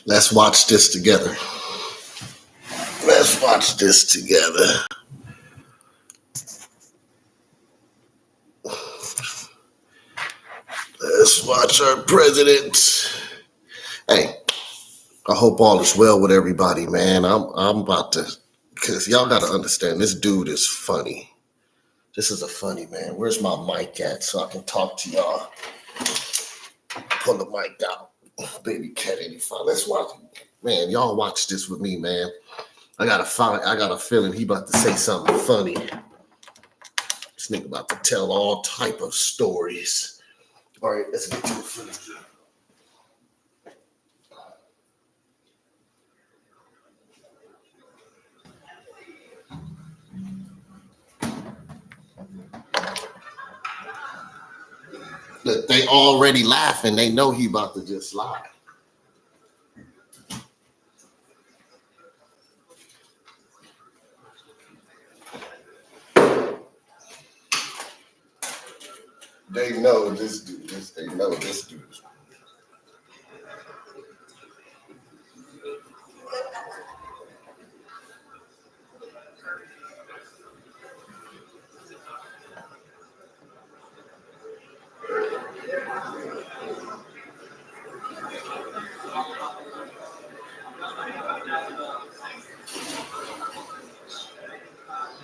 Let's watch this together. Let's watch this together. Let's watch our president. Hey, I hope all is well with everybody, man. I'm about to, because y'all got to understand, this dude is funny. This is a funny man. Where's my mic at so I can talk to y'all? Pull the mic out. Baby Cat 85. Let's watch it. Man, y'all watch this with me, man. I got a feeling he about to say something funny. This nigga about to tell all type of stories. All right, let's get to the footage. Look, they already laughing. They know he about to just lie. They know this dude. They know this dude.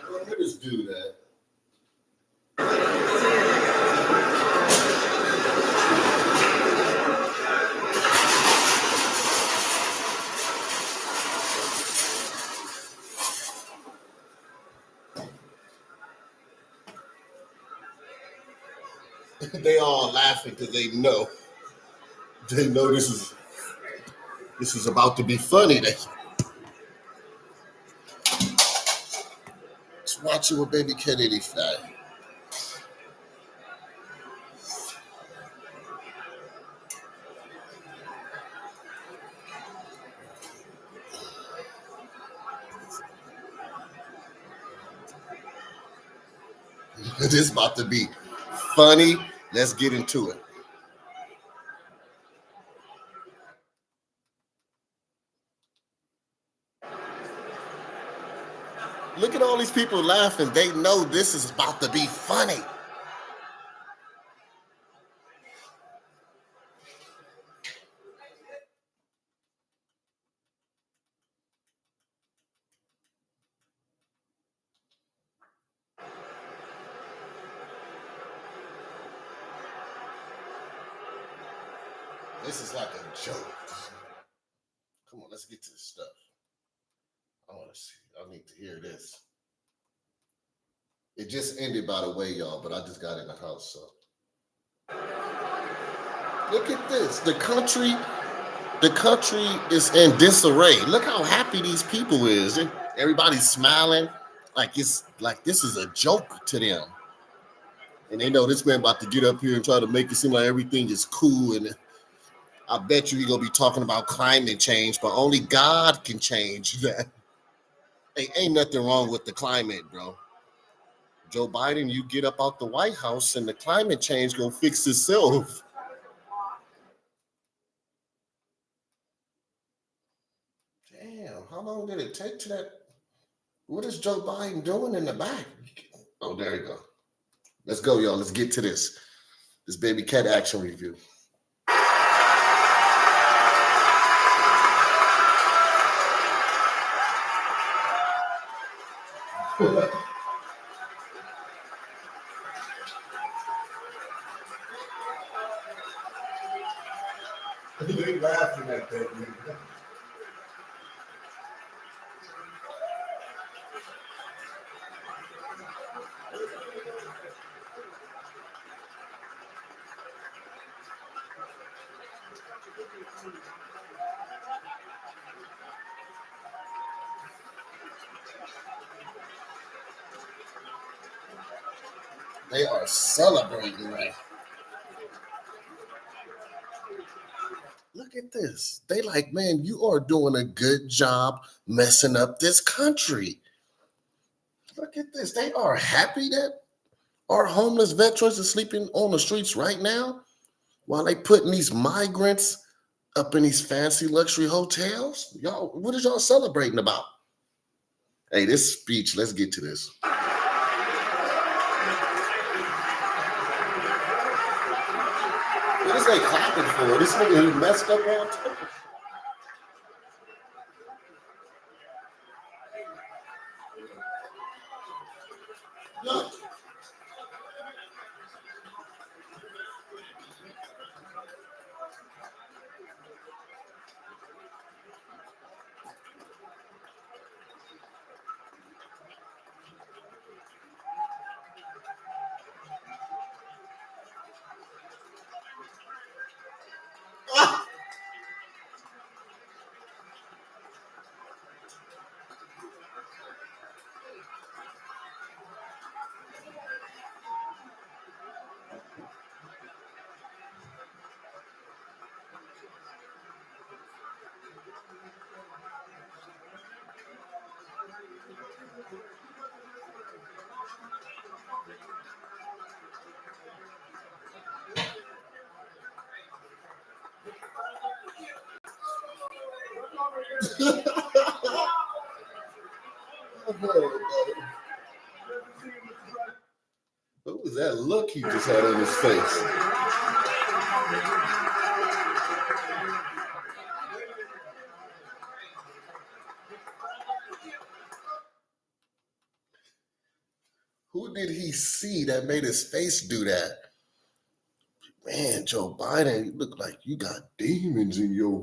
Where this dude at? They all laughing because they know this is about to be funny. Let's watch it with Baby Cat 85. This is about to be funny. Let's get into it. Look at all these people laughing. They know this is about to be funny. This is like a joke. Come on, let's get to the stuff. I want to see. I need to hear this. It just ended, by the way, y'all, but I just got in the house, so. Look at this. The country is in disarray. Look how happy these people is. Everybody's smiling like it's like this is a joke to them. And they know this man about to get up here and try to make it seem like everything is cool. And I bet you he's gonna be talking about climate change, but only God can change that. Hey, ain't nothing wrong with the climate, bro. Joe Biden, you get up out the White House and the climate change gonna fix itself. Damn, how long did it take to that? What is Joe Biden doing in the back? Oh, there you go. Let's go, y'all. Let's get to this. This Baby Cat action review. They laughing at that. They are celebrating right. Look at this. They like, man, you are doing a good job messing up this country. Look at this. They are happy that our homeless veterans are sleeping on the streets right now while they putting these migrants up in these fancy luxury hotels. Y'all, what is y'all celebrating about? Hey, this speech, let's get to this. What is they clapping for? This nigga who messed up on time. Look. What was that look he just had on his face? Who did he see that made his face do that? Man, Joe Biden, you look like you got demons in your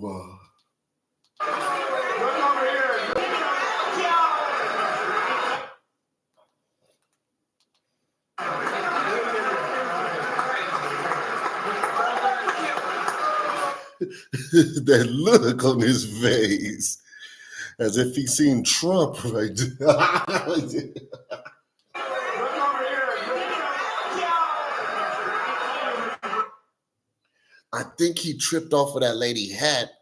that look on his face, as if he seen Trump right there. I think he tripped off of that lady hat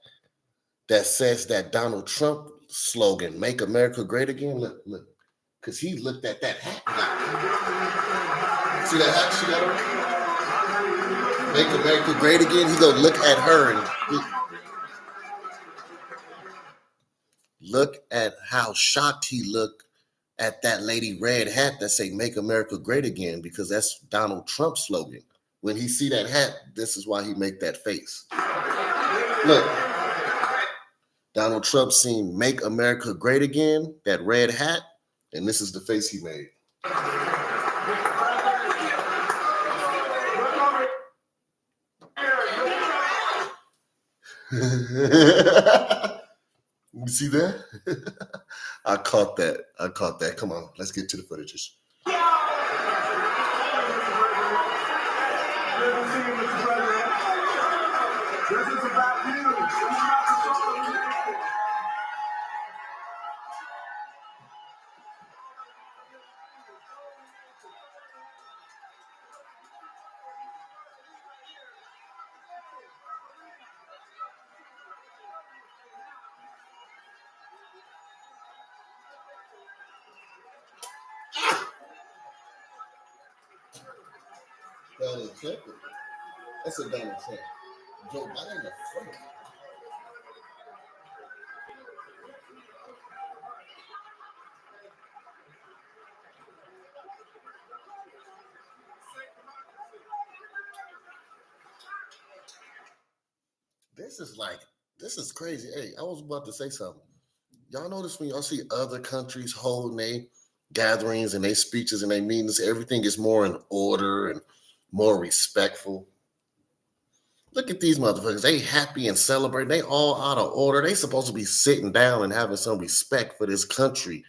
that says that Donald Trump slogan, "Make America Great Again." Look, because he looked at that hat. See that hat she got on? "Make America Great Again." He go look at her and look at how shocked he looked at that lady red hat that say "Make America Great Again," because that's Donald Trump's slogan. When he see that hat, this is why he make that face. Look, Donald Trump seen "Make America Great Again," that red hat, and this is the face he made. You see that? I caught that. Come on, let's get to the footages. This is about you. This is about the soul of the nation. Donald Trump. That's a Donald Trump. Joe Biden the first. This is crazy. Hey, I was about to say something. Y'all notice when y'all see other countries holding their gatherings and their speeches and their meetings, everything is more in order and more respectful. Look at these motherfuckers. They happy and celebrating. They all out of order. They supposed to be sitting down and having some respect for this country.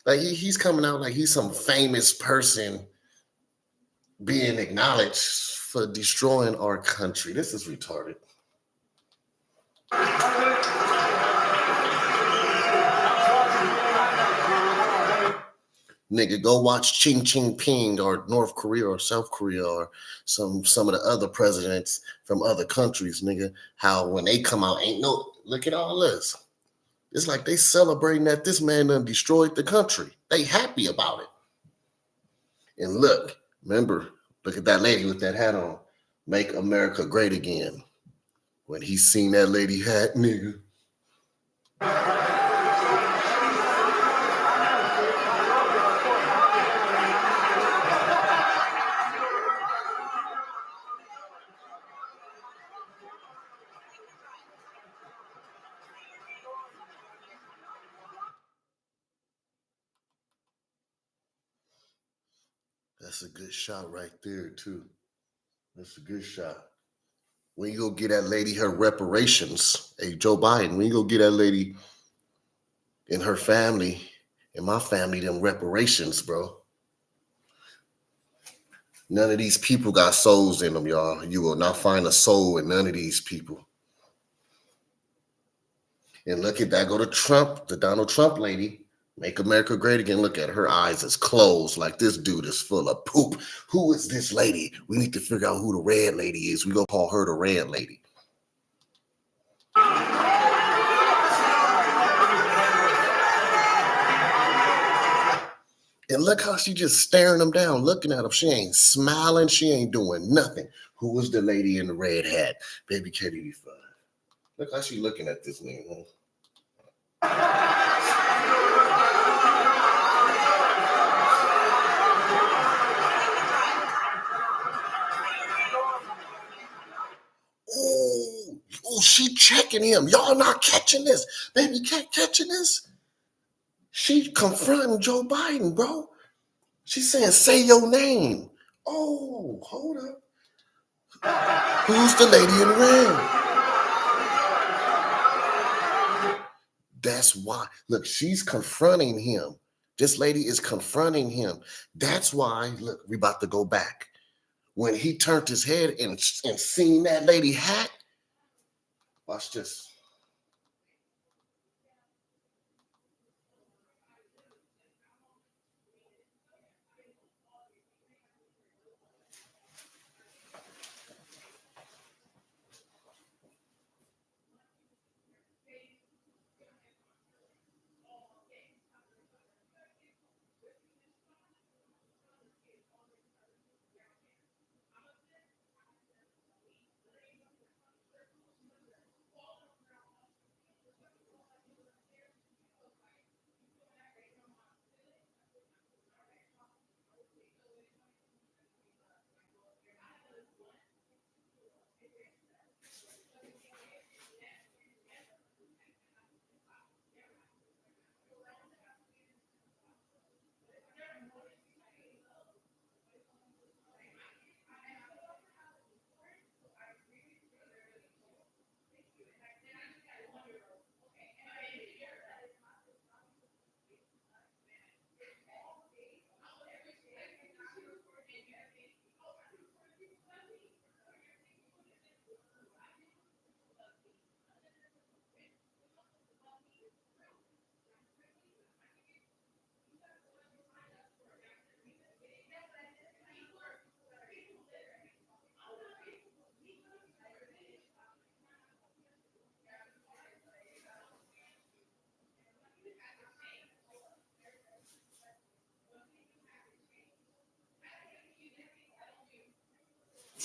Like he's coming out like he's some famous person being acknowledged for destroying our country. This is retarded. Nigga, go watch Xi Jinping or North Korea or South Korea or some of the other presidents from other countries, nigga. How when they come out, ain't no, look at all this. It's like they celebrating that this man done destroyed the country. They happy about it. And look at that lady with that hat on. "Make America Great Again." When he seen that lady hat, nigga. That's a good shot right there, too. That's a good shot. When you go get that lady her reparations, hey, Joe Biden, when you go get that lady and her family and my family them reparations, bro. None of these people got souls in them, y'all. You will not find a soul in none of these people. And look at that. Go to Trump, the Donald Trump lady. Make America great again. Look at her eyes is closed like this dude is full of poop. Who is this lady? We need to figure out who the red lady is. We gonna call her the red lady. And look how she just staring them down, looking at them. She ain't smiling. She ain't doing nothing. Who was the lady in the red hat? Baby KD5. Look how she looking at this nigga. Oh, she checking him. Y'all not catching this. Baby Cat catching this. She confronting Joe Biden, bro. She's saying, say your name. Oh, hold up. Who's the lady in red? That's why. Look, she's confronting him. This lady is confronting him. That's why, look, we about to go back. When he turned his head and seen that lady hat, watch this.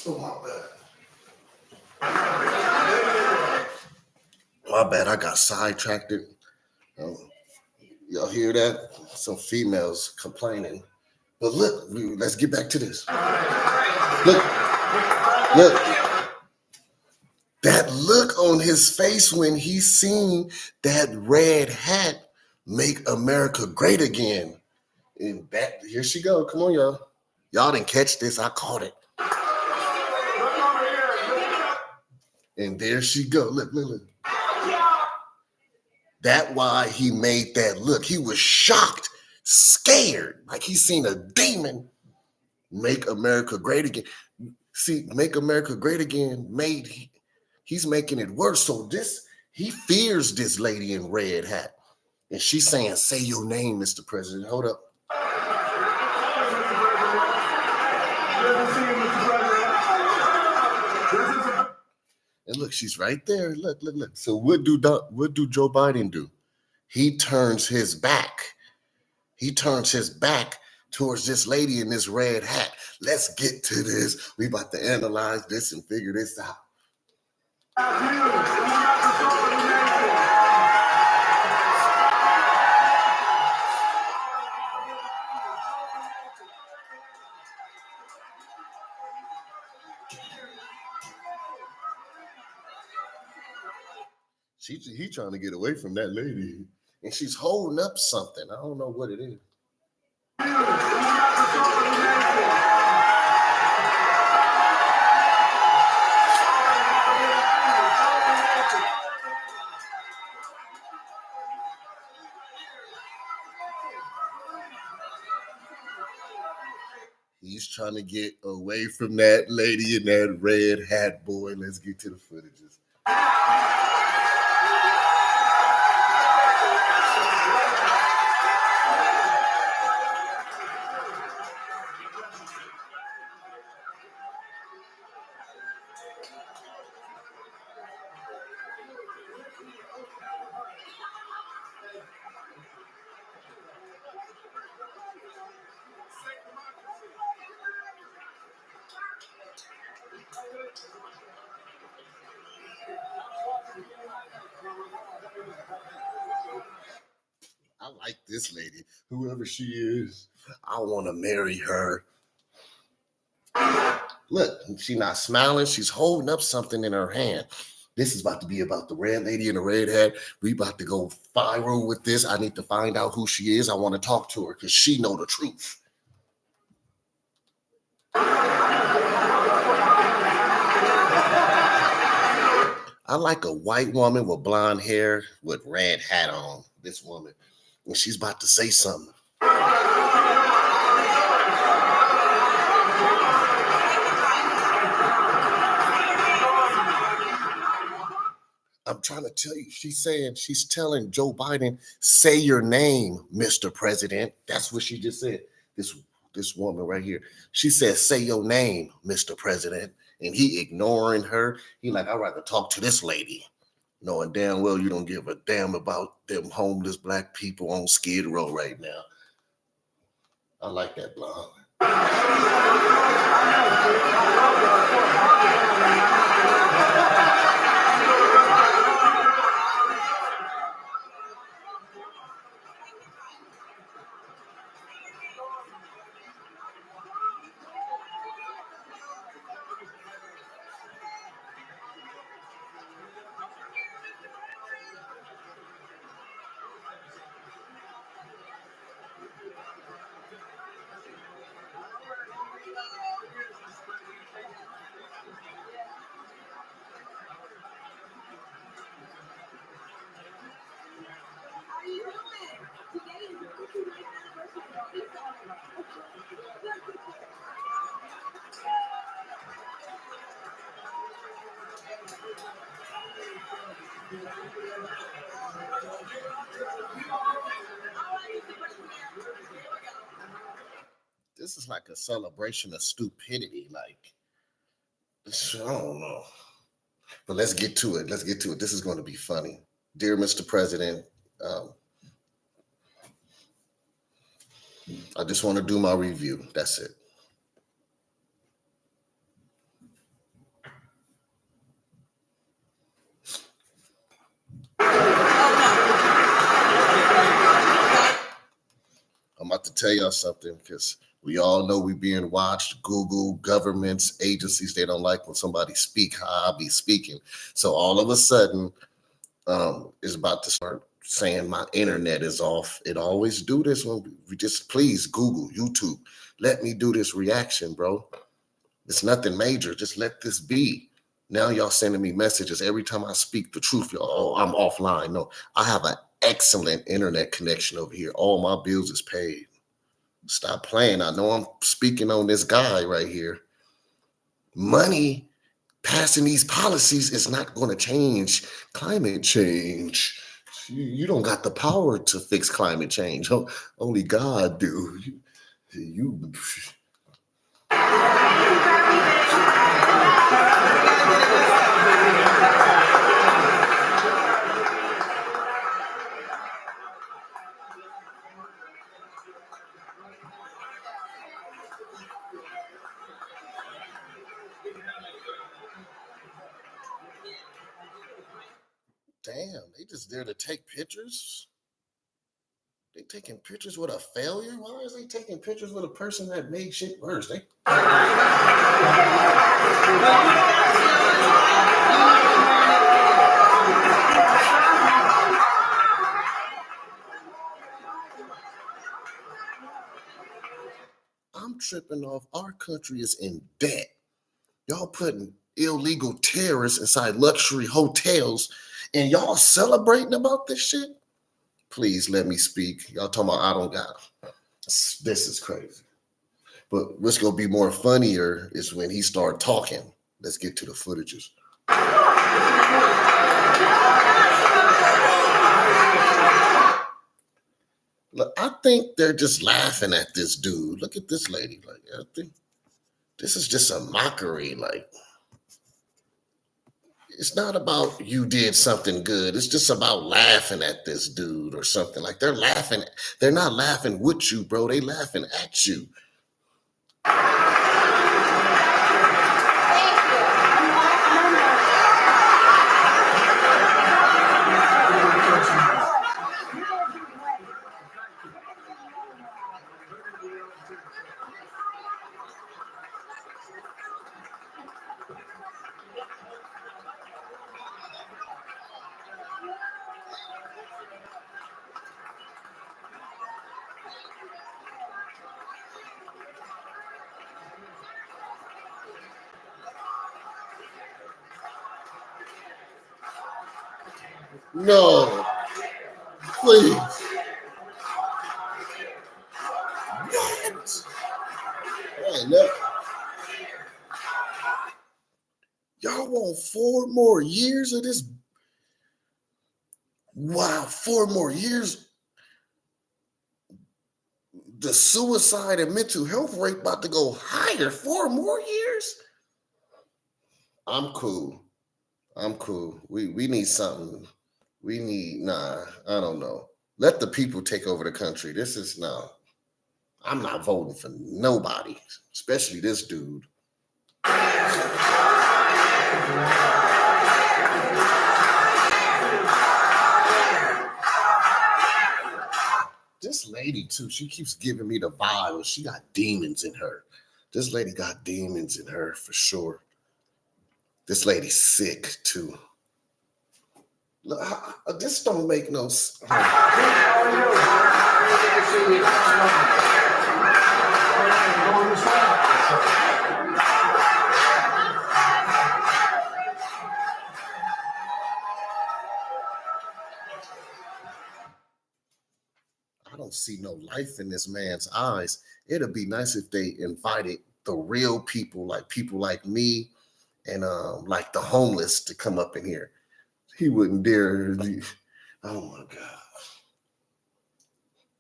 Oh, my bad. I got sidetracked. Y'all hear that? Some females complaining. But look, let's get back to this. Look. That look on his face when he seen that red hat make America great again. And that, here she go. Come on, y'all. Y'all didn't catch this. I caught it. And there she go. Look. That's why he made that look. He was shocked, scared, like he seen a demon make America great again. See, make America great again he's making it worse. So he fears this lady in red hat. And she's saying, say your name, Mr. President. Hold up. And look, she's right there. Look. So what do Joe Biden do? He turns his back. He turns his back towards this lady in this red hat. Let's get to this. We about to analyze this and figure this out. He trying to get away from that lady, and she's holding up something. I don't know what it is. He's trying to get away from that lady in that red hat, boy. Let's get to the footages. I like this lady, whoever she is. I want to marry her. Look, she's not smiling. She's holding up something in her hand. This is about to be about the red lady in the red hat. We about to go viral with this. I need to find out who she is. I want to talk to her because she know the truth. I like a white woman with blonde hair with red hat on. This woman, and she's about to say something. I'm trying to tell you, she's telling Joe Biden, say your name, Mr. President. That's what she just said. This woman right here. She said, say your name, Mr. President. And he ignoring her. He like, I'd rather talk to this lady. Knowing damn well you don't give a damn about them homeless black people on Skid Row right now. I like that blonde. This is like a celebration of stupidity. Like, I don't know. But let's get to it. Let's get to it. This is going to be funny. Dear Mr. President, I just want to do my review. That's it. I'm about to tell y'all something because we all know we being watched. Google, governments, agencies, they don't like when somebody speak how I be speaking. So all of a sudden, is about to start saying my internet is off. It always do this when we just please Google, YouTube. Let me do this reaction, bro. It's nothing major. Just let this be. Now y'all sending me messages every time I speak the truth. Y'all, oh, I'm offline. No, I have an excellent internet connection over here. All my bills is paid. Stop playing. I know I'm speaking on this guy right here. Money passing these policies is not going to change climate change. You don't got the power to fix climate change. Only God do. You Damn, they just there to take pictures. They taking pictures with a failure? Why is they taking pictures with a person that made shit worse? I'm tripping off. Our country is in debt. Y'all putting illegal terrorists inside luxury hotels and y'all celebrating about this shit? Please let me speak. Y'all talking about I don't got them. This is crazy. But what's gonna be more funnier is when he start talking. Let's get to the footages. Look, I think they're just laughing at this dude. Look at this lady. Like, I think this is just a mockery. Like, it's not about you did something good. It's just about laughing at this dude or something. Like they're laughing. They're not laughing with you, bro. They laughing at you. No, please. What? Hey, look. Y'all want 4 more years of this? Wow, 4 more years. The suicide and mental health rate about to go higher. 4 more years? I'm cool. I'm cool. We need something. We need, I don't know. Let the people take over the country. This is no. I'm not voting for nobody, especially this dude. This lady too, she keeps giving me the vibe. She got demons in her. This lady got demons in her for sure. This lady's sick too. Look, this don't make no sense. I don't see no life in this man's eyes. It'd be nice if they invited the real people like me and like the homeless to come up in here. He wouldn't dare. Oh my God.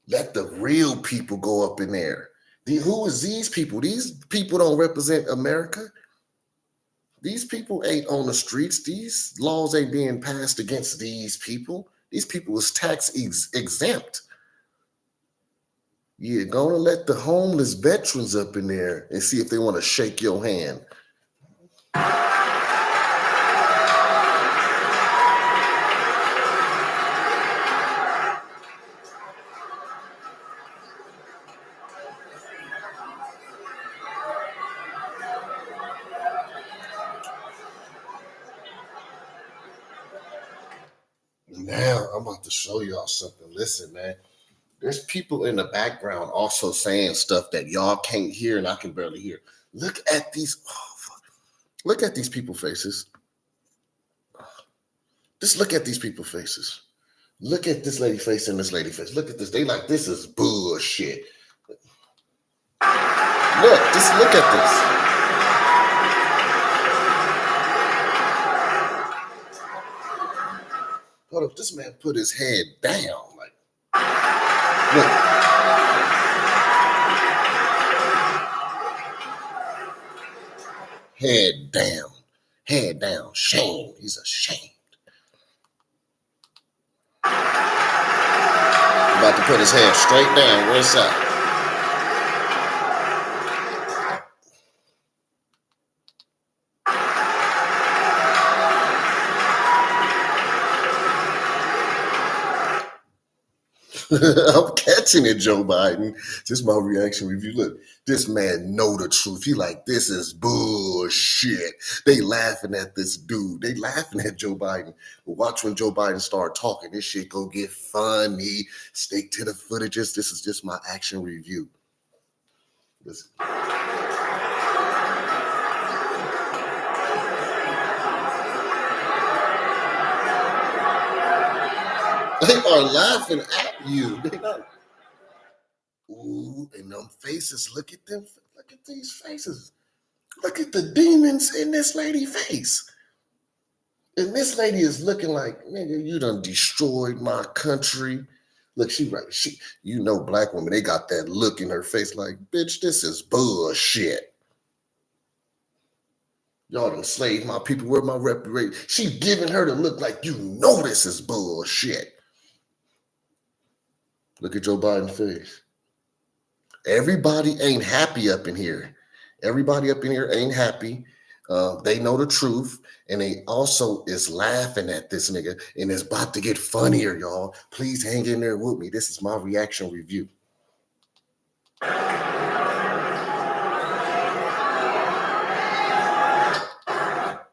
Let the real people go up in there. Who is these people? These people don't represent America. These people ain't on the streets. These laws ain't being passed against these people. These people is tax exempt. You're gonna let the homeless veterans up in there and see if they want to shake your hand. Now I'm about to show y'all something. Listen, man. There's people in the background also saying stuff that y'all can't hear and I can barely hear. Look at these. Oh, fuck. Look at these people faces. Just look at these people faces. Look at this lady face and this lady face. Look at this. They like, this is bullshit. Look, just look at this. Hold up, this man put his head down. Like, look. Head down. Head down. Shame. He's ashamed. About to put his head straight down. Where's that? I'm catching it, Joe Biden. Just my reaction review. Look, this man know the truth. He like, this is bullshit. They laughing at this dude. They laughing at Joe Biden. But watch when Joe Biden start talking. This shit go get funny. Stick to the footages. This is just my action review. Listen. They are laughing at you. They not. Ooh, and them faces. Look at them. Look at these faces. Look at the demons in this lady's face. And this lady is looking like, nigga, you done destroyed my country. Look, she right. Black women, they got that look in her face like, bitch, this is bullshit. Y'all done slaved my people. Where my reputation? She giving her the look like, this is bullshit. Look at Joe Biden's face. Everybody ain't happy up in here. Everybody up in here ain't happy. They know the truth, and they also is laughing at this nigga, and it's about to get funnier, y'all. Please hang in there with me. This is my reaction review.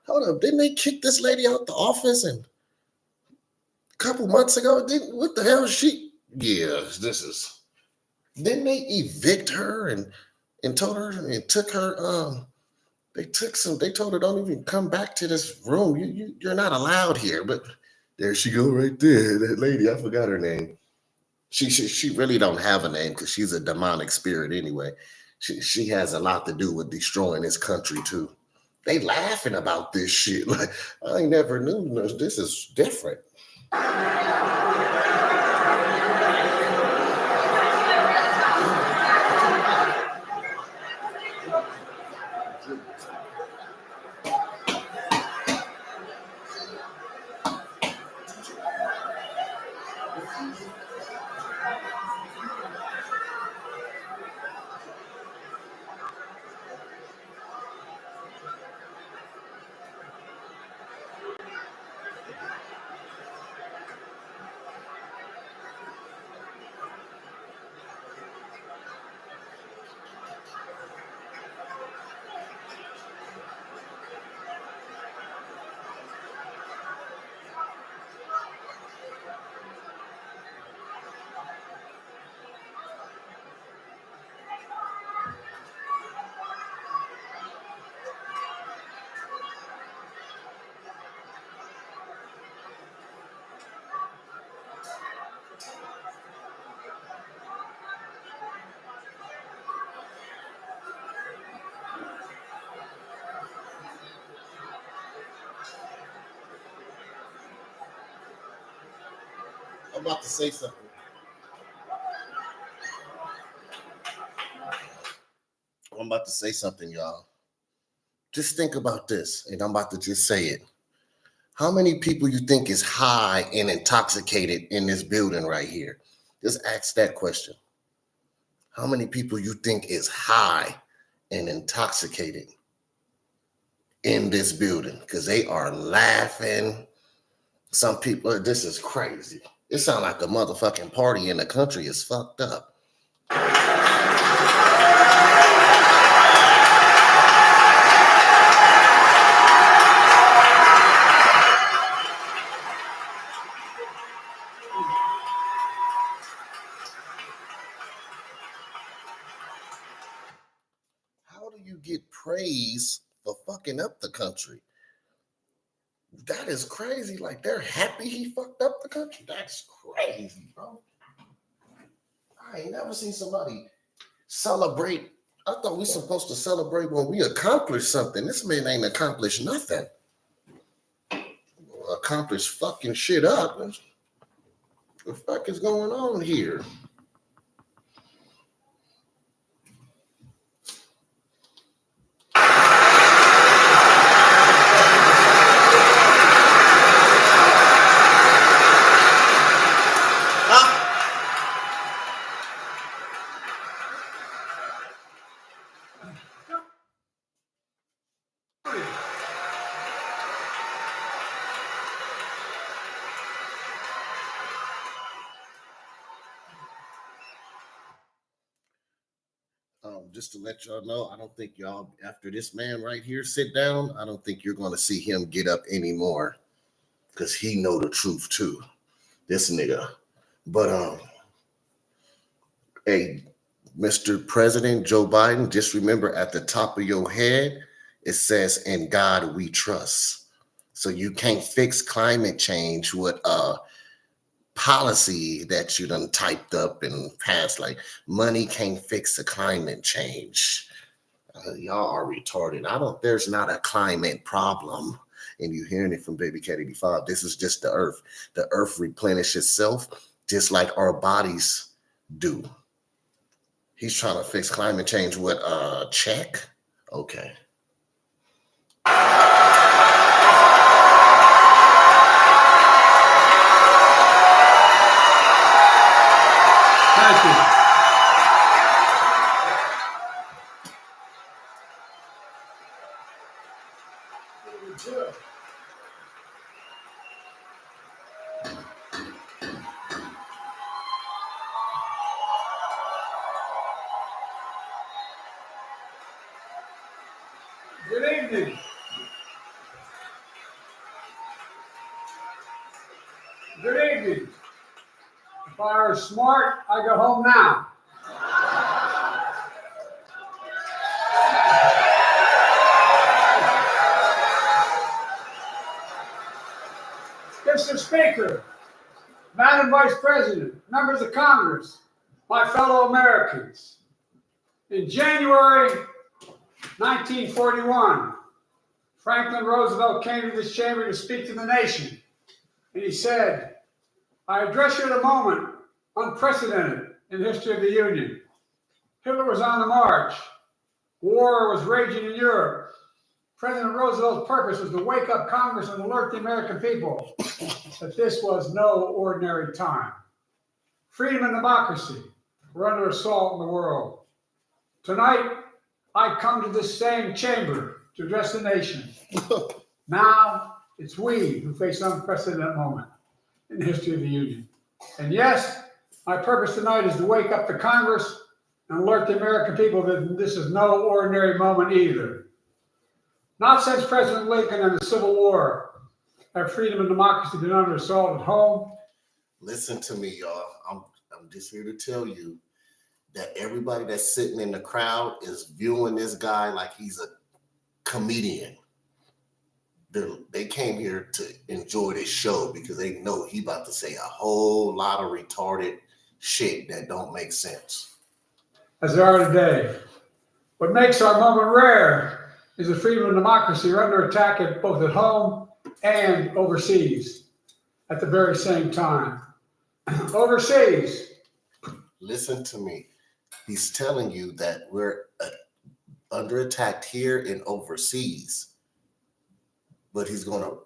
Hold up, didn't they kick this lady out the office and a couple months ago? What the hell? Didn't they evict her and told her and took her? They told her, don't even come back to this room. You're not allowed here. But there she go right there. That lady, I forgot her name. She really don't have a name because she's a demonic spirit anyway. She has a lot to do with destroying this country too. They laughing about this shit. Like, I ain't never knew this is different. I'm about to say something. I'm about to say something, y'all. Just think about this, and I'm about to just say it. How many people you think is high and intoxicated in this building right here? Just ask that question. How many people you think is high and intoxicated in this building? Because they are laughing. Some people, this is crazy. It sounds like a motherfucking party in the country is fucked up. How do you get praise for fucking up the country? That is crazy. Like, they're happy he fucked up the country. That's crazy, bro. I ain't never seen somebody celebrate. I thought we supposed to celebrate when we accomplish something. This man ain't accomplished nothing. Accomplished fucking shit up. What the fuck is going on here? Just to let y'all know, I don't think y'all, after this man right here sit down, I don't think you're going to see him get up anymore because he know the truth too. This nigga. But hey, Mr. President Joe Biden, just remember at the top of your head, it says, "In God we trust." So you can't fix climate change with policy that you done typed up and passed. Like, money can't fix the climate change. Y'all are retarded. There's not a climate problem. And you hearing it from Baby Cat 85. This is just the earth. The earth replenishes itself just like our bodies do. He's trying to fix climate change with a check. Okay. Thank you. Good evening. Good evening. If I were smart, I go home now. Mr. Speaker, Madam Vice President, members of Congress, my fellow Americans. In January 1941, Franklin Roosevelt came to this chamber to speak to the nation. And he said, "I address you at a moment unprecedented in the history of the Union. Hitler was on the march. War was raging in Europe. President Roosevelt's purpose was to wake up Congress and alert the American people that this was no ordinary time. Freedom and democracy were under assault in the world. Tonight, I come to this same chamber to address the nation. Now, it's we who face an unprecedented moment in the history of the Union. And yes, my purpose tonight is to wake up the Congress and alert the American people that this is no ordinary moment either. Not since President Lincoln and the Civil War have freedom and democracy been under assault at home." Listen to me, y'all. I'm just here to tell you that everybody that's sitting in the crowd is viewing this guy like he's a comedian. They came here to enjoy this show because they know he about to say a whole lot of retarded shit that don't make sense. As there are today. What makes our moment rare is the freedom and democracy are under attack both at home and overseas at the very same time. Overseas. Listen to me. He's telling you that we're under attack here and overseas. But he's going to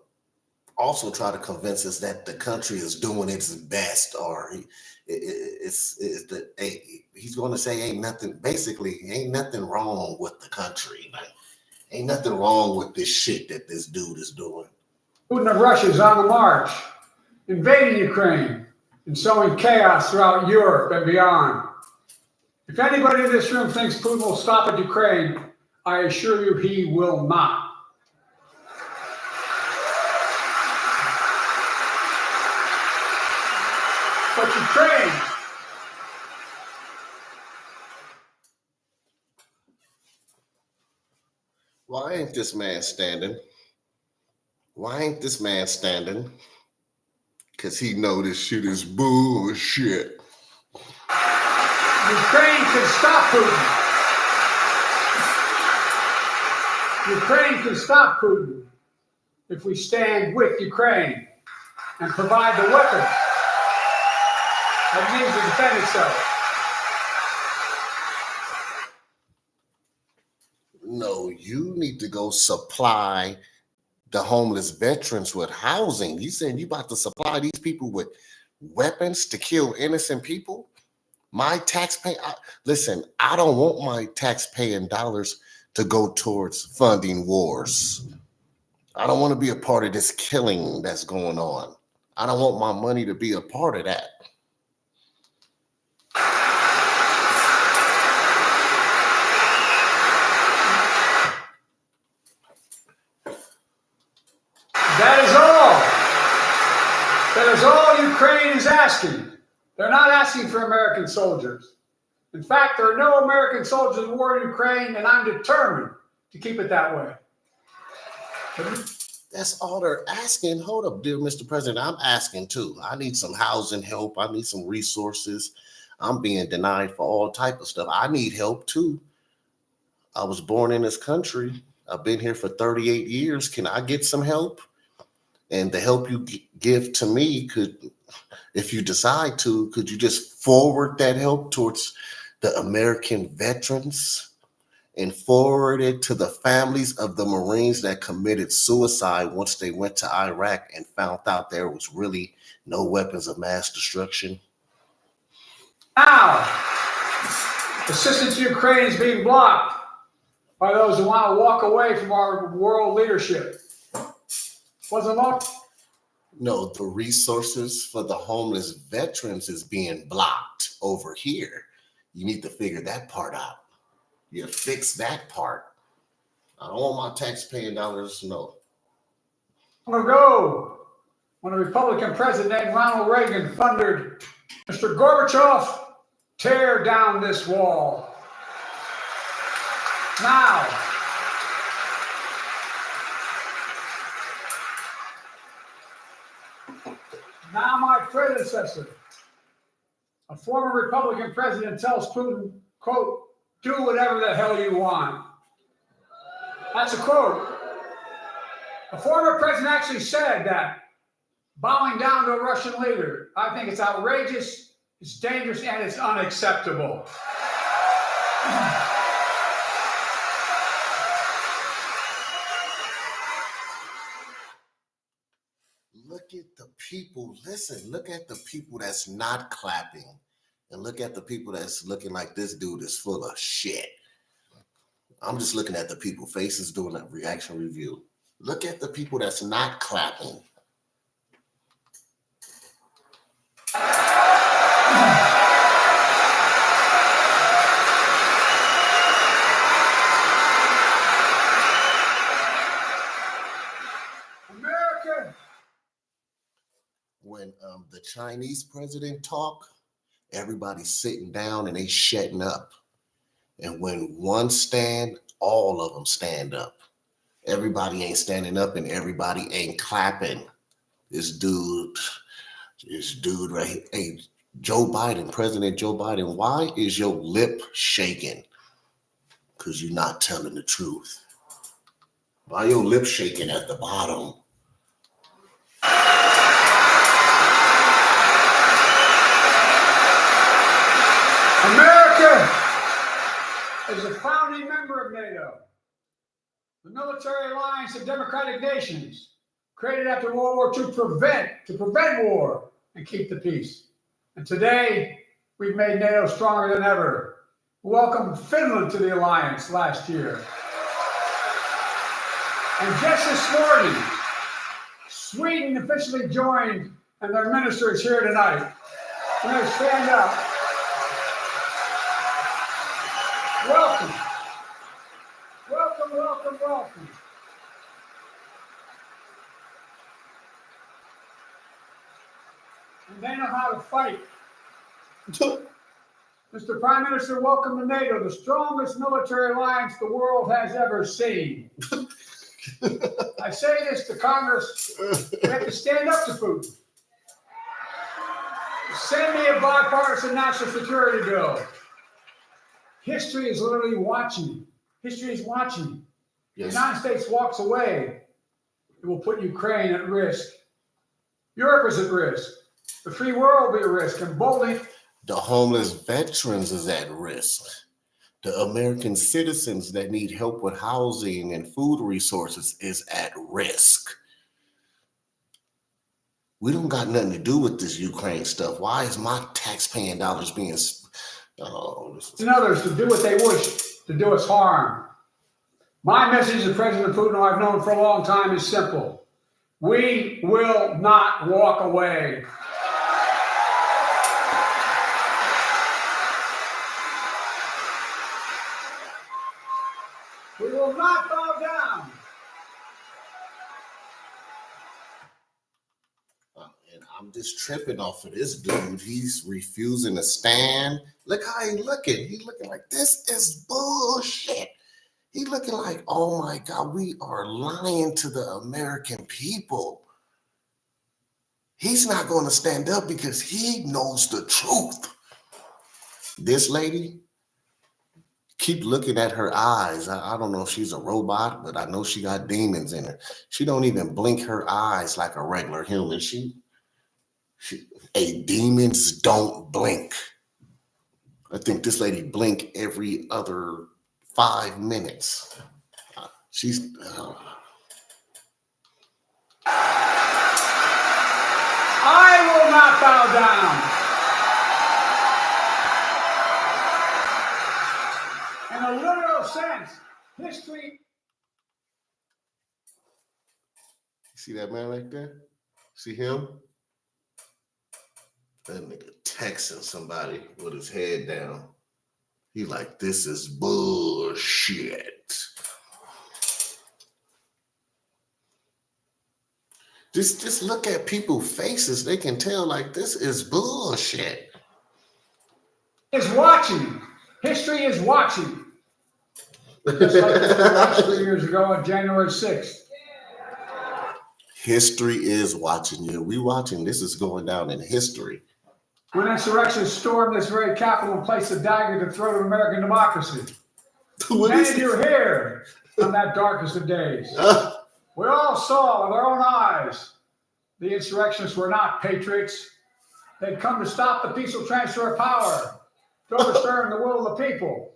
also try to convince us that the country is doing its best, or he's going to say ain't nothing wrong with the country. Like, ain't nothing wrong with this shit that this dude is doing. Putin of Russia is on the march, invading Ukraine and sowing chaos throughout Europe and beyond. If anybody in this room thinks Putin will stop at Ukraine, I assure you he will not. But Ukraine, why ain't this man standing? Why ain't this man standing? Because he know this shit is bullshit. Ukraine can stop Putin. Ukraine can stop Putin if we stand with Ukraine and provide the weapons that needs to defend itself. No, you need to go supply the homeless veterans with housing. You saying you about to supply these people with weapons to kill innocent people? My taxpayer, listen, I don't want my taxpaying dollars to go towards funding wars. I don't want to be a part of this killing that's going on. I don't want my money to be a part of that. asking. They're not asking for American soldiers. In fact, there are no American soldiers in war in Ukraine, and I'm determined to keep it that way. That's all they're asking. Hold up, dear Mr. President. I'm asking too. I need some housing help. I need some resources. I'm being denied for all type of stuff. I need help too. I was born in this country. I've been here for 38 years. Can I get some help? And the help you give to me, if you decide to, could you just forward that help towards the American veterans and forward it to the families of the Marines that committed suicide once they went to Iraq and found out there was really no weapons of mass destruction? Now, assistance to Ukraine is being blocked by those who want to walk away from our world leadership. Wasn't long. No, the resources for the homeless veterans is being blocked over here. You need to figure that part out. You fix that part. I don't want my taxpaying dollars, no. Long ago, when a Republican president named Ronald Reagan thundered, "Mr. Gorbachev, tear down this wall." Now my predecessor, a former Republican president, tells Putin, quote, "Do whatever the hell you want." That's a quote. A former president actually said that bowing down to a Russian leader, I think it's outrageous, it's dangerous, and it's unacceptable. Look at the people. Listen, look at the people that's not clapping. And look at the people that's looking like this dude is full of shit. I'm just looking at the people faces doing a reaction review. Look at the people that's not clapping. America. When the Chinese president talk, everybody's sitting down and they shutting up. And when one stand, all of them stand up. Everybody ain't standing up and everybody ain't clapping. This dude right here, hey, Joe Biden, President Joe Biden, why is your lip shaking? Because you're not telling the truth. Why your lip shaking at the bottom? America is a founding member of NATO, the military alliance of democratic nations created after World War II to prevent war and keep the peace. And today, we've made NATO stronger than ever. We welcomed Finland to the alliance last year. And just this morning, Sweden officially joined, and their minister is here tonight. Can they stand up? Welcome. Welcome, welcome, welcome. And they know how to fight. Mr. Prime Minister, welcome to NATO, the strongest military alliance the world has ever seen. I say this to Congress, we have to stand up to Putin. Send me a bipartisan national security bill. History is literally watching. History is watching. Yes. The United States walks away, it will put Ukraine at risk. Europe is at risk. The free world will be at risk. And boldly, The homeless veterans is at risk. The American citizens that need help with housing and food resources is at risk. We don't got nothing to do with this Ukraine stuff. Why is my taxpaying dollars being and others to do what they wish, to do us harm. My message to President Putin, who I've known for a long time, is simple. We will not walk away. We will not bow down. And I'm just tripping off of this dude. He's refusing to stand. Look how he looking. He looking like this is bullshit. He looking like, oh my God, we are lying to the American people. He's not going to stand up because he knows the truth. This lady, keep looking at her eyes. I don't know if she's a robot, but I know she got demons in her. She don't even blink her eyes like a regular human. Demons don't blink. I think this lady blink every other 5 minutes. She's I will not bow down. In a literal sense, history. See that man right there? See him? That nigga texting somebody with his head down. He like, this is bullshit. Just look at people's faces. They can tell like this is bullshit. Is watching. History is watching. Just like it was 3 years ago on January 6th. History is watching you. We watching. This is going down in history. When insurrectionists stormed this very Capitol and placed a dagger to the throat of American democracy. Many of you were here on that darkest of days. We all saw with our own eyes the insurrectionists were not patriots. They'd come to stop the peaceful transfer of power, to overturn the will of the people.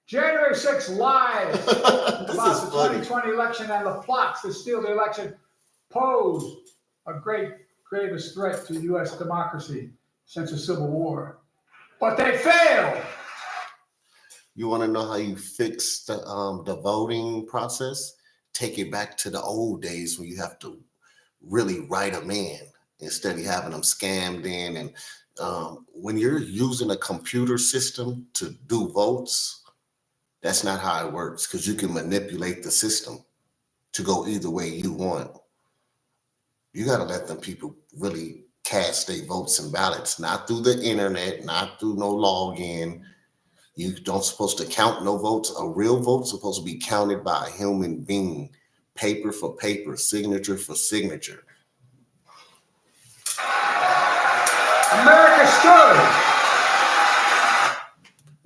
January 6th lies about the 2020 election and the plots to steal the election posed a gravest threat to U.S. democracy since the Civil War. But they failed. You want to know how you fix the voting process? Take it back to the old days when you have to really write them in instead of having them scammed in. And when you're using a computer system to do votes, that's not how it works, because you can manipulate the system to go either way you want. You got to let them people really cast their votes and ballots, not through the internet, not through no login. You don't supposed to count no votes. A real vote's supposed to be counted by a human being, paper for paper, signature for signature. America stood.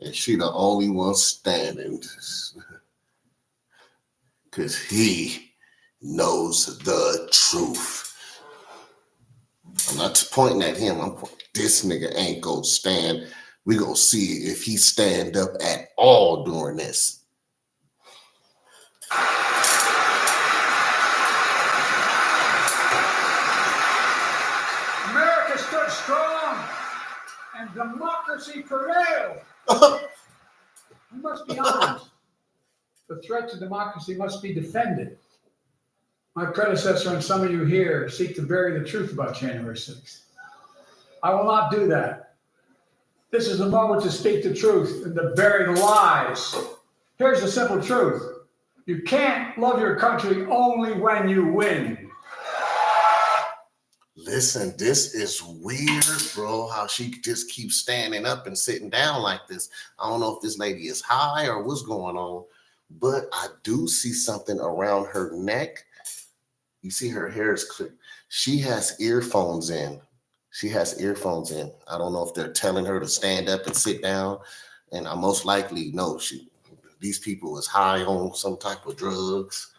And she the only one standing. Because he knows the truth. I'm not pointing at him. I'm pointing, this nigga ain't gonna stand. We gonna see if he stand up at all during this. America stood strong and democracy prevailed. We must be honest. The threat to democracy must be defended. My predecessor and some of you here seek to bury the truth about January 6th. I will not do that. This is the moment to speak the truth and to bury the lies. Here's the simple truth. You can't love your country only when you win. Listen, this is weird, bro, how she just keeps standing up and sitting down like this. I don't know if this lady is high or what's going on, but I do see something around her neck. You see her hair is clear. She has earphones in. I don't know if they're telling her to stand up and sit down. And I most likely know these people is high on some type of drugs.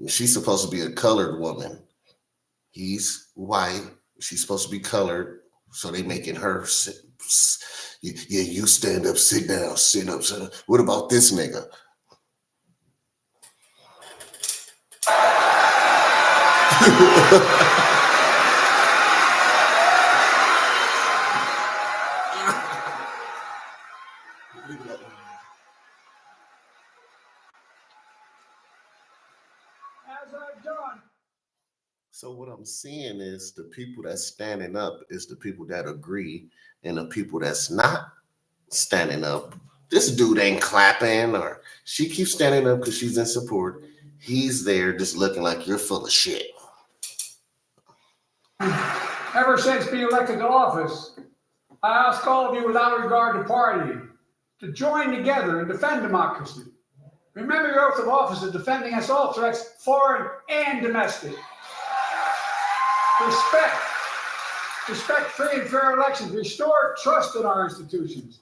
She's supposed to be a colored woman. He's white. She's supposed to be colored. So they making her sit. Yeah, you stand up, sit down, sit up, sit up. What about this nigga? As I've done. So what I'm seeing is the people that's standing up is the people that agree, and the people that's not standing up. This dude ain't clapping, or she keeps standing up because she's in support. He's there just looking like you're full of shit. Ever since being elected to office, I ask all of you without regard to party to join together and defend democracy. Remember your oath of office of defending against all threats, foreign and domestic. Respect free and fair elections, restore trust in our institutions,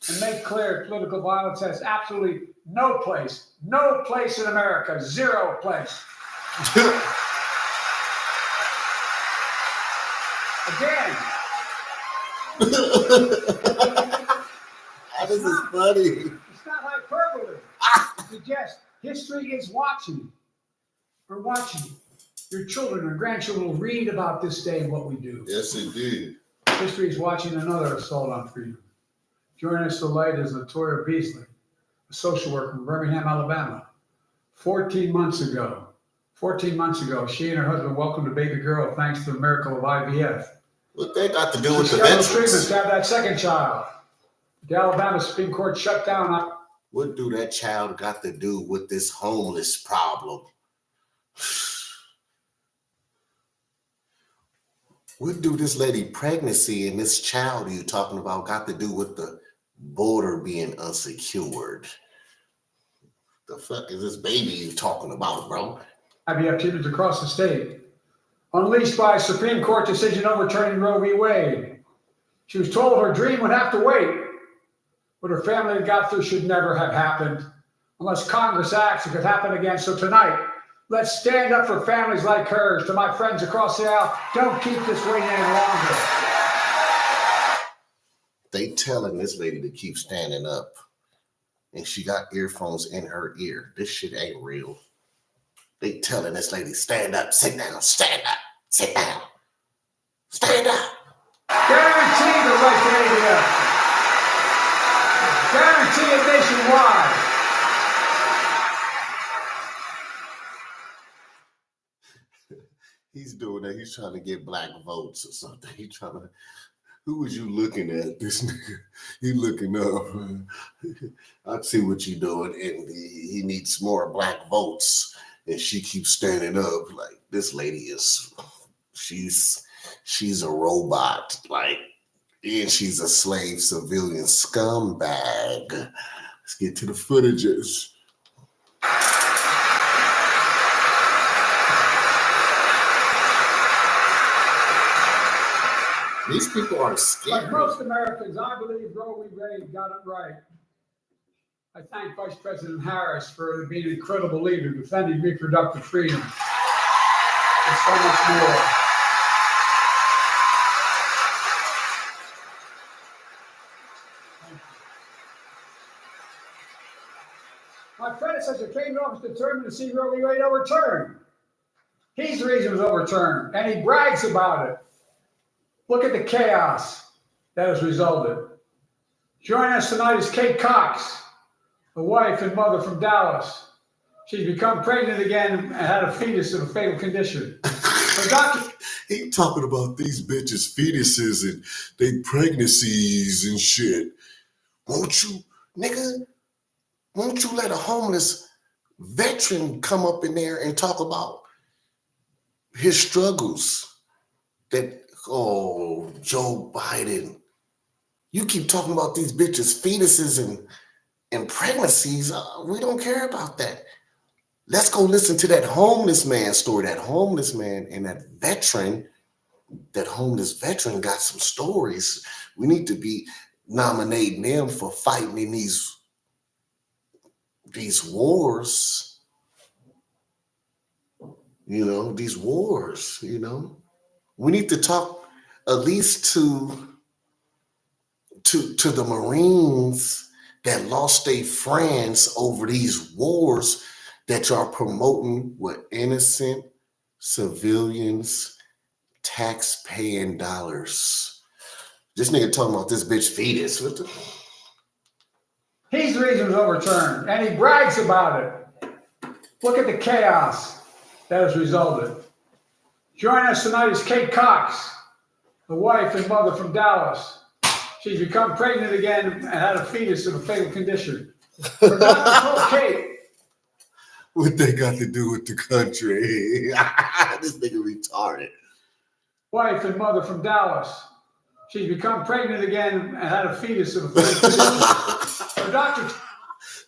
and make clear political violence has absolutely no place in America, zero place. Again. This is funny. It's not hyperbole. To suggest history is watching. We're watching. Your children and grandchildren will read about this day and what we do. Yes, indeed. History is watching another assault on freedom. Joining us tonight is Latoya Beasley, a social worker from Birmingham, Alabama. 14 months ago, she and her husband welcomed a baby girl thanks to the miracle of IVF. What they got to do with the treatments veterans? to have that second child. The Alabama Supreme Court shut down. What do that child got to do with this homeless problem? What do this lady pregnancy and this child you talking about got to do with the border being unsecured? The fuck is this baby you talking about, bro? IVF treatments across the state, unleashed by a Supreme Court decision overturning Roe v. Wade. She was told her dream would have to wait. What her family had got through should never have happened. Unless Congress acts, it could happen again. So tonight, let's stand up for families like hers. To my friends across the aisle, don't keep this waiting any longer. They telling this lady to keep standing up. And she got earphones in her ear. This shit ain't real. They telling this lady, stand up, sit down, stand up, sit down, stand up. Guarantee the right to ADF. Guarantee it nationwide. He's doing that. He's trying to get black votes or something. He's trying to. Who was you looking at? This nigga. He looking up. I see what you doing, and he needs more black votes. And she keeps standing up like this lady is. She's a robot, like, and she's a slave civilian scumbag. Let's get to the footages. These people are scared. Like most Americans, I believe Roe v. Wade got it right. I thank Vice President Harris for being an incredible leader, defending reproductive freedom, and so much more. My predecessor came to office determined to see Roe v. Wade overturned. He's the reason it was overturned, and he brags about it. Look at the chaos that has resulted. Joining us tonight is Kate Cox, a wife and mother from Dallas. She's become pregnant again and had a fetus of a fatal condition. Her doctor. He talking about these bitches' fetuses and they pregnancies and shit. Won't you let a homeless veteran come up in there and talk about his struggles? Joe Biden, you keep talking about these bitches' fetuses and pregnancies. We don't care about that. Let's go listen to that homeless man story. That homeless man and that homeless veteran got some stories. We need to be nominating them for fighting in these wars. These wars, We need to talk at least to the Marines that lost their friends over these wars that y'all promoting with innocent civilians, tax-paying dollars. This nigga talking about this bitch fetus. He's the reason it was overturned, and he brags about it. Look at the chaos that has resulted. Joining us tonight is Kate Cox, the wife and mother from Dallas. She's become pregnant again and had a fetus of a fatal condition. Her doctor told Kate. What they got to do with the country? This nigga retarded. wife and mother from Dallas. She's become pregnant again and had a fetus of a condition. Her doctor.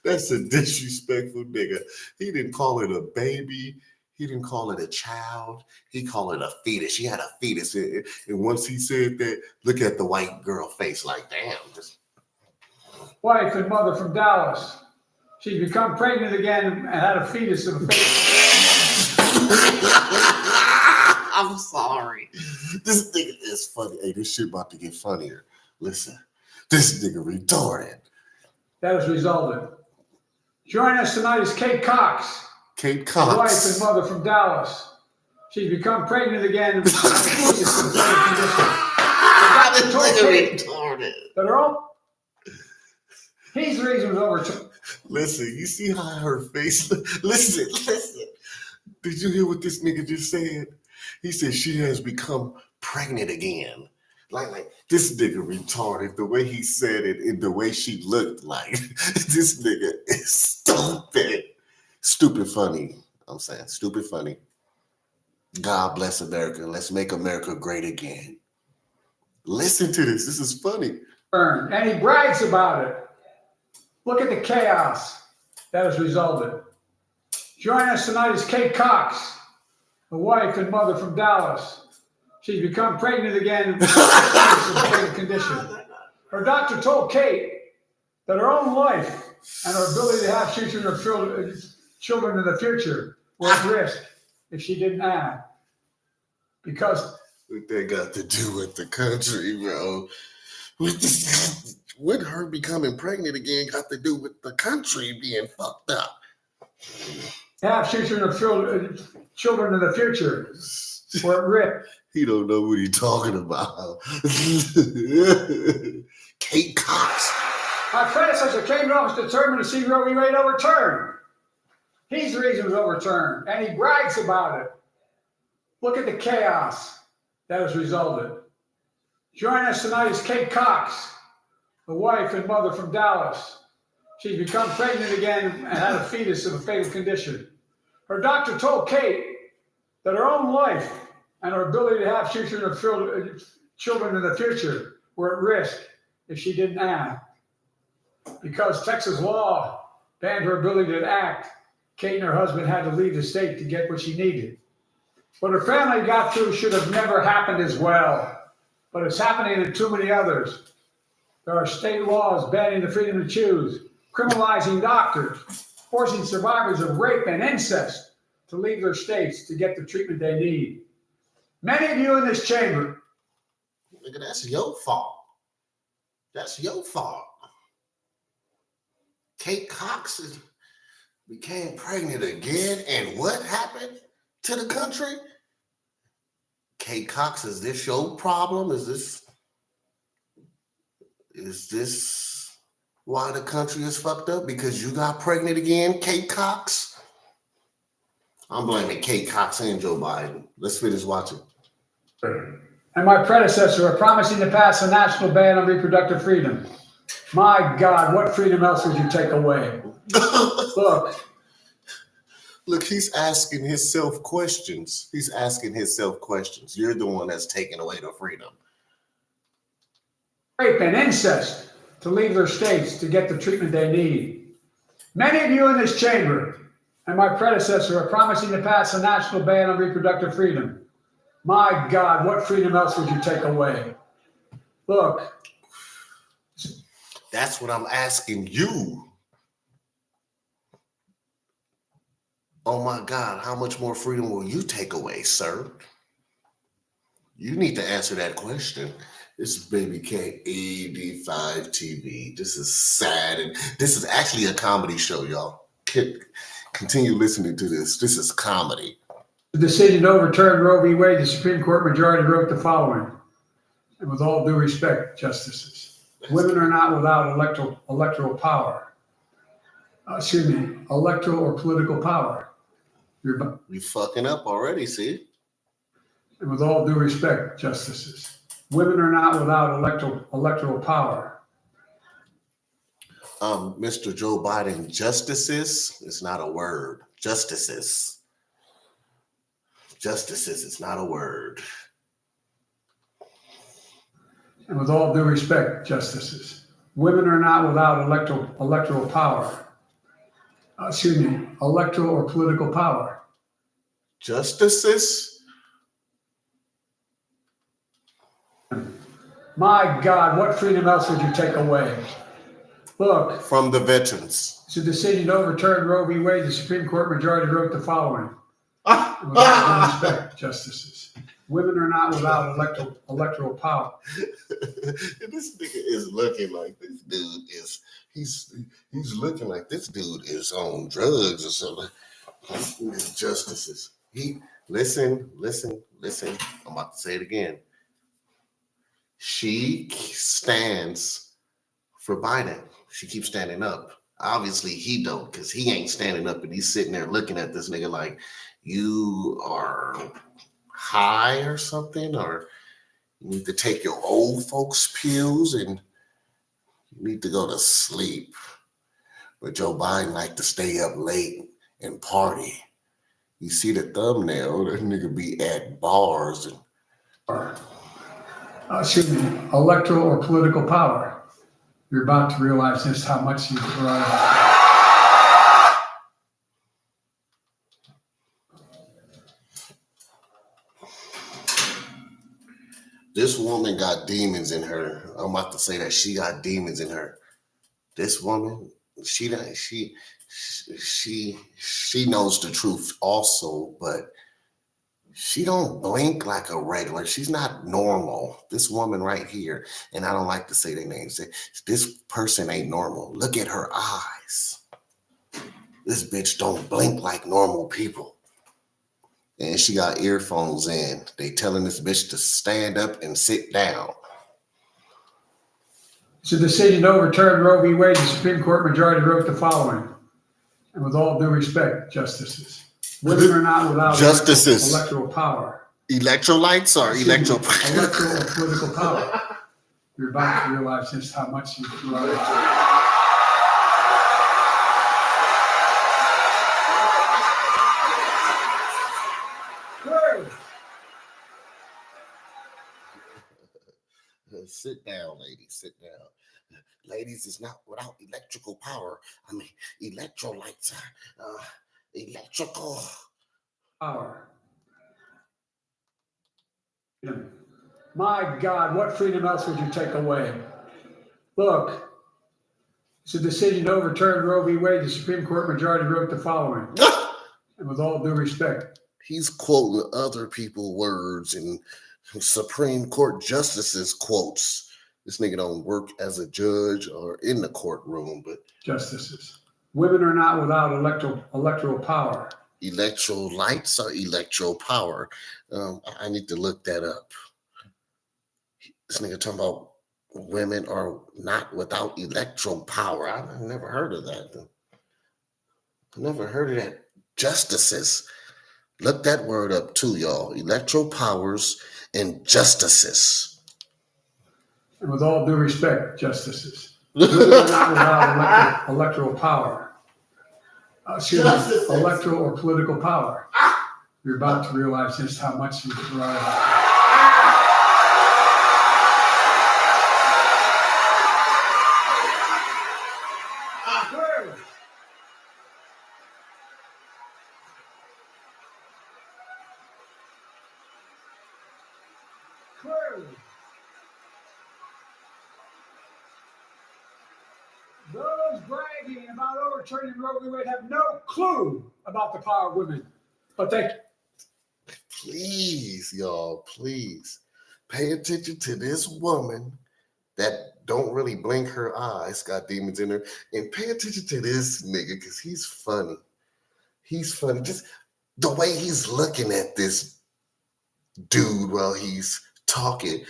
That's a disrespectful nigga. He didn't call it a baby. He didn't call it a child. He called it a fetus. She had a fetus. And once he said that, look at the white girl face like, damn. Wife and mother from Dallas. She's become pregnant again and had a fetus of a fetus. I'm sorry. This nigga is funny. Hey, this shit about to get funnier. Listen, this nigga retarded. That has resulted. Joining us tonight is Kate Cox. Kate Cox. Wife and mother from Dallas. She's become pregnant again and had a fetus of a condition. This nigga retarded. That are all. He's the reason it was overturned. Listen, you see how her face. Listen. Did you hear what this nigga just said? He said she has become pregnant again. Like this nigga retarded. The way he said it and the way she looked like this nigga is stupid. Stupid funny. I'm saying stupid funny. God bless America. Let's make America great again. Listen to this. This is funny. And he brags about it. Look at the chaos that has resulted. Joining us tonight is Kate Cox, the wife and mother from Dallas. She's become pregnant again with a condition. Her doctor told Kate that her own life and her ability to have children in the future were at risk if she didn't act. Because what they got to do with the country, bro? What her becoming pregnant again got to do with the country being fucked up? Have children in the future were at risk. He don't know what he's talking about. Kate Cox. My predecessor came to office determined to see Roe v. Wade overturned. He's the reason it was overturned, and he brags about it. Look at the chaos that has resulted. Joining us tonight is Kate Cox, the wife and mother from Dallas. She's become pregnant again and had a fetus of a fatal condition. Her doctor told Kate that her own life and her ability to have children in the future were at risk if she didn't act. Because Texas law banned her ability to act, Kate and her husband had to leave the state to get what she needed. What her family got through should have never happened as well, but it's happening to too many others. There are state laws banning the freedom to choose, criminalizing doctors, forcing survivors of rape and incest to leave their states to get the treatment they need. Many of you in this chamber. Nigga, that's your fault. That's your fault. Kate Cox became pregnant again, and what happened to the country? Kate Cox, is this your problem? Is this why the country is fucked up? Because you got pregnant again, Kate Cox? I'm blaming Kate Cox and Joe Biden. Let's finish watching. And my predecessor are promising to pass a national ban on reproductive freedom. My God, what freedom else would you take away? Look, he's asking himself questions. You're the one that's taking away the freedom. Rape and incest to leave their states to get the treatment they need. Many of you in this chamber and my predecessor are promising to pass a national ban on reproductive freedom. My God, what freedom else would you take away? Look. That's what I'm asking you. Oh my God, how much more freedom will you take away, sir? You need to answer that question. This is Baby K85 TV. This is sad, and this is actually a comedy show, y'all. Continue listening to this. This is comedy. The decision to overturn Roe v. Wade, the Supreme Court majority wrote the following. And with all due respect, justices, women are not without electoral power. Electoral or political power. You fucking up already, see? And with all due respect, justices, women are not without electoral power. Mr. Joe Biden, justices is not a word. Justices is not a word. And with all due respect, justices, women are not without electoral power. Electoral or political power. Justices? My God, what freedom else would you take away? Look, From the veterans. it's a decision to overturn Roe v. Wade. The Supreme Court majority wrote the following. And with all due respect, justices, women are not without electoral power. This nigga is looking like this dude is he's looking like this dude is on drugs or something. These justices. Listen. I'm about to say it again. She stands for Biden. She keeps standing up. Obviously, he don't, because he ain't standing up and he's sitting there looking at this nigga like you are high or something, or you need to take your old folks' pills and you need to go to sleep. But Joe Biden like to stay up late and party. You see the thumbnail, that nigga be at bars and Electoral or political power. You're about to realize just how much you've brought up. this woman got demons in her. I'm about to say that she got demons in her. This woman, she knows the truth also, but she don't blink like a regular. She's not normal. This woman right here, and I don't like to say their names. This person ain't normal. Look at her eyes. This bitch don't blink like normal people. And she got earphones in. They telling this bitch to stand up and sit down. It's a decision to overturn Roe v. Wade. The Supreme Court majority wrote the following. And with all due respect, justices, women are not without electoral power. Electrolytes or electoral or political power. You're about to realize just how much you've brought up. Sit down, ladies. Sit down. Ladies is not without electrical power. I mean, electrolytes are electrical power. My God, what freedom else would you take away? Look, it's a decision to overturn Roe v. Wade. The Supreme Court majority wrote the following. And with all due respect, he's quoting other people's words and Supreme Court justices quotes. This nigga don't work as a judge or in the courtroom, but justices. Women are not without electoral power. Electrolytes or electoral power. I need to look that up. This nigga talking about women are not without electoral power. I've never heard of that. I never heard of that. Justices. Look that word up too, y'all. Electoral powers and justices. And with all due respect, justices, women are not without electoral power. Electoral or political power. You're about to realize just how much you've brought up. Clearly, those bragging about overturning Roe v. Wade have no clue about the power of women. But they please, y'all, please pay attention to this woman that don't really blink her eyes, got demons in her, and pay attention to this nigga because he's funny. He's funny. Just the way he's looking at this dude while he's talking.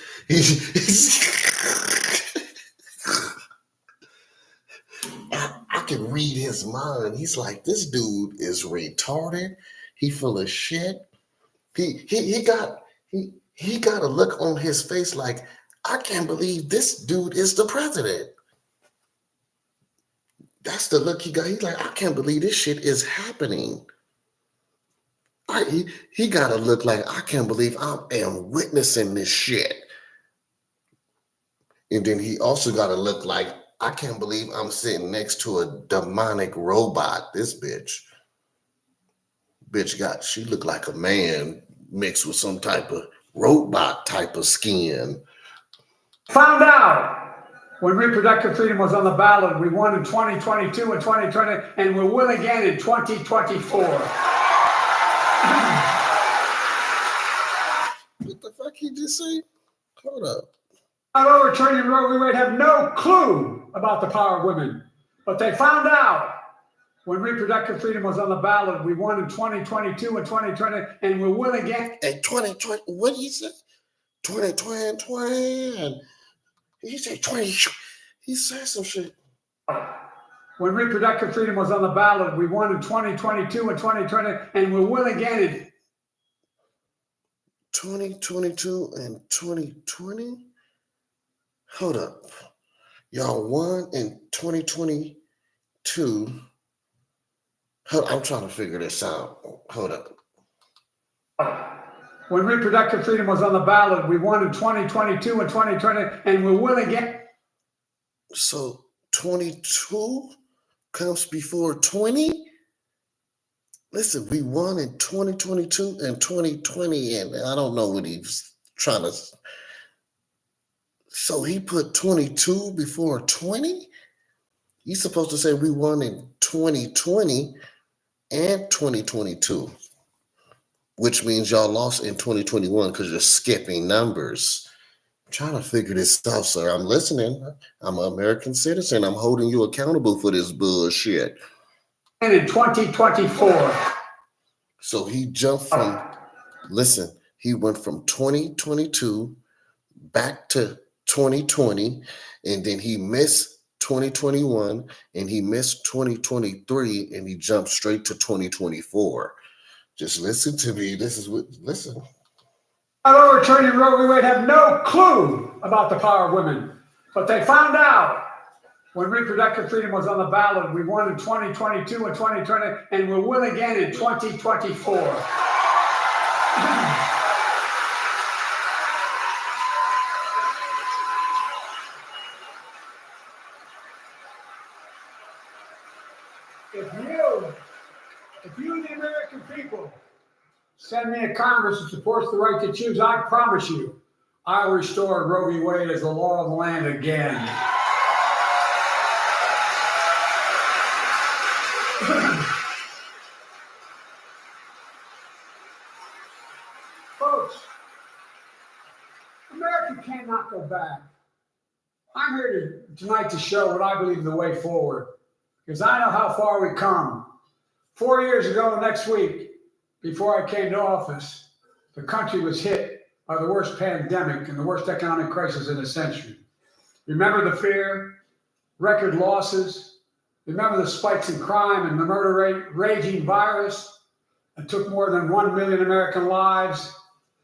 I can read his mind. He's like, this dude is retarded. He full of shit. He got a look on his face like, I can't believe this dude is the president. That's the look he got. He's like, I can't believe this shit is happening. He got to look like, I can't believe I am witnessing this shit. And then he also got to look like, I can't believe I'm sitting next to a demonic robot. This bitch she looked like a man mixed with some type of robot type of skin. Found out when reproductive freedom was on the ballot, we won in 2022 and 2020, and we'll win again in 2024. What the fuck he just say? Hold up. Not overturning Roe v. Wade have no clue about the power of women, but they found out when reproductive freedom was on the ballot. We won in 2022 and 2020, and we'll win again. And 2020, what did he say? 2020. He said 20. He said some shit. When reproductive freedom was on the ballot, we won in 2022 and 2020, and we'll win again in 2022 and 2020. Hold up. Y'all won in 2022. I'm trying to figure this out. Hold up. When reproductive freedom was on the ballot, we won in 2022 and 2020, and we'll win again. So 22 comes before 20? Listen, we won in 2022 and 2020, and I don't know what he's trying to. So he put 22 before 20? He's supposed to say we won in 2020 and 2022, which means y'all lost in 2021 because you're skipping numbers. I'm trying to figure this out, sir. I'm listening. I'm an American citizen. I'm holding you accountable for this bullshit. And in 2024. So he jumped from, listen, he went from 2022 back to 2020, and then he missed 2021, and he missed 2023, and he jumped straight to 2024. Just listen to me. This is what, listen. Not overturning Roe v. Wade have no clue about the power of women, but they found out when reproductive freedom was on the ballot. We won in 2022 and 2020, and we'll win again in 2024. If you, the American people, send me a Congress that supports the right to choose, I promise you, I will restore Roe v. Wade as the law of the land again. Folks, America cannot go back. I'm here tonight to show what I believe is the way forward, because I know how far we've come. 4 years ago next week, before I came to office, the country was hit by the worst pandemic and the worst economic crisis in a century. Remember the fear, record losses. Remember the spikes in crime and the murder rate, raging virus that took more than 1 million American lives,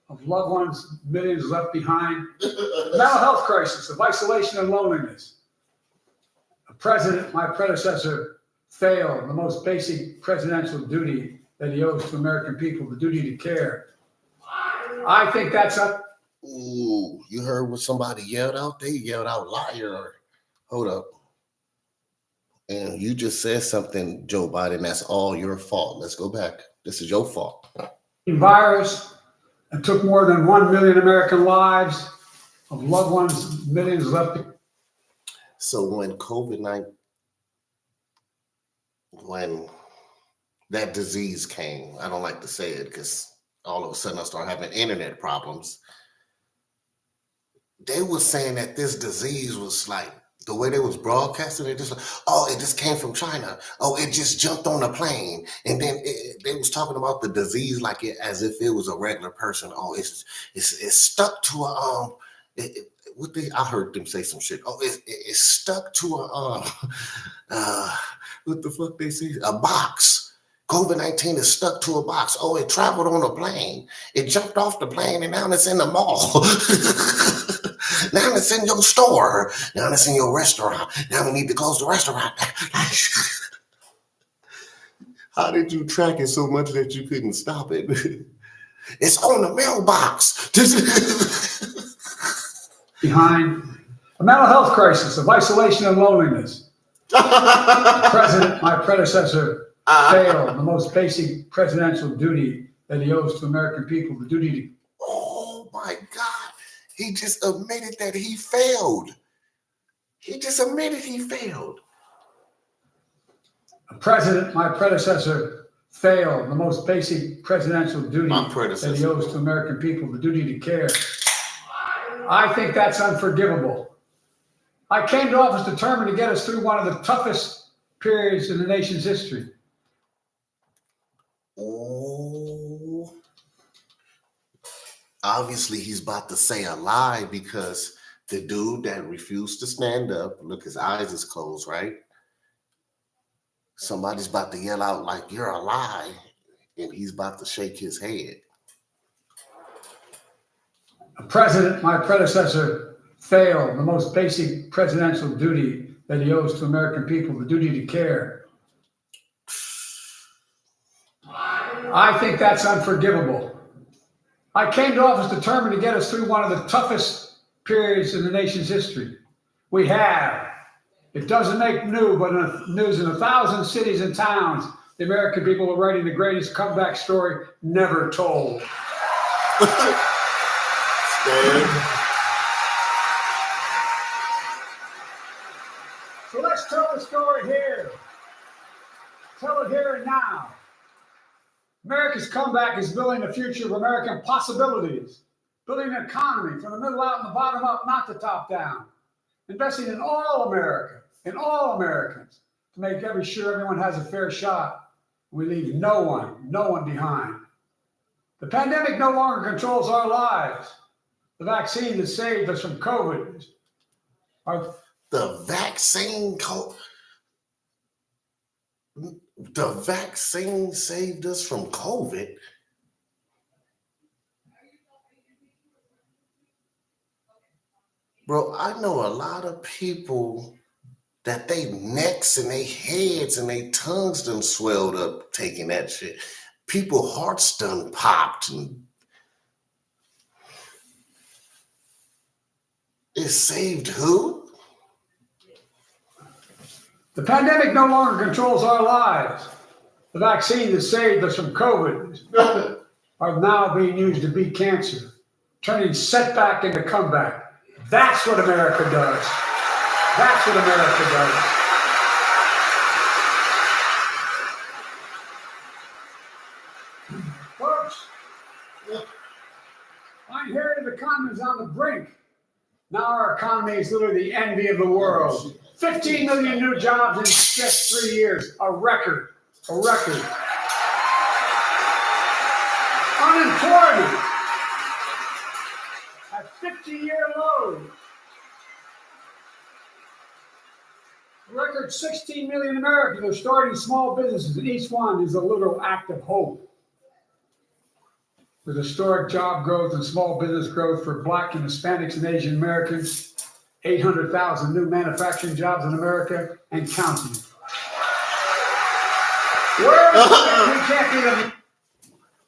of loved ones, millions left behind. Mental health crisis of isolation and loneliness. A president, my predecessor, failed the most basic presidential duty that he owes to American people, the duty to care. I think that's up. Ooh, you heard what somebody yelled out? They yelled out liar. Hold up. And you just said something, Joe Biden, that's all your fault. Let's go back. This is your fault. Virus that took more than 1 million American lives, of loved ones, millions left. So when COVID-19, when that disease came, I don't like to say it because all of a sudden I started having internet problems. They were saying that this disease was like, the way they was broadcasting it, just like, oh, it just came from China. Oh, it just jumped on a plane. And then they was talking about the disease like it as if it was a regular person. Oh, it's stuck to a, I heard them say some shit. Oh, it's stuck to a, what the fuck they say? A box. COVID-19 is stuck to a box. Oh, it traveled on a plane. It jumped off the plane and now it's in the mall. Now it's in your store. Now it's in your restaurant. Now we need to close the restaurant. How did you track it so much that you couldn't stop it? It's on the mailbox. Behind A mental health crisis of isolation and loneliness. President, my predecessor, failed the most basic presidential duty that he owes to American people, the duty to... Oh my God. He just admitted that he failed. He just admitted he failed. President, my predecessor, failed the most basic presidential duty that he owes to American people, the duty to care. I think that's unforgivable. I came to office determined to get us through one of the toughest periods in the nation's history. Oh, obviously he's about to say a lie, because the dude that refused to stand up, look, his eyes is closed, right? Somebody's about to yell out like, "You're a lie," and he's about to shake his head. President, my predecessor, failed the most basic presidential duty that he owes to American people, the duty to care. I think that's unforgivable. I came to office determined to get us through one of the toughest periods in the nation's history. We have. It doesn't make news in 1,000 cities and towns. The American people are writing the greatest comeback story never told. So let's tell the story here. Tell it here and now. America's comeback is building the future of American possibilities, building an economy from the middle out and the bottom up, not the top down. Investing in all America, in all Americans, to make sure everyone has a fair shot. We leave no one behind. The pandemic no longer controls our lives. The vaccine that saved us from COVID. The vaccine saved us from COVID. Bro, I know a lot of people that they necks and they heads and they tongues done swelled up taking that shit. People hearts done popped, and it saved who? The pandemic no longer controls our lives. The vaccine that saved us from COVID are now being used to beat cancer, turning setback into comeback. That's what America does. That's what America does. Folks, I inherited an economy is on the brink. Now our economy is literally the envy of the world. 15 million new jobs in just 3 years. A record. A record. Unemployment at 50-year lows. A record 16 million Americans are starting small businesses, and each one is a literal act of hope. With historic job growth and small business growth for Black and Hispanics and Asian Americans, 800,000 new manufacturing jobs in America and counting.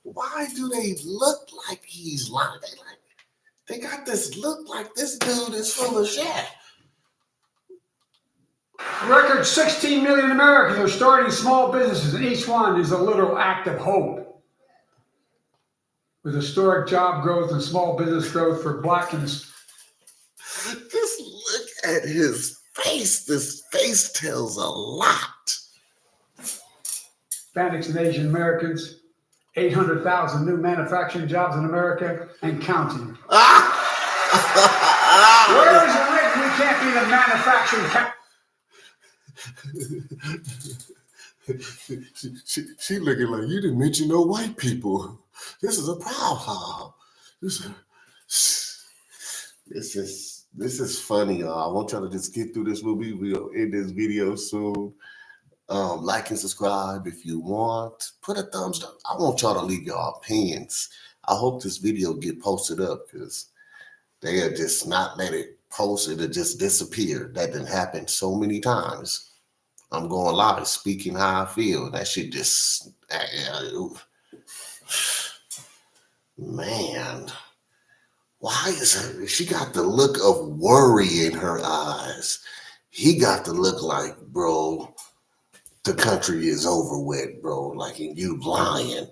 Why do they look like he's lying? They got this look like this dude is full of shit. Record 16 million Americans are starting small businesses, and each one is a literal act of hope. With historic job growth and small business growth for Black and... Just look at his face. This face tells a lot. Hispanics and Asian Americans, 800,000 new manufacturing jobs in America and counting. Where is it written we can't be the manufacturing She looking like, you didn't mention no white people. This is a problem. This is funny, y'all. I want y'all to just get through this movie. We'll end this video soon. Like and subscribe if you want. Put a thumbs up. I want y'all to leave your opinions. I hope this video get posted up, because they are just not let it post. It'll just disappear. That didn't happen so many times. I'm going live, speaking how I feel. That shit just, man. Why is her? She got the look of worry in her eyes. He got to look like, bro, the country is over with, bro. Like, and you lying.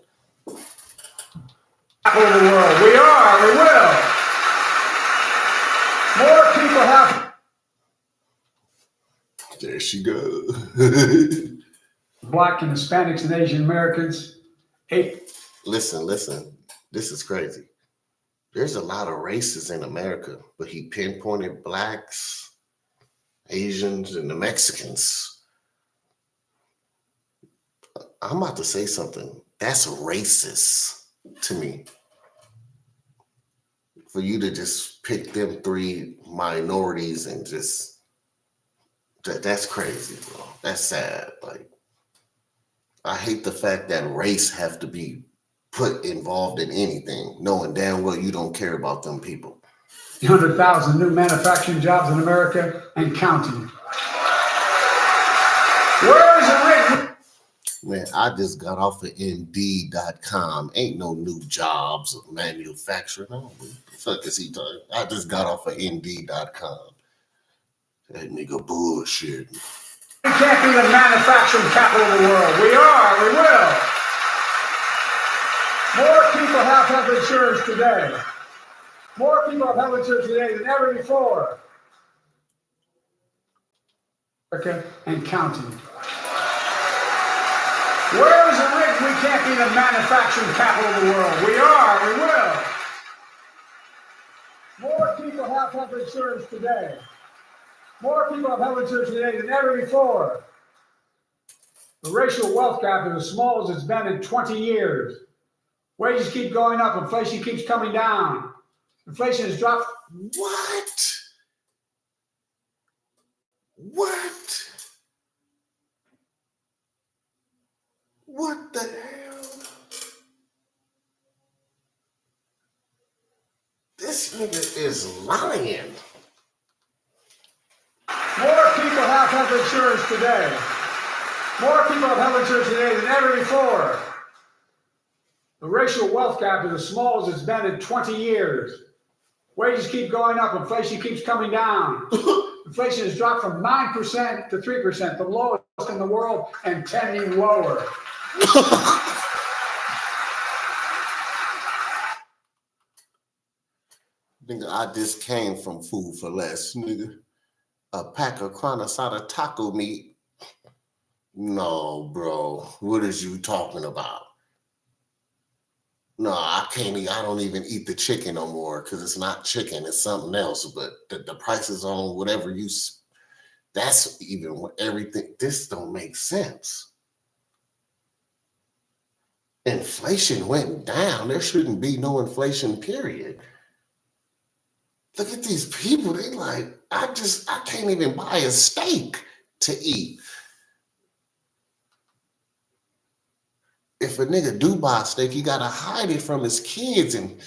Capital of the world. We are. We will. More people have. There she goes. Black and Hispanics and Asian Americans. Listen. This is crazy. There's a lot of races in America, but he pinpointed blacks, Asians, and the Mexicans. I'm about to say something. That's racist to me. For you to just pick them three minorities and just that's crazy, bro. That's sad. Like, I hate the fact that race have to be put involved in anything, knowing damn well you don't care about them people. 100,000 new manufacturing jobs in America and counting. Where is it written? Man, I just got off of Indeed.com. Ain't no new jobs of manufacturing. No, what the fuck is he talking? I just got off of Indeed.com. That nigga bullshit. We can't be the manufacturing capital of the world. We are. We will. More people have health insurance today. More people have health insurance today than ever before. Okay, and counting. Where is it written we can't be the manufacturing capital of the world? We are. We will. More people have health insurance today. More people have health insurance today than ever before. The racial wealth gap is as small as it's been in 20 years. Wages keep going up. Inflation keeps coming down. Inflation has dropped. What? What the hell? This nigga is lying. More people have health insurance today. More people have health insurance today than ever before. The racial wealth gap is as small as it's been in 20 years. Wages keep going up. Inflation keeps coming down. Inflation has dropped from 9% to 3%, the lowest in the world, and tending lower. Nigga, I just came from Food for Less, nigga. A pack of carne asada taco meat. No, bro. What is you talking about? No, I can't eat. I don't even eat the chicken no more because it's not chicken. It's something else. But the prices on whatever you, that's even what everything. This don't make sense. Inflation went down. There shouldn't be no inflation, period. Look at these people. They like, I can't even buy a steak to eat. If a nigga do buy a steak, he gotta hide it from his kids, and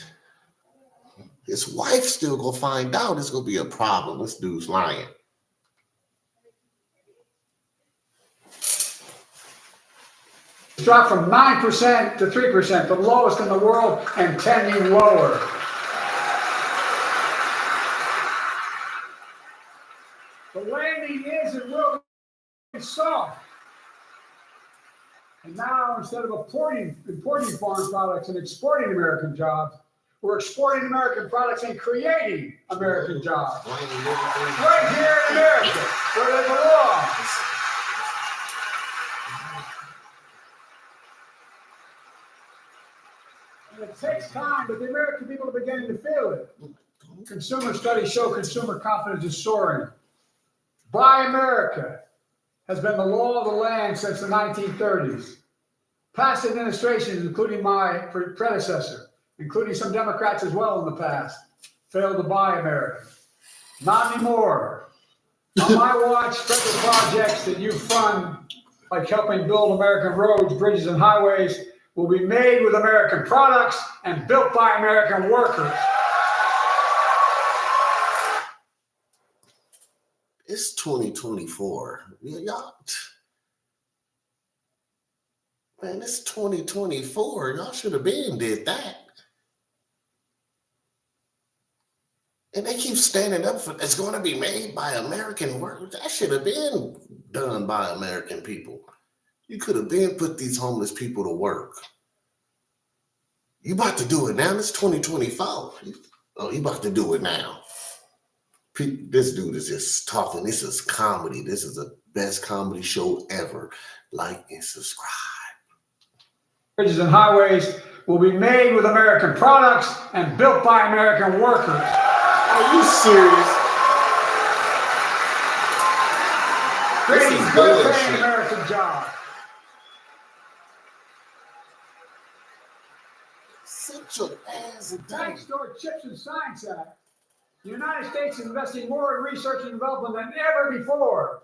his wife still gonna find out. It's gonna be a problem. This dude's lying. It's dropped from 9% to 3%, the lowest in the world, and tending lower. The landing is and will be soft. And now, instead of importing foreign products and exporting American jobs, we're exporting American products and creating American jobs. Right here in America, where they belong. And it takes time, but the American people are beginning to feel it. Consumer studies show consumer confidence is soaring. Buy America has been the law of the land since the 1930s. Past administrations, including my predecessor, including some Democrats as well in the past, failed to buy America. Not anymore. On my watch, federal projects that you fund, like helping build American roads, bridges, and highways, will be made with American products and built by American workers. It's 2024. Y'all, man, it's 2024. Y'all should have been did that. And they keep standing up for it's going to be made by American workers. That should have been done by American people. You could have been put these homeless people to work. You about to do it now? It's 2024. Oh, you about to do it now. This dude is just talking. This is comedy. This is the best comedy show ever. Like and subscribe. Bridges and highways will be made with American products and built by American workers. Are you serious? Creating good paying American jobs. Sit your ass down. Thanks to our Chips and Science Act, the United States is investing more in research and development than ever before.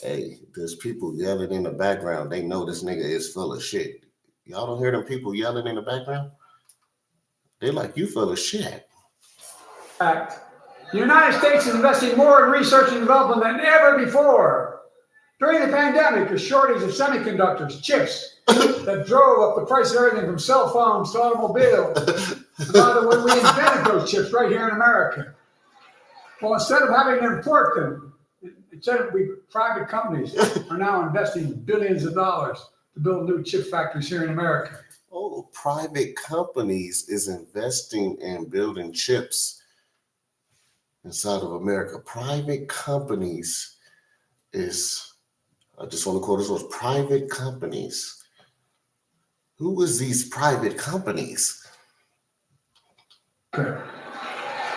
Hey, there's people yelling in the background. They know this nigga is full of shit. Y'all don't hear them people yelling in the background? They're like, you full of shit. Act. The United States is investing more in research and development than ever before. During the pandemic, a shortage of semiconductors, chips, that drove up the price of everything from cell phones to automobiles. By the way, we invented those chips right here in America. Well, instead of having to import them, private companies are now investing billions of dollars to build new chip factories here in America. Oh, private companies is investing in building chips inside of America. Private companies is, I just want to quote this was private companies. Who is these private companies? Okay.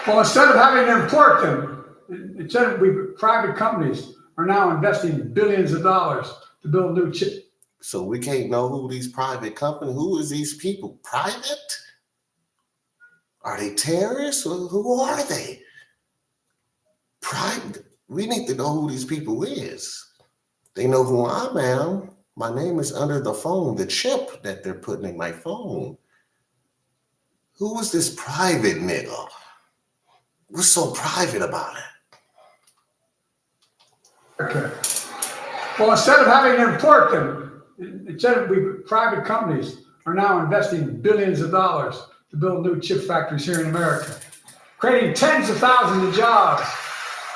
Well, instead of having to import them, private companies are now investing billions of dollars to build new chips. So we can't know who these private companies, who is these people? Private? Are they terrorists? Or who are they? Private. We need to know who these people is. They know who I am. My name is under the phone, the chip that they're putting in my phone. Who is this private nigga? What's so private about it? Okay. Well, instead of having to import them, private companies are now investing billions of dollars to build new chip factories here in America, creating tens of thousands of jobs.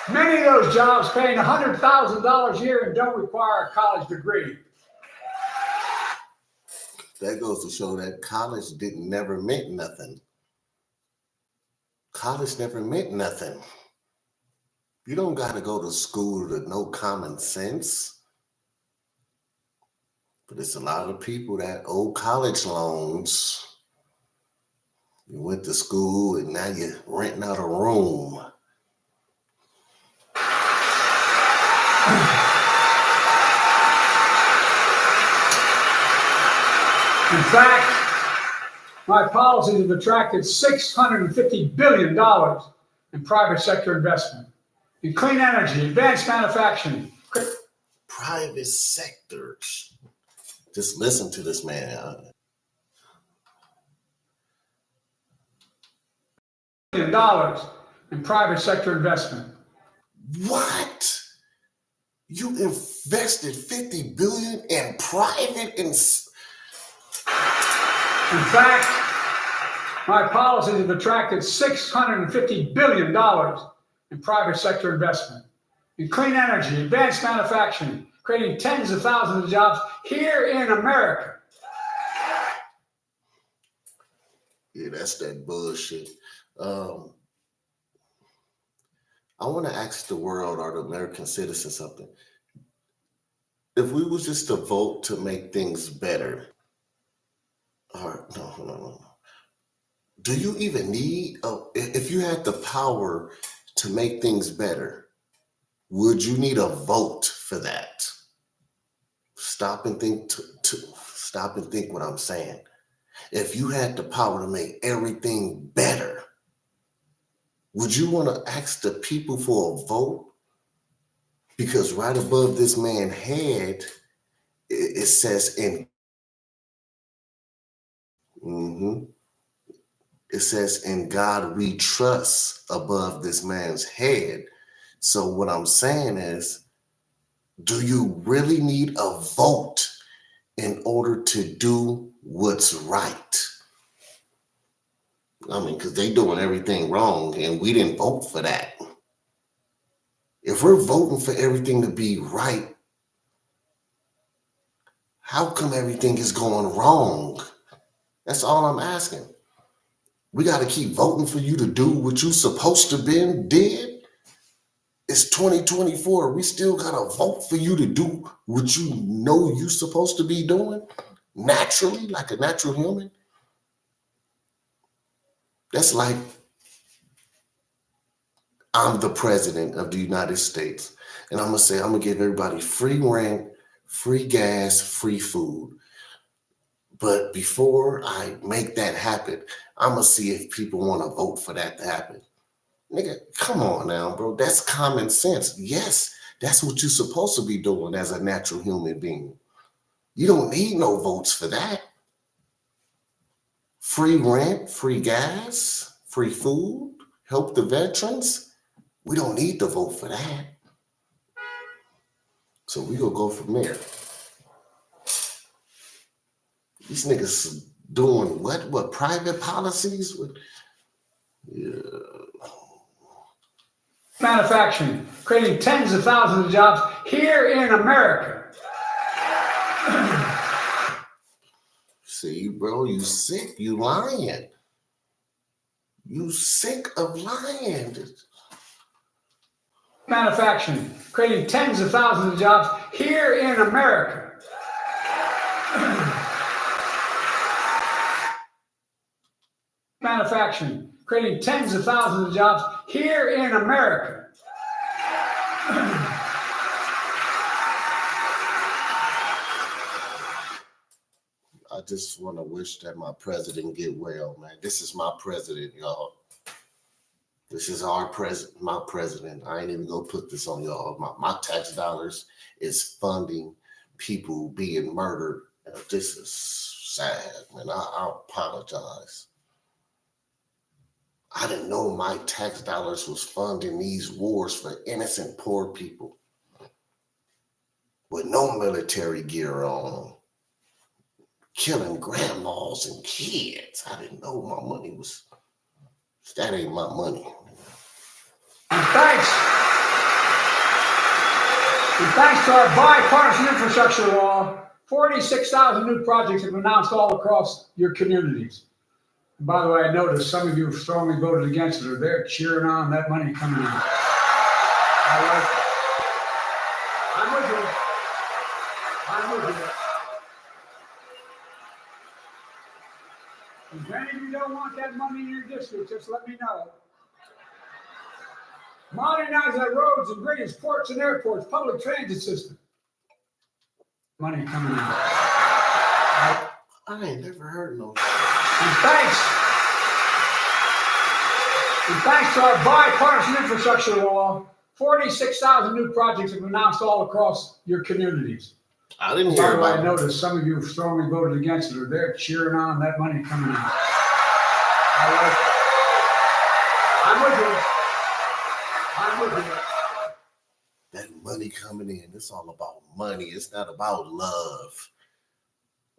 Many of those jobs paying $100,000 a year and don't require a college degree. That goes to show that college never meant nothing. College never meant nothing. You don't got to go to school to know common sense. But it's a lot of people that owe college loans. You went to school and now you're renting out a room. In fact, my policies have attracted $650 billion in private sector investment in clean energy, advanced manufacturing. Private sectors. Just listen to this man. $1 billion in private sector investment. What? You invested $50 billion in private In fact, my policies have attracted $650 billion in private sector investment in clean energy, advanced manufacturing, creating tens of thousands of jobs here in America. Yeah, that's that bullshit. I want to ask the world or the American citizen something. If we was just to vote to make things better, or no. Do you even need, if you had the power to make things better, would you need a vote for that? Stop and think stop and think what I'm saying. If you had the power to make everything better, would you want to ask the people for a vote? Because right above this man's head, it says it says, in God we trust above this man's head. So what I'm saying is, do you really need a vote in order to do what's right? I mean, because they doing everything wrong and we didn't vote for that. If we're voting for everything to be right, how come everything is going wrong? That's all I'm asking. We got to keep voting for you to do what you supposed to did. It's 2024. We still got to vote for you to do what you know you supposed to be doing naturally, like a natural human. That's like I'm the president of the United States. And I'm going to say, I'm going to give everybody free rent, free gas, free food. But before I make that happen, I'm going to see if people want to vote for that to happen. Nigga, come on now, bro. That's common sense. Yes, that's what you're supposed to be doing as a natural human being. You don't need no votes for that. Free rent, free gas, free food, help the veterans. We don't need to vote for that. So we gonna go from there. These niggas doing what? What private policies? Yeah. Manufacturing, creating tens of thousands of jobs here in America. See, bro, you sick. You lying. You sick of lying. Manufacturing, creating tens of thousands of jobs here in America. Manufacturing, creating tens of thousands of jobs here in America. I just want to wish that my president get well, man. This is my president, y'all. This is our president, my president. I ain't even gonna put this on y'all. My tax dollars is funding people being murdered. This is sad, man. I apologize. I didn't know my tax dollars was funding these wars for innocent poor people with no military gear on, killing grandmas and kids. I didn't know my money was, that ain't my money. And thanks to our bipartisan infrastructure law, 46,000 new projects have been announced all across your communities. And by the way, I noticed some of you have strongly voted against it, or they're cheering on that money coming in. I like it. I'm with you. I'm with you. If any of you don't want that money in your district, just let me know. Modernize our roads and bridges, ports and airports, public transit system. Money coming in. I ain't never heard no. And thanks to our bipartisan infrastructure law, 46,000 new projects have been announced all across your communities. I didn't hear about it. I noticed some of you have strongly voted against it, or they're cheering on that money coming in. I like it. I'm with you. I'm with you. That money coming in, it's all about money. It's not about love.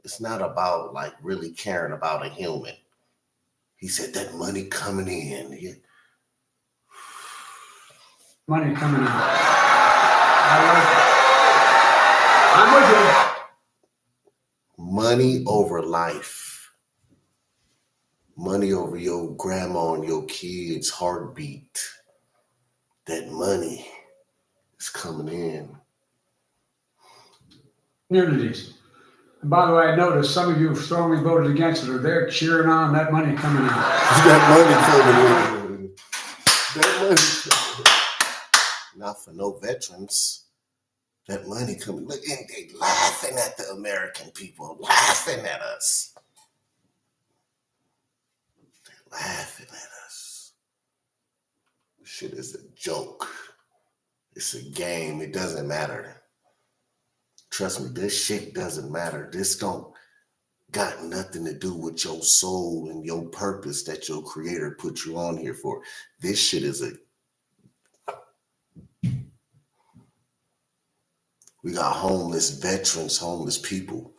It's not about like really caring about a human. He said that money coming in. Yeah. Money coming in. I like it. I'm with you. Money over life. Money over your grandma and your kids' heartbeat. That money is coming in. Communities. And by the way, I noticed some of you have strongly voted against it, or they're cheering on that money coming in. That money coming in. That money. Not for no veterans. That money coming. Look, and they laughing at the American people, laughing at us. They're laughing at us. This shit is a joke. It's a game. It doesn't matter. Trust me, this shit doesn't matter. This don't got nothing to do with your soul and your purpose that your creator put you on here for. This shit is we got homeless veterans, homeless people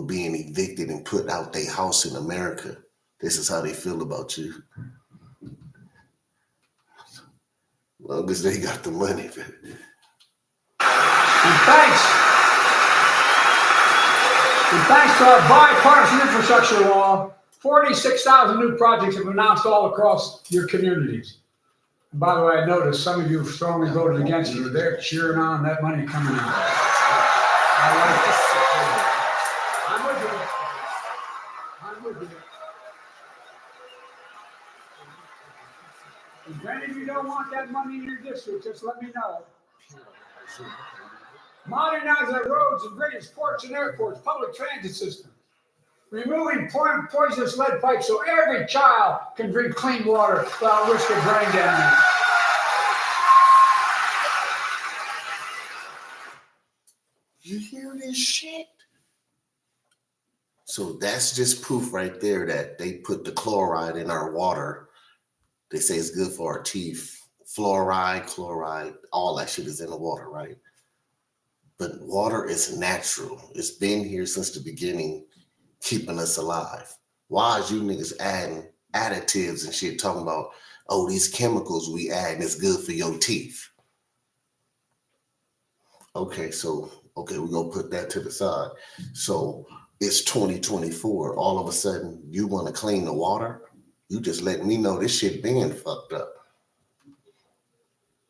being evicted and put out their house in America. This is how they feel about you. Long as they got the money. And thanks to our bipartisan infrastructure law, 46,000 new projects have been announced all across your communities. And by the way, I noticed some of you have strongly voted against it. They're cheering on that money coming in. I like this. I'm with you. I'm with you. If any of you don't want that money in your district, just let me know. Modernize our roads and bridges, ports and airports, public transit systems. Removing poisonous lead pipes so every child can drink clean water without risk of brain damage. You hear this shit? So that's just proof right there that they put the chloride in our water. They say it's good for our teeth. Fluoride, chloride, all that shit is in the water, right? But water is natural. It's been here since the beginning, keeping us alive. Why is you niggas adding additives and shit talking about, oh, these chemicals we add and it's good for your teeth? Okay, we're gonna put that to the side. So it's 2024. All of a sudden, you want to clean the water? You just letting me know this shit being fucked up.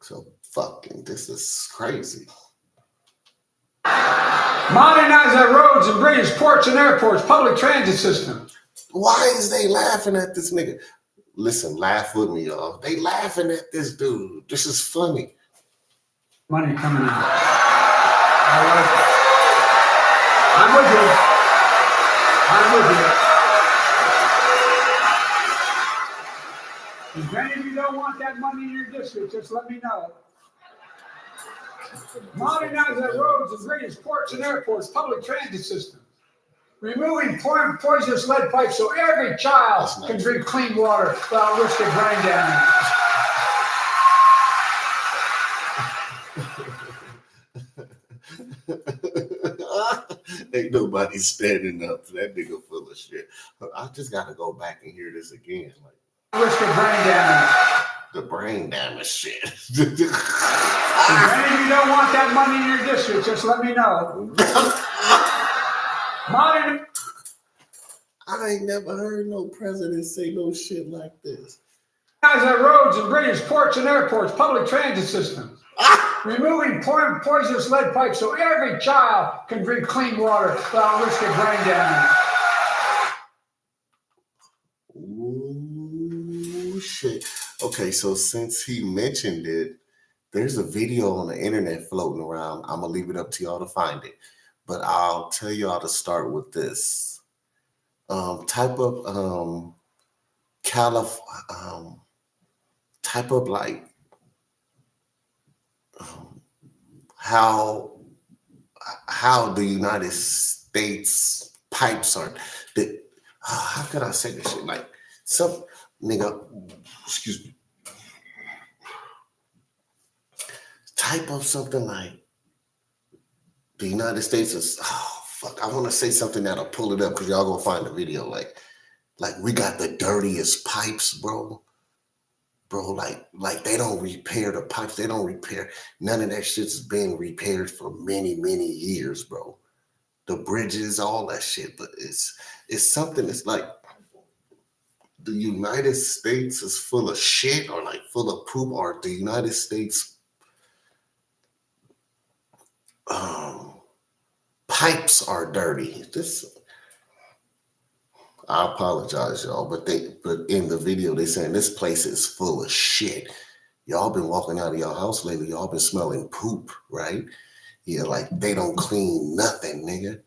So fucking, this is crazy. Modernize our roads and bridges, ports and airports, public transit systems. Why is they laughing at this nigga? Listen, laugh with me, y'all. They laughing at this dude. This is funny. Money coming in. I like it. I'm with you. I'm with you. If any of you don't want that money in your district, just let me know. Modernize our roads and bridges, ports and airports, public transit systems. Removing poisonous lead pipes so every child can drink clean water without risk of brain damage. Ain't nobody standing up for that nigga full of shit. I just gotta go back and hear this again. Like, risk of brain damage. The brain damage shit. If any of you don't want that money in your district, just let me know. I ain't never heard no president say no shit like this. Modernize our roads and bridges, ports and airports, public transit systems. Removing poisonous lead pipes so every child can drink clean water without risk of brain damage. Ooh, shit. Okay, so since he mentioned it, there's a video on the internet floating around. I'm gonna leave it up to y'all to find it, but I'll tell y'all to start with this. Type up type up like how the United States pipes are. How could I say this shit? Like some nigga, excuse me. Type of something like the United States is, I want to say something that'll pull it up because y'all gonna find the video. Like we got the dirtiest pipes, bro. Like they don't repair the pipes. They don't repair. None of that shit's been repaired for many, many years, bro. The bridges, all that shit. But it's something that's like the United States is full of shit or like full of poop, or the United States pipes are dirty. I apologize, y'all, but in the video they saying this place is full of shit. Y'all been walking out of your house lately. Y'all been smelling poop, right? Yeah, like they don't clean nothing, nigga.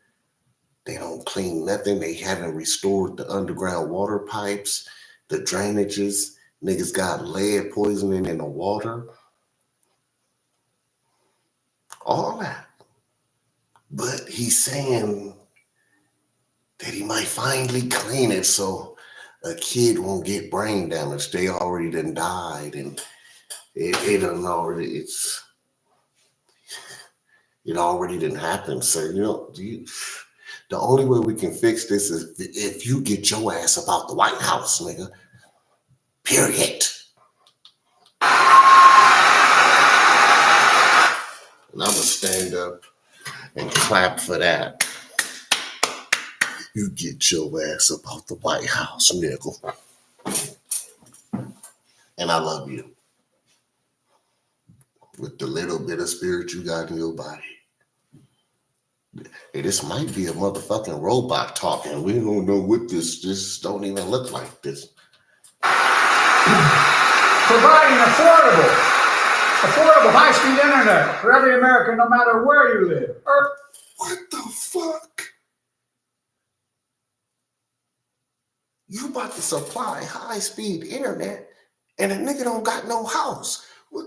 They don't clean nothing. They haven't restored the underground water pipes, the drainages. Niggas got lead poisoning in the water. All that. But he's saying that he might finally clean it so a kid won't get brain damage. They already done died, and it already didn't happen. So The only way we can fix this is if you get your ass about the White House, nigga. Period. And I'm gonna stand up and clap for that. You get your ass about the White House, nigga. And I love you. With the little bit of spirit you got in your body. Hey, this might be a motherfucking robot talking. We don't know what this don't even look like this. Providing affordable high-speed internet for every American, no matter where you live. What the fuck? You about to supply high-speed internet and a nigga don't got no house. What?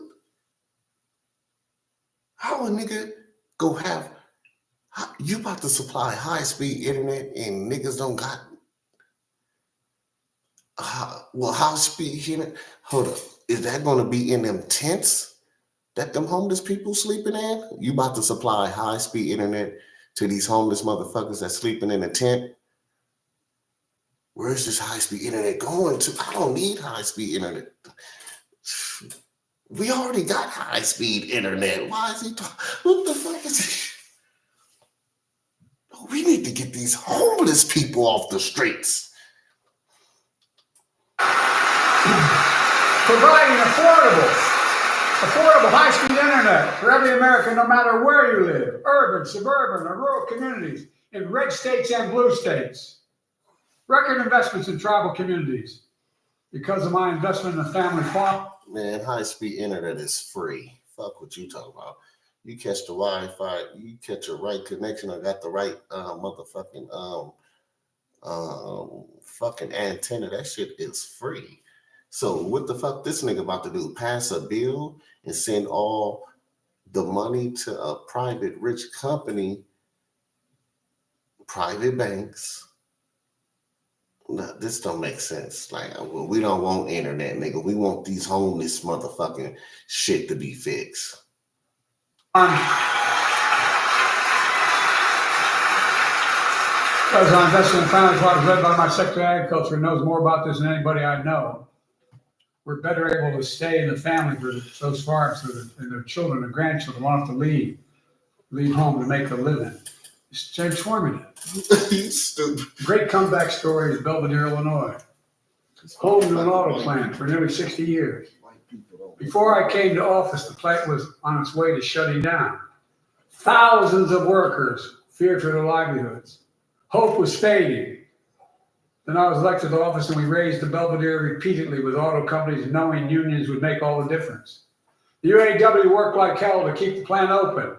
How a nigga go have, you about to supply high-speed internet and niggas don't got, high-speed internet? Hold up, is that gonna be in them tents that them homeless people sleeping in? You about to supply high-speed internet to these homeless motherfuckers that's sleeping in a tent? Where's this high-speed internet going to? I don't need high-speed internet. We already got high-speed internet. Why is he talking? What the fuck is he? We need to get these homeless people off the streets. Providing affordable high-speed internet for every American, no matter where you live, urban, suburban, or rural communities, in red states and blue states. Record investments in tribal communities. Because of my investment in the family farm. Man, high-speed internet is free. Fuck what you talking about. You catch the Wi-Fi, you catch the right connection, or got the right fucking antenna. That shit is free. So what the fuck this nigga about to do? Pass a bill and send all the money to a private rich company, private banks. No, this don't make sense. Like, we don't want internet, nigga. We want these homeless motherfucking shit to be fixed. President Investment in Family Farms, led by my Secretary of Agriculture, knows more about this than anybody I know. We're better able to stay in the family for those farms and their children and grandchildren won't have to leave home to make a living. It's transformative. Stupid. Great comeback story is Belvedere, Illinois. Home to an auto plant for nearly 60 years. Before I came to office, the plant was on its way to shutting down. Thousands of workers feared for their livelihoods. Hope was fading. Then I was elected to office and we raised the Belvedere repeatedly with auto companies, knowing unions would make all the difference. The UAW worked like hell to keep the plant open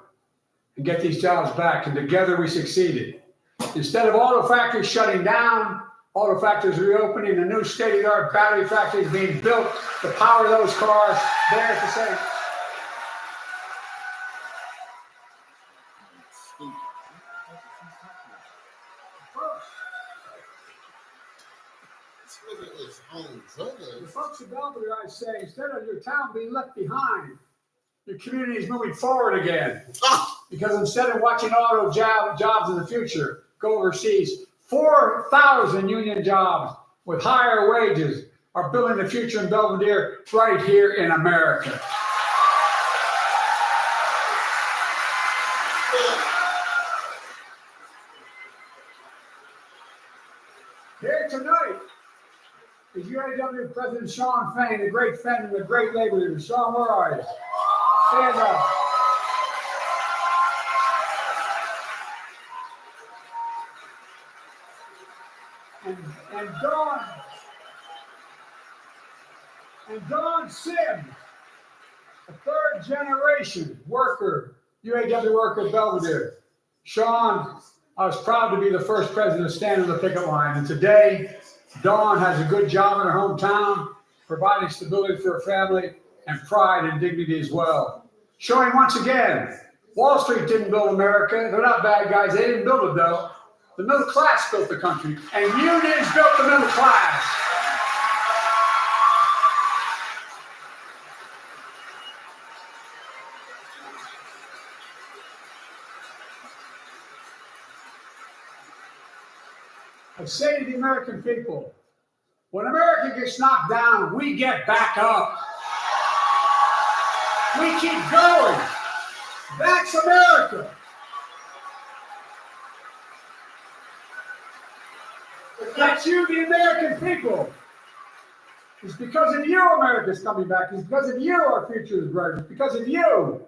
and get these jobs back, and together we succeeded. Instead of auto factories shutting down, auto factories reopening, a new state-of-the-art battery factory is being built to power those cars. There to say. The folks of Belvedere, I say, instead of your town being left behind, your community is moving forward again. Because instead of watching auto jobs in the future go overseas, 4,000 union jobs with higher wages are building the future in Belvedere right here in America. Here tonight is UAW President Shawn Fain, the great friend and the great labor leader. Shawn, where are you? Stand up. And Dawn Sim, a third generation worker, UAW worker at Belvedere. Shawn, I was proud to be the first president to stand on the picket line. And today, Dawn has a good job in her hometown, providing stability for her family and pride and dignity as well. Showing once again, Wall Street didn't build America. They're not bad guys. They didn't build it, though. The middle class built the country, and unions built the middle class. I say to the American people, when America gets knocked down, we get back up. We keep going. That's America. That's you, the American people. It's because of you America's coming back. It's because of you our future is bright. It's because of you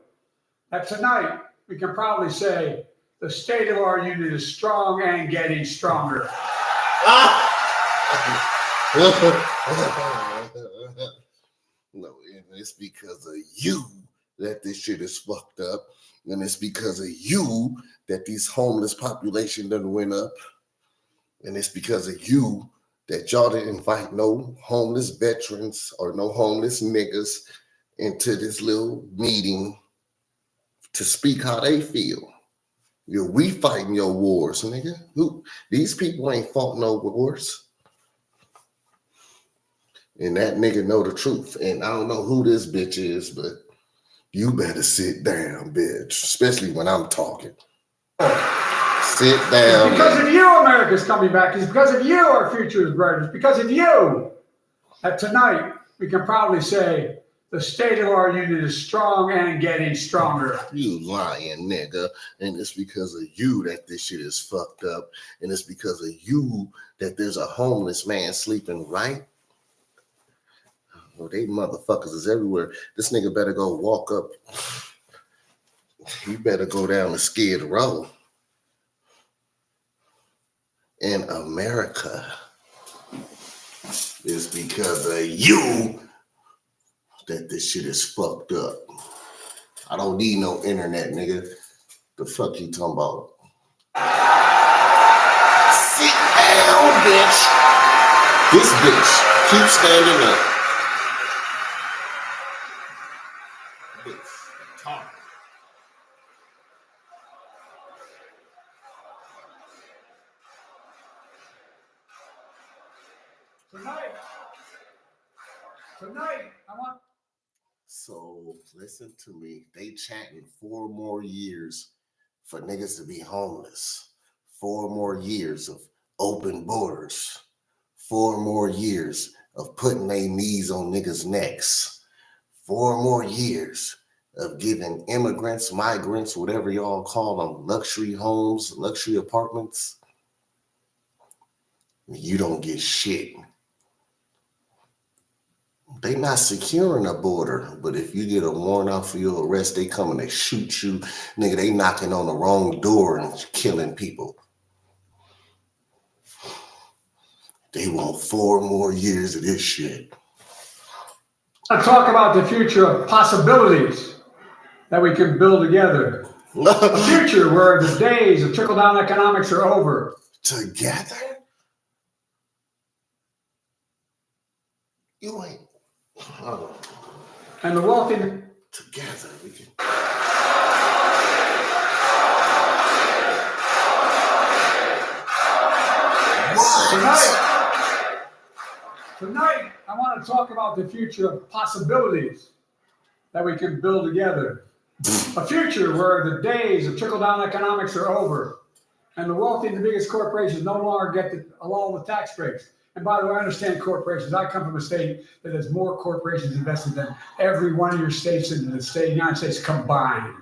that tonight we can proudly say the state of our union is strong and getting stronger. No, it's because of you that this shit is fucked up. And it's because of you that these homeless population done went up. And it's because of you that y'all didn't invite no homeless veterans or no homeless niggas into this little meeting to speak how they feel. We fighting your wars, nigga. These people ain't fought no wars. And that nigga know the truth. And I don't know who this bitch is, but you better sit down, bitch. Especially when I'm talking. Sit down. It's because of you America's coming back. It's because of you our future is bright. It's because of you that tonight we can proudly say the state of our union is strong and getting stronger. You lying nigga. And it's because of you that this shit is fucked up. And it's because of you that there's a homeless man sleeping right. Well, they motherfuckers is everywhere. This nigga better go walk up. He better go down the Skid Row. In America, it's because of you that this shit is fucked up. I don't need no internet, nigga. The fuck you talking about? Sit down, bitch. This bitch keep standing up. Bitch, talk. Tonight, I want. So listen to me. They chatting 4 more years for niggas to be homeless. 4 more years of open borders. 4 more years of putting their knees on niggas' necks. 4 more years of giving immigrants, migrants, whatever y'all call them, luxury homes, luxury apartments. You don't get shit. They not securing a border, but if you get a warrant out for your arrest, they come and they shoot you. Nigga, they knocking on the wrong door and killing people. They want 4 more years of this shit. I talk about the future of possibilities that we can build together. A future where the days of trickle-down economics are over. Together? You ain't. Oh. And the wealthy. Together we can. What? Tonight, I want to talk about the future of possibilities that we can build together. A future where the days of trickle-down economics are over, and the wealthy and the biggest corporations no longer get all the tax breaks. And by the way, I understand corporations. I come from a state that has more corporations invested than every one of your states in the state of the United States combined.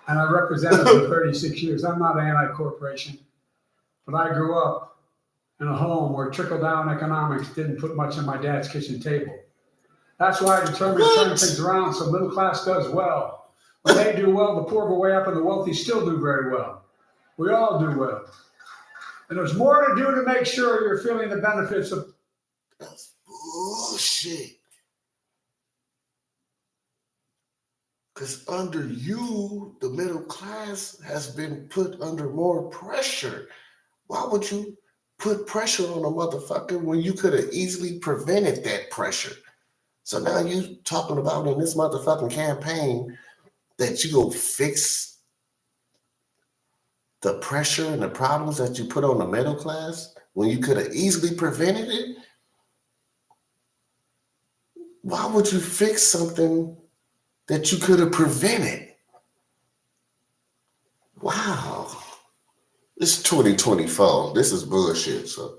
And I represented for 36 years. I'm not anti-corporation, but I grew up in a home where trickle-down economics didn't put much on my dad's kitchen table. That's why I determined to turn things around so middle class does well. When they do well, the poor go way up and the wealthy still do very well. We all do well. And there's more to do to make sure you're feeling the benefits of. That's bullshit. Because under you, the middle class has been put under more pressure. Why would you put pressure on a motherfucker when you could have easily prevented that pressure? So now you talking about in this motherfucking campaign that you go fix the pressure and the problems that you put on the middle class when you could have easily prevented it? Why would you fix something that you could have prevented? Wow. It's 2024. This is bullshit. So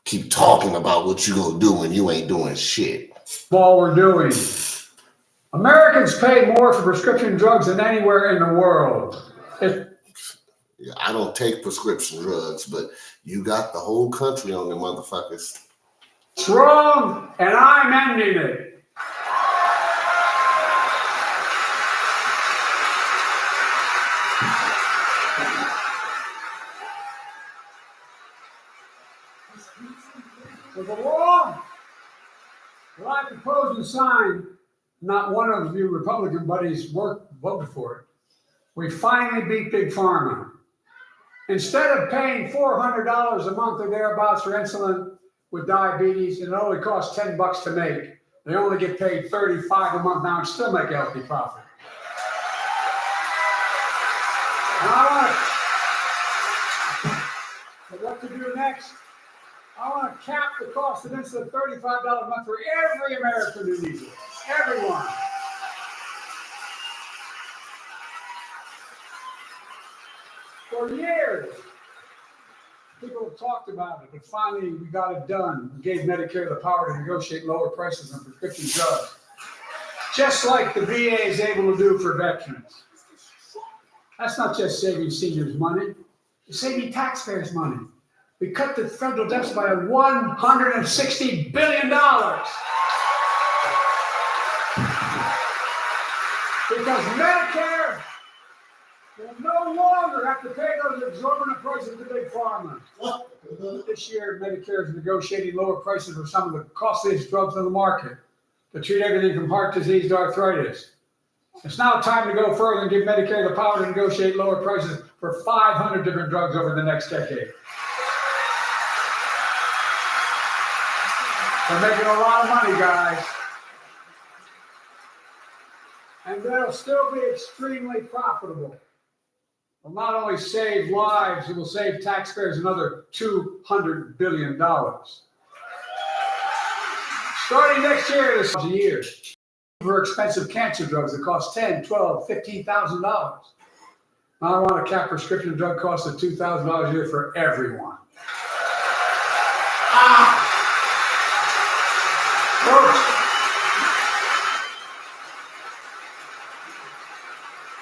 keep talking about what you gonna do when you ain't doing shit. All we're doing. Americans pay more for prescription drugs than anywhere in the world. Yeah, I don't take prescription drugs, but you got the whole country on the motherfuckers. It's wrong, and I'm ending it. With the law that I proposed and signed, not one of you Republican buddies voted for it. We finally beat Big Pharma. Instead of paying $400 a month or thereabouts for insulin with diabetes, and it only costs $10 to make, they only get paid $35 a month now and still make a healthy profit. Now what to do next? I want to cap the cost of insulin at $35 a month for every American who needs it. Everyone. For years, people have talked about it, but finally we got it done. We gave Medicare the power to negotiate lower prices on prescription drugs, just like the VA is able to do for veterans. That's not just saving seniors money, it's saving taxpayers money. We cut the federal deficit by $160 billion. Because Medicare will no longer have to pay those exorbitant prices to Big Pharma. This year, Medicare is negotiating lower prices for some of the costliest drugs on the market to treat everything from heart disease to arthritis. It's now time to go further and give Medicare the power to negotiate lower prices for 500 different drugs over the next decade. They're making a lot of money, guys. And they'll still be extremely profitable. Will not only save lives, it will save taxpayers another $200 billion. Starting next year, this is a year for expensive cancer drugs that cost $10,000, $12,000, $15,000. Now I want to cap prescription drug costs at $2,000 a year for everyone.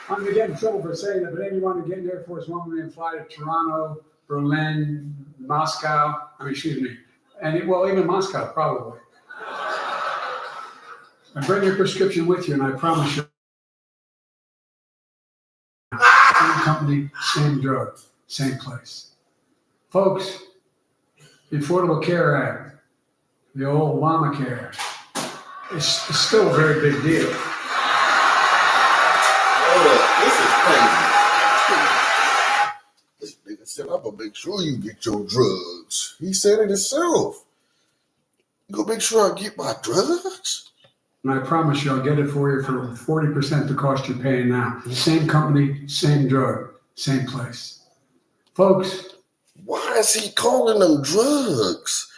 I'm going to get in trouble for saying that, but anyone who get in the Air Force One and fly to Toronto, Berlin, Moscow, and even Moscow, probably. And bring your prescription with you, and I promise you, same company, same drug, same place. Folks, the Affordable Care Act, the old Obamacare, is still a very big deal. This nigga said, I'm gonna make sure you get your drugs. He said it himself. You gonna make sure I get my drugs? And I promise you, I'll get it for you for 40% the cost you're paying now. Same company, same drug, same place. Folks. Why is he calling them drugs?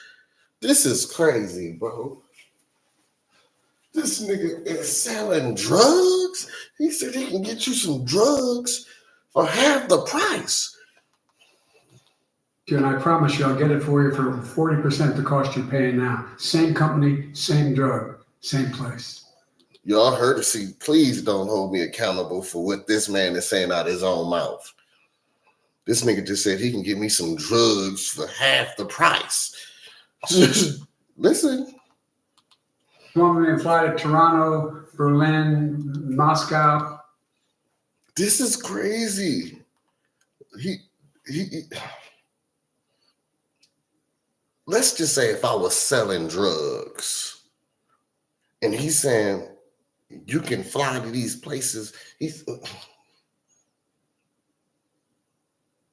This is crazy, bro. This nigga is selling drugs? He said he can get you some drugs for half the price. And I promise you, I'll get it for you for 40% the cost you're paying now. Same company, same drug, same place. Y'all heard it. See, please don't hold me accountable for what this man is saying out of his own mouth. This nigga just said he can give me some drugs for half the price. Listen. You want me to fly to Toronto, Berlin, Moscow? This is crazy. Let's just say if I was selling drugs and he's saying you can fly to these places,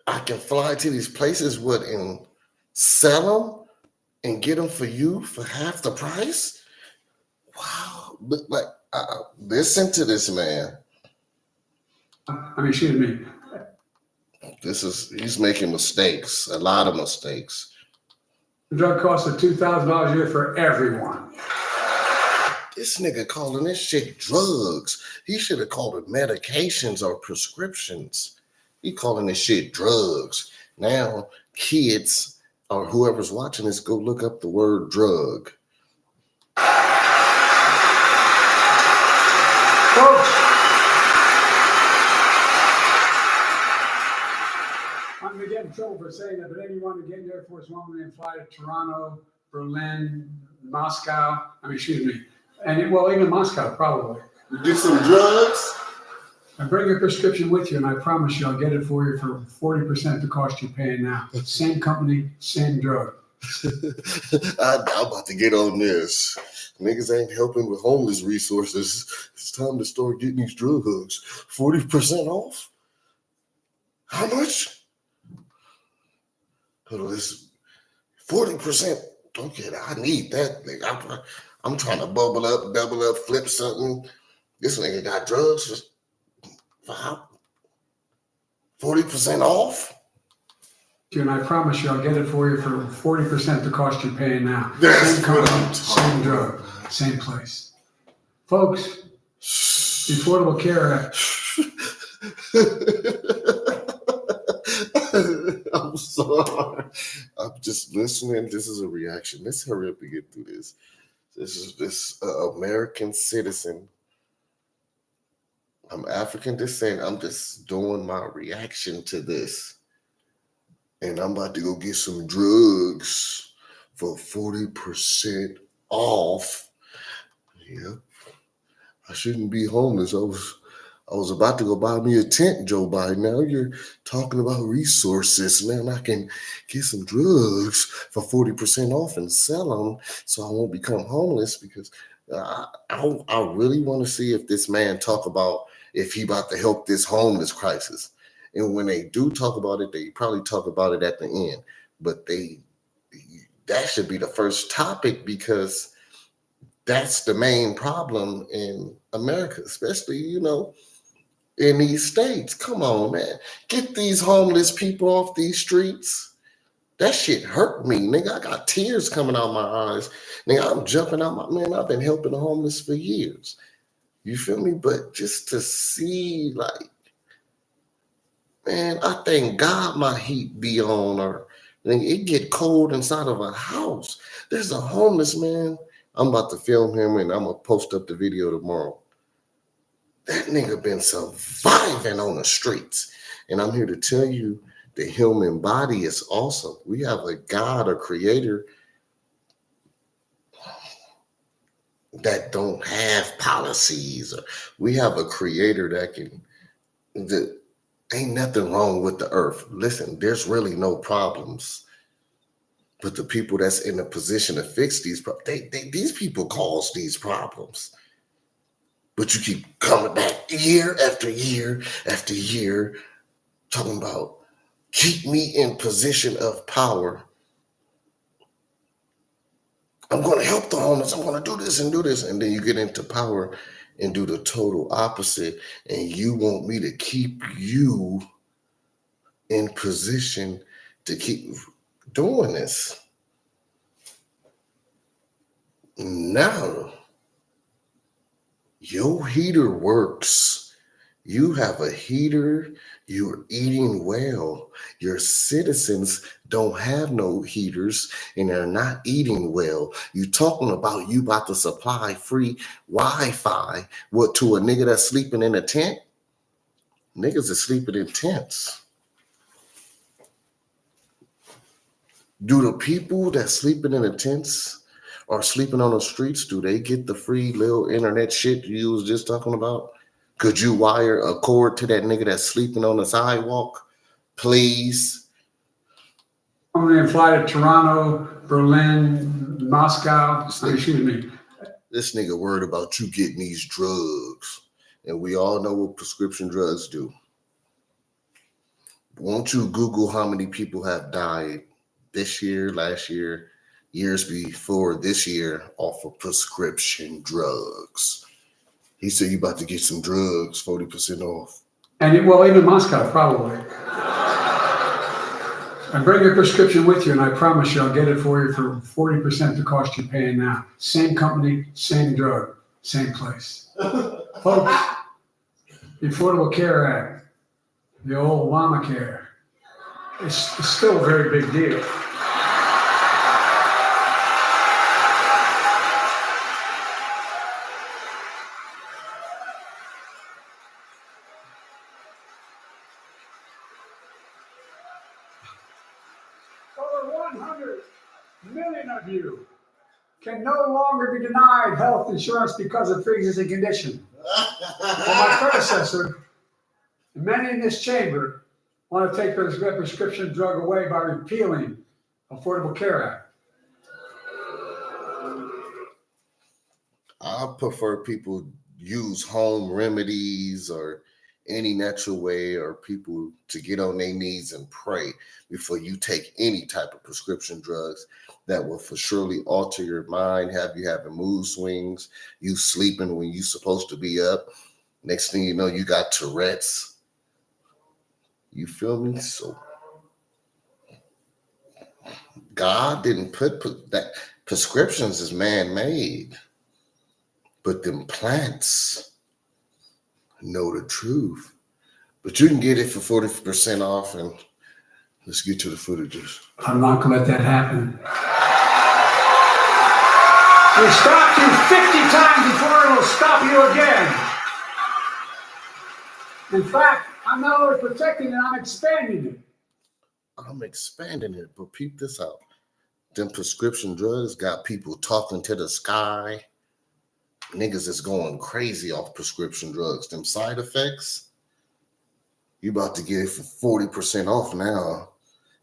I can fly to these places and sell them and get them for you for half the price? Wow. Listen to this man. Excuse me. He's making mistakes, a lot of mistakes. The drug costs $2,000 a year for everyone. This nigga calling this shit drugs. He should have called it medications or prescriptions. He calling this shit drugs. Now, kids or whoever's watching this, go look up the word drug. Folks, I'm going to get in trouble for saying that, but anyone to get in Air Force One and fly to Toronto, Berlin, Moscow, and even Moscow, probably. You get some drugs? And bring your prescription with you, and I promise you I'll get it for you for 40% the cost you're paying now. Same company, same drug. I'm about to get on this. Niggas ain't helping with homeless resources. It's time to start getting these drugs. 40% off? How much? This 40%. Okay, I need that. Nigga. I'm trying to bubble up, double up, flip something. This nigga got drugs for 40% off? And I promise you I'll get it for you for 40% the cost you're paying now. That's same company, same drug, same place. Folks, the Affordable Care Act. I'm sorry. I'm just listening. This is a reaction. Let's hurry up and get through this. This is this American citizen. I'm African descent. I'm just doing my reaction to this. And I'm about to go get some drugs for 40% off. Yep. I shouldn't be homeless. I was about to go buy me a tent, Joe Biden. Now you're talking about resources. Man, I can get some drugs for 40% off and sell them so I won't become homeless, because I really want to see if this man talk about if he about to help this homeless crisis. And when they do talk about it, they probably talk about it at the end. But that should be the first topic, because that's the main problem in America, especially, in these states. Come on, man. Get these homeless people off these streets. That shit hurt me, nigga. I got tears coming out my eyes. Nigga, I'm jumping out I've been helping the homeless for years. You feel me? But just to see, man, I thank God my heat be on, or it get cold inside of a house. There's a homeless man. I'm about to film him and I'm going to post up the video tomorrow. That nigga been surviving on the streets. And I'm here to tell you the human body is awesome. We have a God, a creator, that don't have policies. We have a creator that ain't nothing wrong with the earth. Listen, there's really no problems. But the people that's in a position to fix these problems, these people cause these problems. But you keep coming back year after year after year talking about keep me in position of power. I'm going to help the homeless. I'm going to do this and do this. And then you get into power and do the total opposite. And you want me to keep you in position to keep doing this. Now, your heater works. You have a heater. You're eating well. Your citizens don't have no heaters and they're not eating well. You talking about you about to supply free Wi-Fi to a nigga that's sleeping in a tent? Niggas are sleeping in tents. Do the people that sleeping in the tents or sleeping on the streets, do they get the free little internet shit you was just talking about? Could you wire a cord to that nigga that's sleeping on the sidewalk? Please. I'm going to fly to Toronto, Berlin, Moscow. This nigga worried about you getting these drugs. And we all know what prescription drugs do. Won't you Google how many people have died this year, last year, years before this year off of prescription drugs? He said you about to get some drugs, 40% off. And even Moscow, probably. And bring your prescription with you, and I promise you I'll get it for you for 40% the cost you're paying now. Same company, same drug, same place. Folks, the Affordable Care Act. the old Obamacare. It's still a very big deal. Over 100 million of you can no longer be denied health insurance because of pre-existing condition. Well, my predecessor, and many in this chamber, want to take this prescription drug away by repealing Affordable Care Act. I prefer people use home remedies or any natural way, or people to get on their knees and pray before you take any type of prescription drugs that will for surely alter your mind, have you having mood swings, you sleeping when you're supposed to be up. Next thing you know, you got Tourette's. You feel me? So God didn't put that. Prescriptions is man-made, but them plants know the truth. But you can get it for 40% off, and let's get to the footages. I'm not going to let that happen. We stopped you 50 times before it will stop you again. In fact, I'm not only protecting it, I'm expanding it. I'm expanding it, but peep this out. Them prescription drugs got people talking to the sky. Niggas is going crazy off prescription drugs. Them side effects, you about to get it for 40% off now.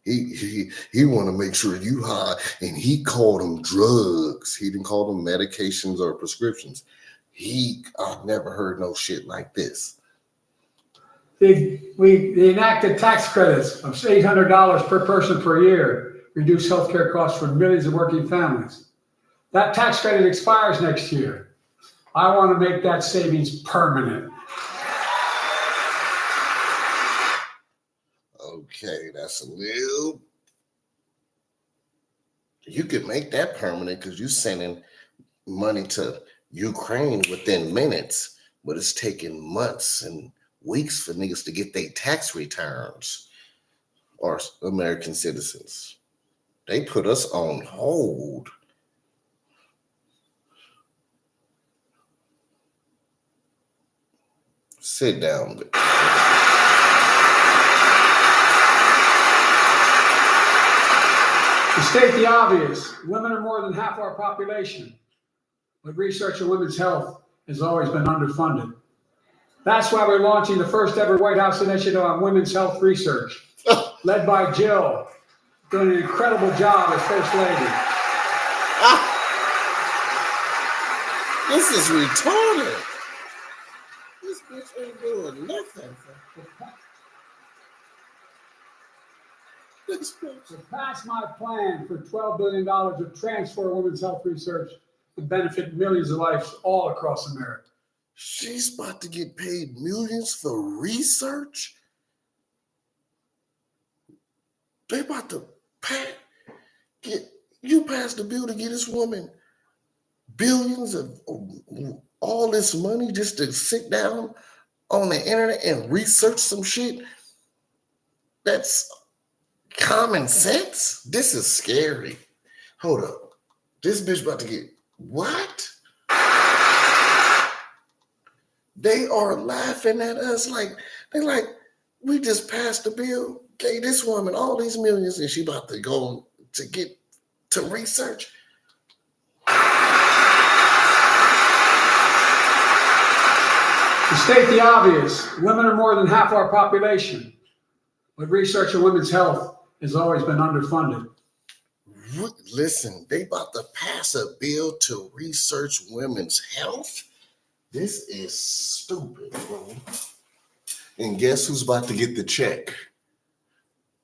He want to make sure you high, and he called them drugs. He didn't call them medications or prescriptions. I've never heard no shit like this. They enacted tax credits of $800 per person per year, reduce healthcare costs for millions of working families. That tax credit expires next year. I want to make that savings permanent. Okay, that's a little. You could make that permanent because you're sending money to Ukraine within minutes, but it's taking months and weeks for niggas to get their tax returns, or American citizens. They put us on hold. Sit down. To state the obvious, women are more than half our population, but research on women's health has always been underfunded. That's why we're launching the first ever White House initiative on women's health research, led by Jill, doing an incredible job as First Lady. This is retarded. This bitch ain't doing nothing. To pass my plan for $12 billion to transform women's health research and benefit millions of lives all across America. She's about to get paid millions for research. They about to pass the bill to get this woman billions of all this money just to sit down on the internet and research some shit. That's common sense. This is scary. Hold up. This bitch about to get what? They are laughing at us they're like, we just passed the bill, gave this woman all these millions, and she about to go to get to research. To state the obvious, women are more than half our population, but research on women's health has always been underfunded. Listen, they about to pass a bill to research women's health? This is stupid, bro. And guess who's about to get the check?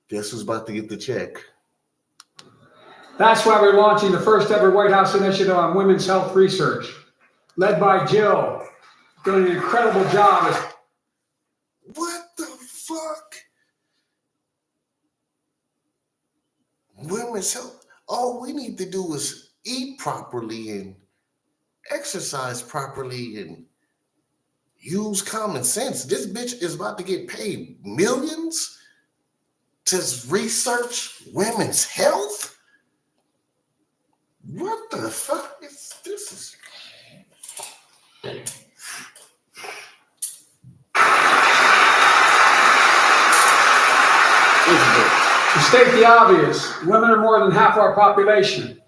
Guess who's about to get the check? That's why we're launching the first ever White House initiative on women's health research, led by Jill, doing an incredible job. What the fuck? Women's health. All we need to do is eat properly and exercise properly, and use common sense. This bitch is about to get paid millions to research women's health. What the fuck is this? To state the obvious, women are more than half our population,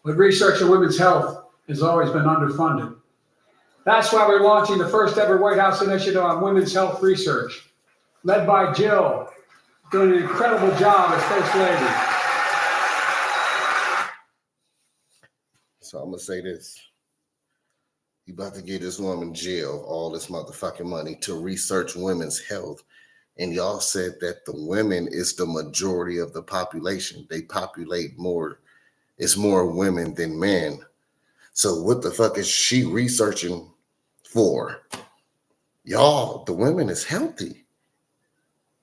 but research on women's health has always been underfunded. That's why we're launching the first ever White House initiative on women's health research, led by Jill, doing an incredible job as First Lady. So I'm gonna say this. You about to give this woman Jill all this motherfucking money to research women's health. And y'all said that the women is the majority of the population. They populate more. It's more women than men. So what the fuck is she researching for? Y'all, the women is healthy.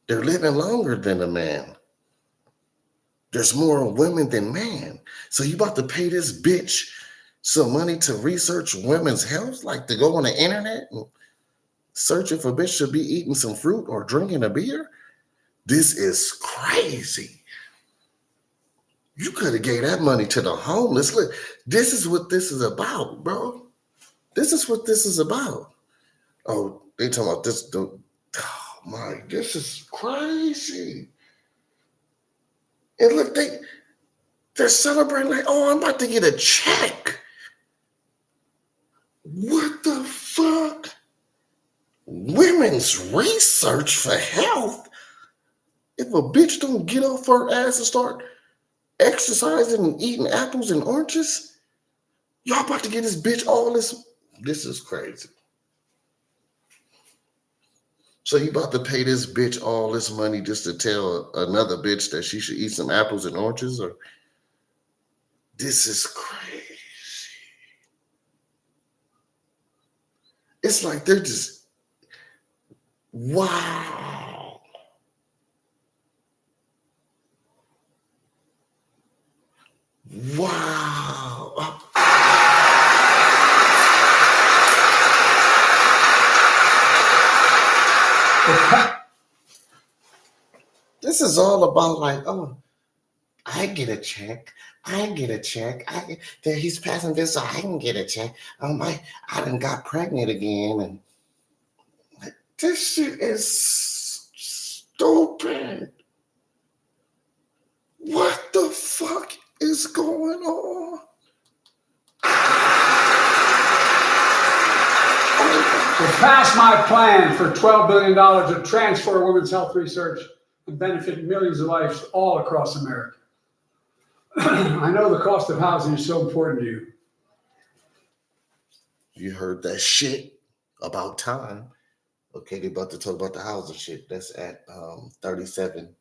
They're living longer than a man. There's more women than men. So you about to pay this bitch some money to research women's health? Like to go on the internet and searching for bitch to be eating some fruit or drinking a beer? This is crazy. You could have gave that money to the homeless. Look, this is what this is about, bro. This is what this is about. Oh, they talking about this. Oh my, this is crazy. And look, they're celebrating like, oh, I'm about to get a check. What the fuck? Women's research for health? If a bitch don't get off her ass and start exercising and eating apples and oranges, y'all about to get this bitch all this. This is crazy. So you about to pay this bitch all this money just to tell another bitch that she should eat some apples and oranges? Or this is crazy. It's like they're just, wow. Wow. This is all about like, oh, I get a check. I get a check. That he's passing this, so I can get a check. I done got pregnant again, and this shit is stupid. What the fuck is going on? To pass my plan for $12 billion to transfer women's health research and benefit millions of lives all across America. I know the cost of housing is so important to you. You heard that shit? About time. Okay, they about to talk about the housing shit. That's at 37.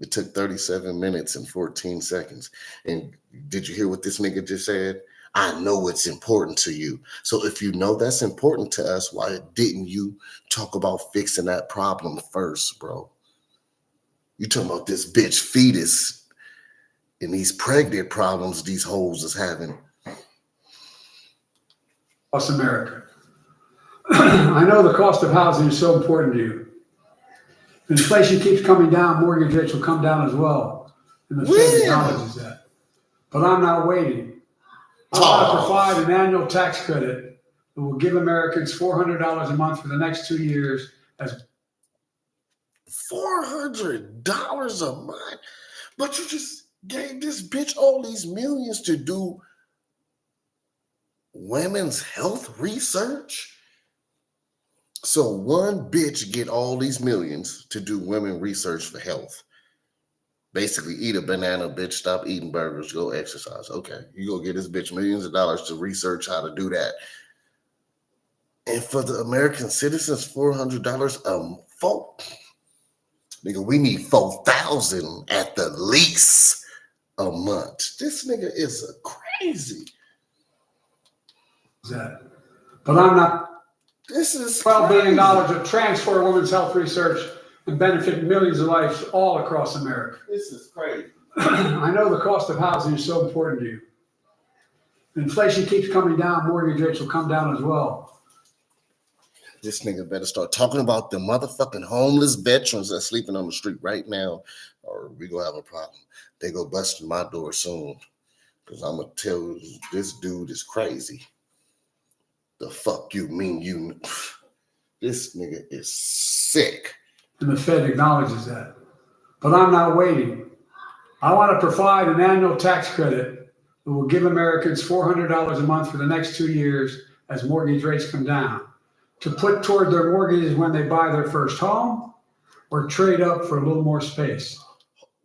It took 37 minutes and 14 seconds. And did you hear what this nigga just said? I know it's important to you. So if you know that's important to us, why didn't you talk about fixing that problem first, bro? You talking about this bitch fetus and these pregnant problems these hoes is having. Across America. I know the cost of housing is so important to you. If inflation keeps coming down, mortgage rates will come down as well. And the Fed acknowledges that. But I'm not waiting. I want to provide an annual tax credit that will give Americans $400 a month for the next 2 years. As $400 a month? But you just gave this bitch all these millions to do women's health research? So one bitch get all these millions to do women research for health. Basically, eat a banana, bitch, stop eating burgers, go exercise. Okay, you go get this bitch millions of dollars to research how to do that. And for the American citizens, $400 a vote. Nigga, we need 4,000 at the least a month. This nigga is crazy. that. But I'm not. This is $12 billion to transfer women's health research and benefit millions of lives all across America. This is crazy. I know the cost of housing is so important to you. Inflation keeps coming down, mortgage rates will come down as well. This nigga better start talking about the motherfucking homeless veterans that's sleeping on the street right now, or we gonna have a problem. They go busting my door soon, because I'm gonna tell you, this dude is crazy. The fuck you mean you? This nigga is sick. And the Fed acknowledges that. But I'm not waiting. I want to provide an annual tax credit that will give Americans $400 a month for the next 2 years as mortgage rates come down, to put toward their mortgages when they buy their first home or trade up for a little more space.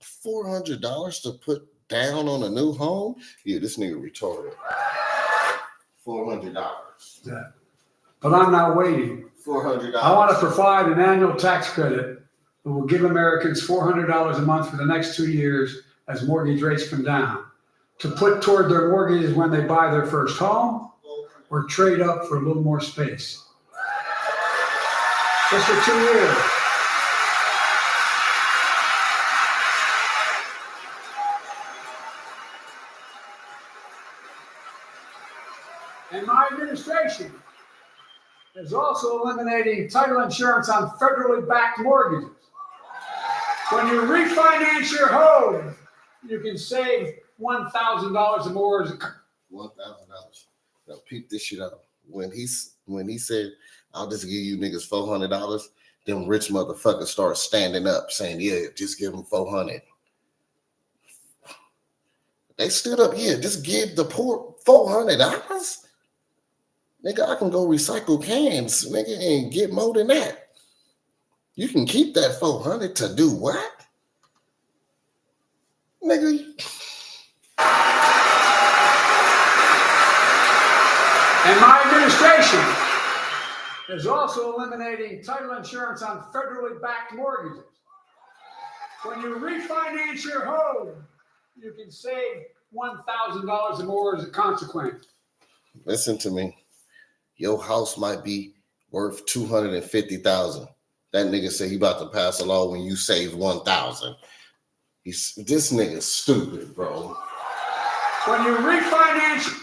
$400 to put down on a new home? Yeah, this nigga retarded. $400. Yeah. But I'm not waiting. $400. I want to provide an annual tax credit that will give Americans $400 a month for the next 2 years as mortgage rates come down, to put toward their mortgages when they buy their first home or trade up for a little more space. Just for 2 years. And my administration is also eliminating title insurance on federally backed mortgages. When you refinance your home, you can save $1,000 or more. $1,000. Now peep this shit out. When he said, "I'll just give you niggas $400," them rich motherfuckers start standing up saying, "Yeah, just give them $400." They stood up, yeah, just give the poor $400. Nigga, I can go recycle cans, nigga, and get more than that. You can keep that $400 to do what? Nigga. And my administration is also eliminating title insurance on federally backed mortgages. When you refinance your home, you can save $1,000 or more as a consequence. Listen to me. Your house might be worth $250,000. That nigga said he about to pass a law when you save $1,000. This nigga's stupid, bro. When you refinance,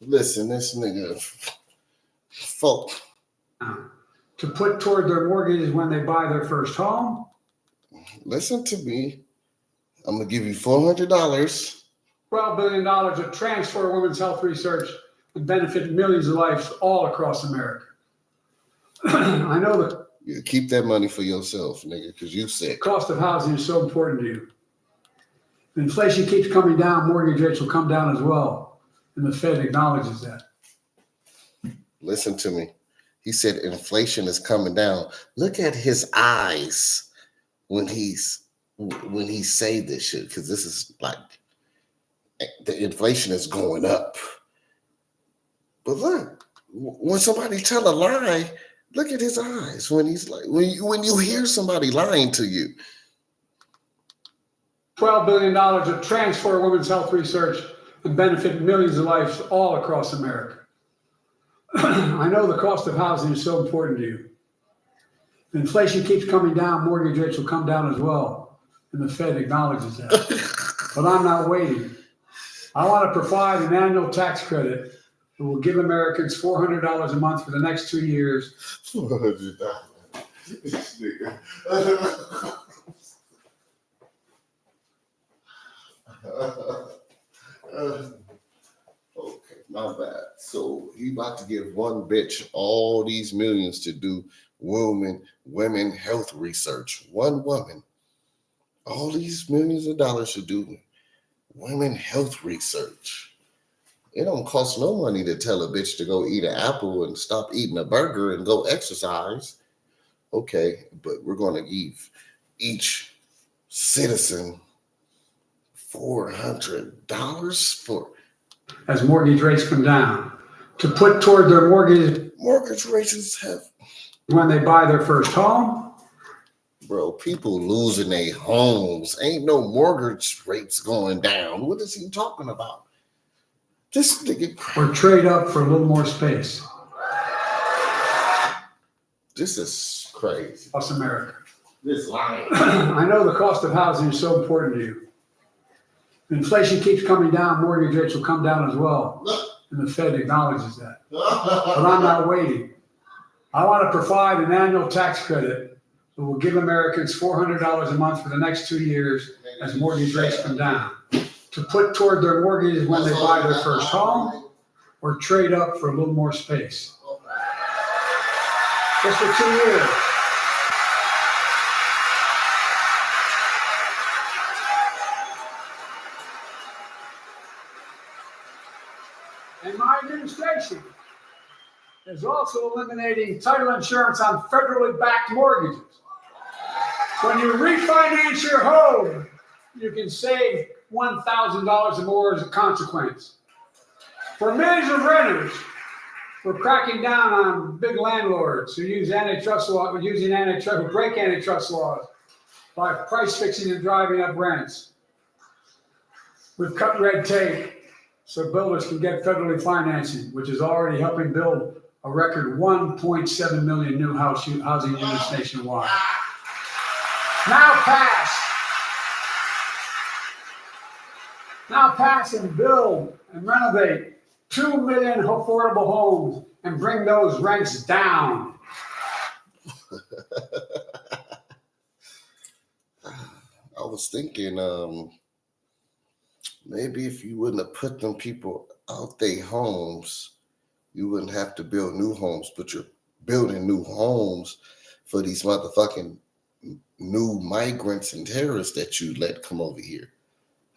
listen, this nigga, folk, to put toward their mortgages when they buy their first home. Listen to me. I'm gonna give you $400. $12 billion to transfer women's health research and benefit millions of lives all across America. I know the You keep that money for yourself, nigga, because you sick. cost of housing is so important to you. If inflation keeps coming down, mortgage rates will come down as well. And the Fed acknowledges that. Listen to me. He said inflation is coming down. Look at his eyes when he say this shit, because this is like the inflation is going up. But look, when somebody tell a lie, look at his eyes when he's like, when you hear somebody lying to you. $12 billion to transfer women's health research and benefit millions of lives all across America. I know the cost of housing is so important to you. If inflation keeps coming down, mortgage rates will come down as well. And the Fed acknowledges that. But I'm not waiting. I want to provide an annual tax credit that will give Americans $400 a month for the next 2 years. $400. This nigga. Okay, my bad. So he about to give one bitch all these millions to do women health research. One woman, all these millions of dollars to do women health research. It don't cost no money to tell a bitch to go eat an apple and stop eating a burger and go exercise. Okay, but we're going to give each citizen $400 for as mortgage rates come down, to put toward their mortgage rates have when they buy their first home. Bro, people losing their homes. Ain't no mortgage rates going down. What is he talking about? This nigga. Or trade up for a little more space. This is crazy. Across America. This lying. I know the cost of housing is so important to you. If inflation keeps coming down, mortgage rates will come down as well. And the Fed acknowledges that. But I'm not waiting. I want to provide an annual tax credit that will give Americans $400 a month for the next 2 years as mortgage rates come down to put toward their mortgages when they buy their first home or trade up for a little more space. Just for 2 years. And my administration is also eliminating title insurance on federally backed mortgages. When you refinance your home, you can save $1,000 or more as a consequence. For millions of renters, we're cracking down on big landlords who use antitrust law, who break antitrust laws by price fixing and driving up rents. We've cut red tape so builders can get federally financing, which is already helping build a record 1.7 million new housing units nationwide. Now pass and build and renovate 2 million affordable homes and bring those rents down. I was thinking, maybe if you wouldn't have put them people out their homes, you wouldn't have to build new homes, but you're building new homes for these motherfucking new migrants and terrorists that you let come over here.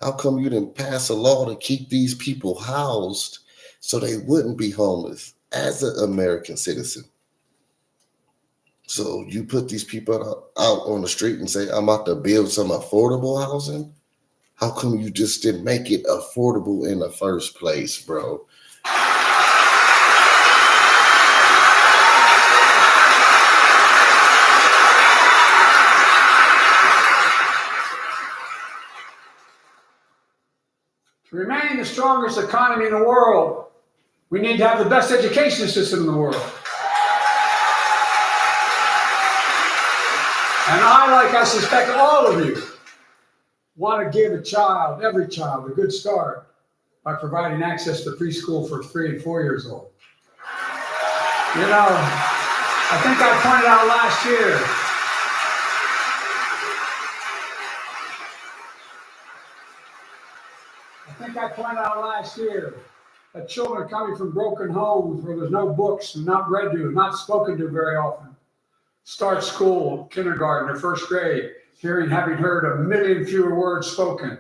How come you didn't pass a law to keep these people housed so they wouldn't be homeless as an American citizen? So you put these people out on the street and say, I'm about to build some affordable housing? How come you just didn't make it affordable in the first place, bro? To remain the strongest economy in the world, we need to have the best education system in the world. And I suspect all of you, want to give every child, a good start by providing access to preschool for 3 and 4 years old. You know, I think I pointed out last year that children coming from broken homes where there's no books and not read to, not spoken to very often, start school, kindergarten, or first grade, having heard 1 million fewer words spoken.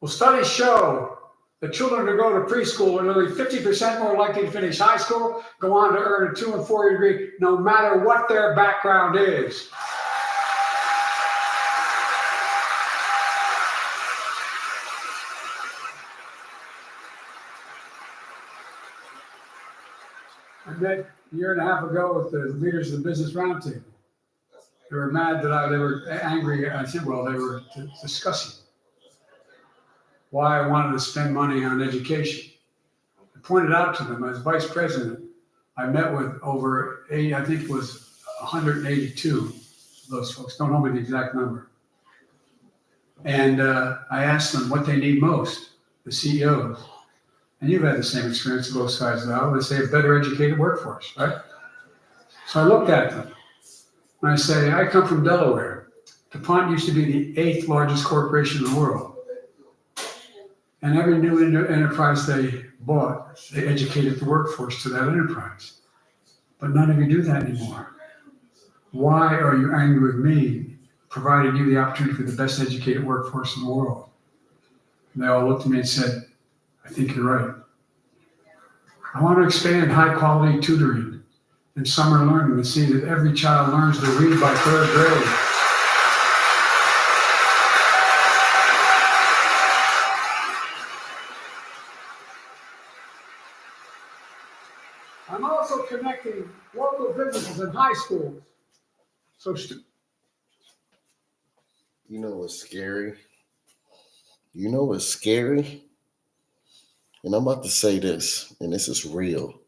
Well, studies show that children who go to preschool are nearly 50% more likely to finish high school, go on to earn a 2 and 4 year degree, no matter what their background is. I met a year and a half ago with the leaders of the Business Roundtable. They were mad that they were angry. I said, well, they were discussing why I wanted to spend money on education. I pointed out to them as vice president, I met with over 182 of those folks. Don't hold me the exact number. And I asked them what they need most, the CEOs. And you've had the same experience on both sides of the aisle. They say a better educated workforce, right? So I looked at them and I say, I come from Delaware. DuPont used to be the 8th largest corporation in the world. And every new enterprise they bought, they educated the workforce to that enterprise. But none of you do that anymore. Why are you angry with me, providing you the opportunity for the best educated workforce in the world? And they all looked at me and said, I think you're right. I want to expand high quality tutoring and summer learning to see that every child learns to read by 3rd grade. I'm also connecting local businesses and high schools. You know what's scary? And I'm about to say this, and this is real.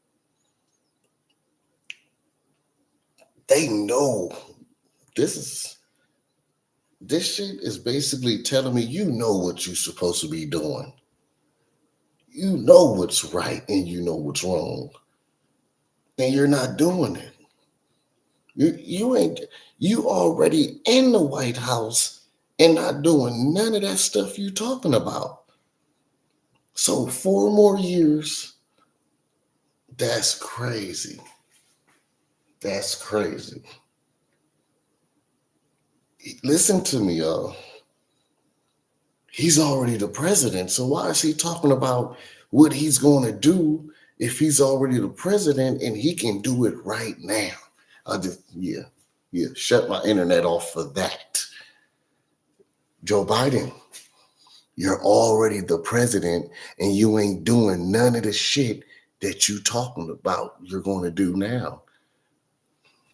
They know this shit is basically telling me you know what you're supposed to be doing. You know what's right and you know what's wrong. And you're not doing it. You already in the White House and not doing none of that stuff you talking about. So 4 more years, that's crazy. That's crazy. Listen to me, y'all. He's already the president. So why is he talking about what he's going to do if he's already the president and he can do it right now? Shut my internet off for that. Joe Biden, you're already the president and you ain't doing none of the shit that you talking about you're going to do now.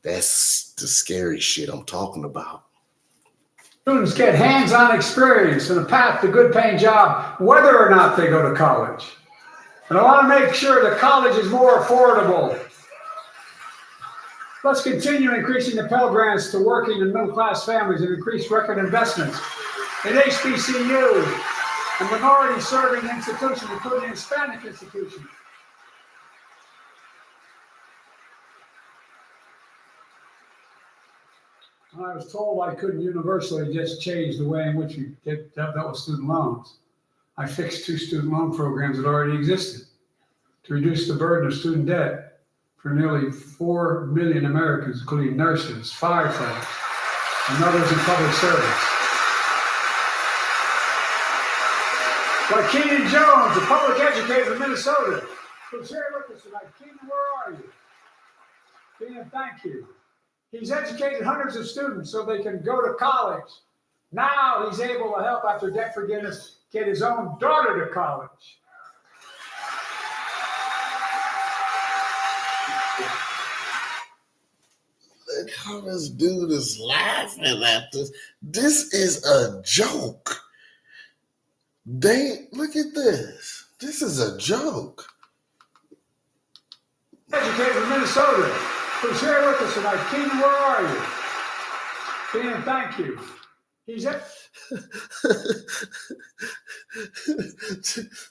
That's the scary shit I'm talking about. Students get hands-on experience and a path to good paying job, whether or not they go to college. And I want to make sure that college is more affordable. Let's continue increasing the Pell Grants to working and middle-class families and increase record investments in HBCUs and minority-serving institutions, including Hispanic institutions. I was told I couldn't universally just change the way in which you dealt with student loans. I fixed 2 student loan programs that already existed to reduce the burden of student debt for nearly 4 million Americans, including nurses, firefighters, and others in public service. Like Keenan Jones, a public educator from Minnesota, who's here with us tonight. Keenan, where are you? Keenan, thank you. He's educated hundreds of students so they can go to college. Now he's able to help, after debt forgiveness, get his own daughter to college. Look how this dude is laughing at this. This is a joke. Look at this. This is a joke. Educated from Minnesota, who's here with us tonight. Keenan, where are you? Keenan, thank you. He's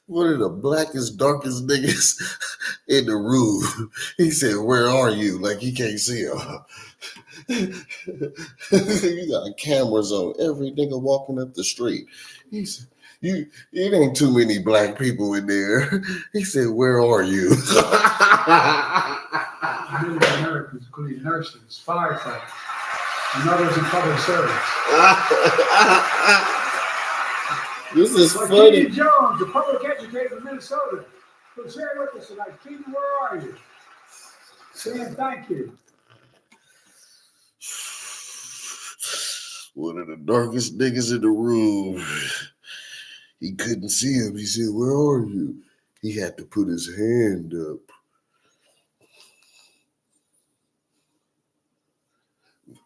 one of the blackest, darkest niggas in the room. He said, "Where are you?" Like he can't see him. You got cameras on every nigga walking up the street. He said, it ain't too many black people in there. He said, "Where are you?" Americans, including nurses, firefighters, and others in public service. This is like funny. Keenan Jones, a public educator from Minnesota, who's here with us tonight. Keenan, where are you? Keenan, thank you. One of the darkest niggas in the room. He couldn't see him. He said, "Where are you?" He had to put his hand up.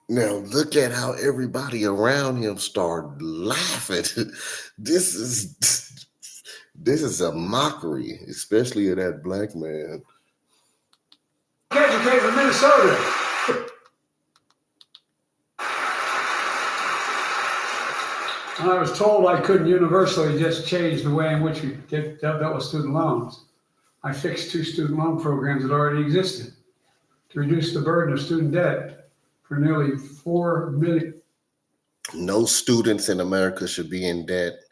Now look at how everybody around him started laughing. This is a mockery, especially of that black man. Educated from Minnesota. And I was told I couldn't universally just change the way in which we dealt with student loans. I fixed 2 student loan programs that already existed to reduce the burden of student debt for nearly 4 million. No students in America should be in debt.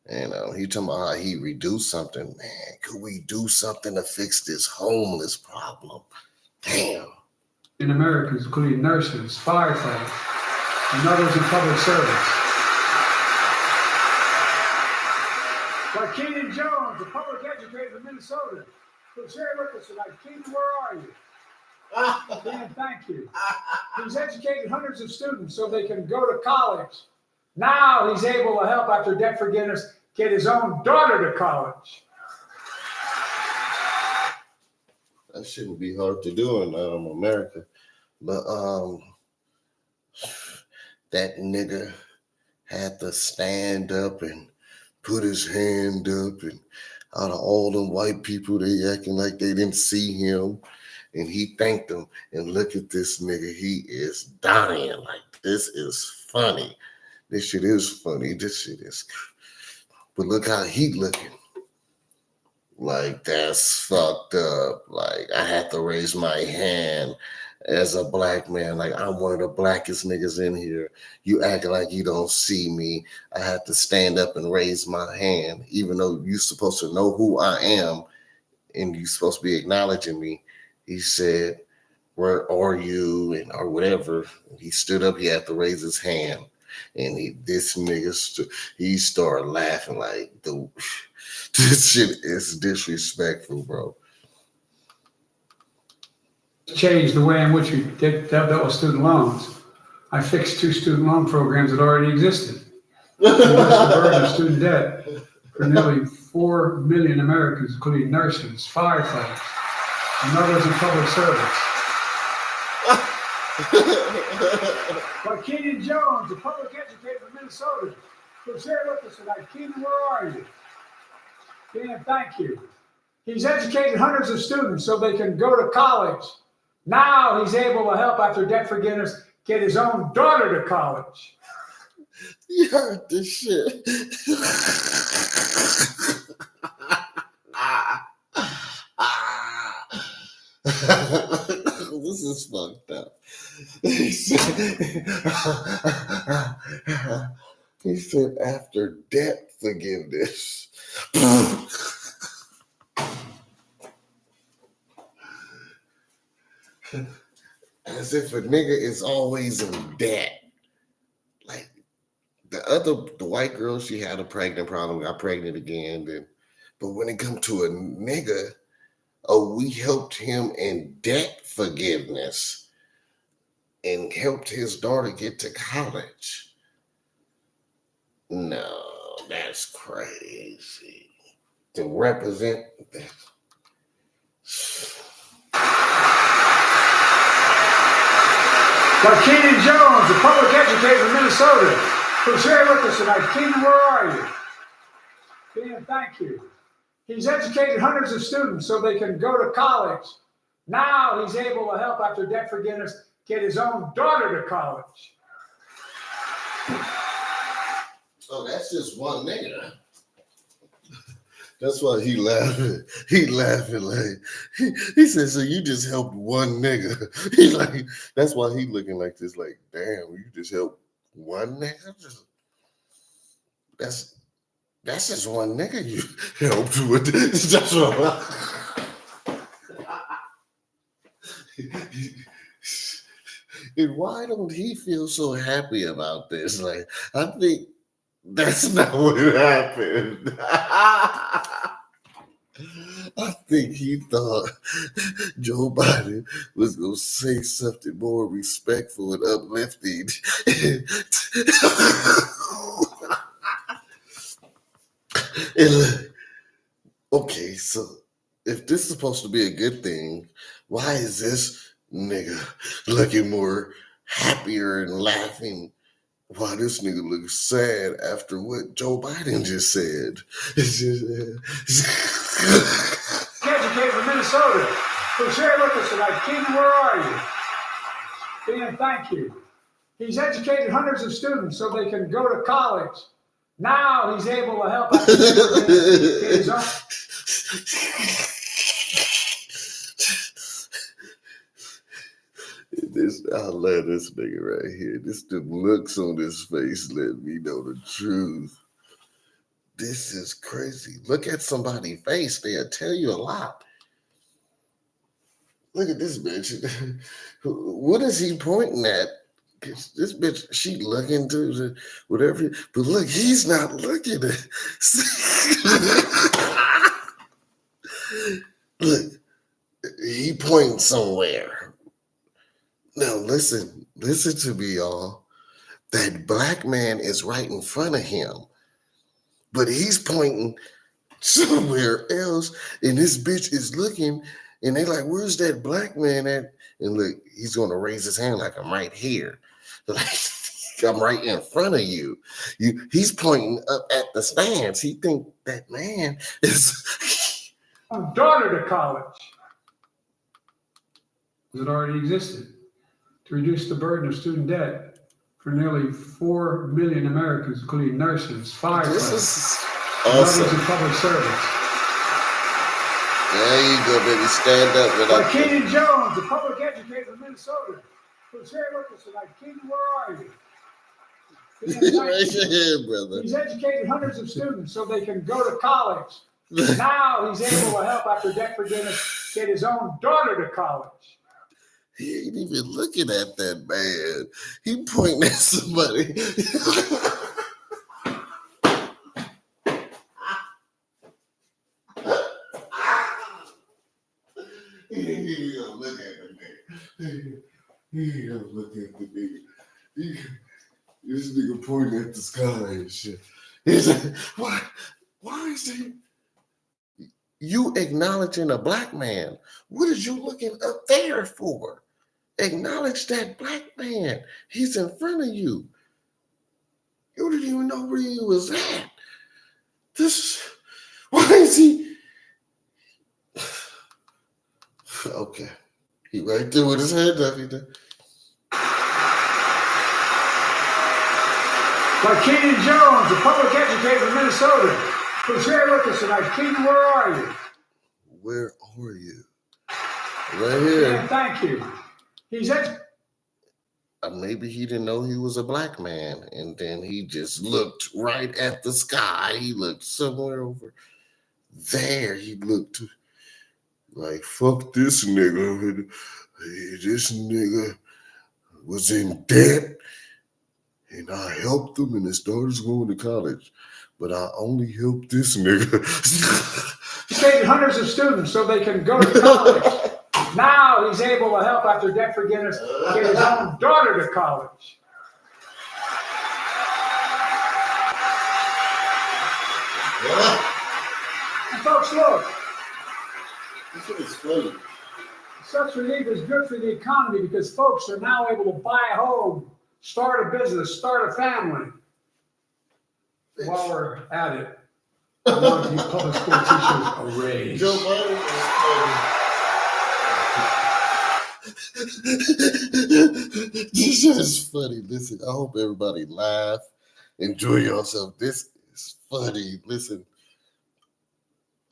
And he talking about how he reduced something. Man, could we do something to fix this homeless problem? Damn. In Americans, including nurses, firefighters, and others in public service. Like Keenan Jones, a public educator from Minnesota, who's here with us tonight. Keenan, where are you? Keenan, thank you. He's educated hundreds of students so they can go to college. Now he's able to help, after debt forgiveness, get his own daughter to college. That shouldn't be hard to do in America. But that nigga had to stand up and put his hand up, and out of all them white people, they acting like they didn't see him. And he thanked them. And look at this nigga. He is dying. Like, this is funny. This shit is funny. This shit is. But look how he looking. Like, that's fucked up. Like, I had to raise my hand as a black man. Like, I'm one of the blackest niggas in here. You act like you don't see me. I have to stand up and raise my hand, even though you're supposed to know who I am and you're supposed to be acknowledging me. He said, where are you? And or whatever. He stood up, he had to raise his hand. And this nigga, he started laughing like, this shit is disrespectful, bro. Changed the way in which we dealt with student loans. I fixed 2 student loan programs that already existed. Reduced the burden of student debt for nearly 4 million Americans, including nurses, firefighters, and others in public service. But Keenan Jones, a public educator from Minnesota, was here with us tonight. Keenan, where are you? Keenan, thank you. He's educated hundreds of students so they can go to college. Now he's able to help, after debt forgiveness, get his own daughter to college. You heard this shit. This is fucked up. He said after debt forgiveness. As if a nigga is always in debt. Like the white girl, she had a pregnant problem, got pregnant again. But when it comes to a nigga, we helped him in debt forgiveness and helped his daughter get to college. No, that's crazy. To represent that. But Keenan Jones, a public educator from Minnesota, who's here with us tonight. Keenan, where are you? Keenan, thank you. He's educated hundreds of students so they can go to college. Now he's able to help, after debt forgiveness, get his own daughter to college. Oh, that's just one nigga. That's why he laughing. He laughing like he said. So you just helped one nigga. He like that's why he looking like this. Like, damn, you just helped one nigga. That's just one nigga you helped with. That's what. And why don't he feel so happy about this? Like, I think that's not what happened. I think he thought Joe Biden was going to say something more respectful and uplifting. And look, okay, so if this is supposed to be a good thing, why is this nigga looking more happier and laughing? Why this nigga looks sad after what Joe Biden just said? Educated from Minnesota, who's here with us tonight. Keenan, where are you? Keenan, thank you. He's educated hundreds of students so they can go to college. Now he's able to help out his own. I love this nigga right here. This the looks on his face let me know the truth. This is crazy. Look at somebody's face. They'll tell you a lot. Look at this bitch. What is he pointing at? This bitch, she looking to whatever. But look, he's not looking at. Look, he pointing somewhere. Now listen to me, y'all. That black man is right in front of him, but he's pointing somewhere else, and this bitch is looking, and they like, where's that black man at? And look, he's gonna raise his hand like, I'm right here. Like, I'm right in front of you. He's pointing up at the stands. He think that man is daughter to college. It already existed. To reduce the burden of student debt for nearly 4 million Americans, including nurses, firefighters, this is and others awesome. in public service. There you go, baby. Stand up. By Keenan Jones, a public educator of Minnesota, who's here with us tonight. Keenan, where are you? Raise your hand, brother. He's educated hundreds of students so they can go to college. Now he's able to help after debt forgiveness get his own daughter to college. He ain't even looking at that man. He pointing at somebody. He ain't gonna look at the man. He ain't gonna look at the nigga. This nigga pointing at the sky and shit. He's like, why is he? You acknowledging a black man. What is you looking up there for? Acknowledge that black man. He's in front of you. You didn't even know where he was at. Why is he? Okay. He right there with his head up. By Keenan Jones, a public educator of Minnesota, who's here with us tonight. Keenan, where are you? Where are you? Right here. Yeah, thank you. Maybe he didn't know he was a black man, and then he just looked right at the sky. He looked somewhere over there. He looked like, fuck this nigga. This nigga was in debt, and I helped him, and his daughter's going to college. But I only helped this nigga. He educated hundreds of students so they can go to college. Now he's able to help after debt forgiveness get his own daughter to college. And folks, look. This is funny. Such relief is good for the economy because folks are now able to buy a home, start a business, start a family. While we're at it, I want these public school teachers a raise. Joe Biden This is funny. Listen, I hope everybody laugh, enjoy yourself. This is funny. Listen,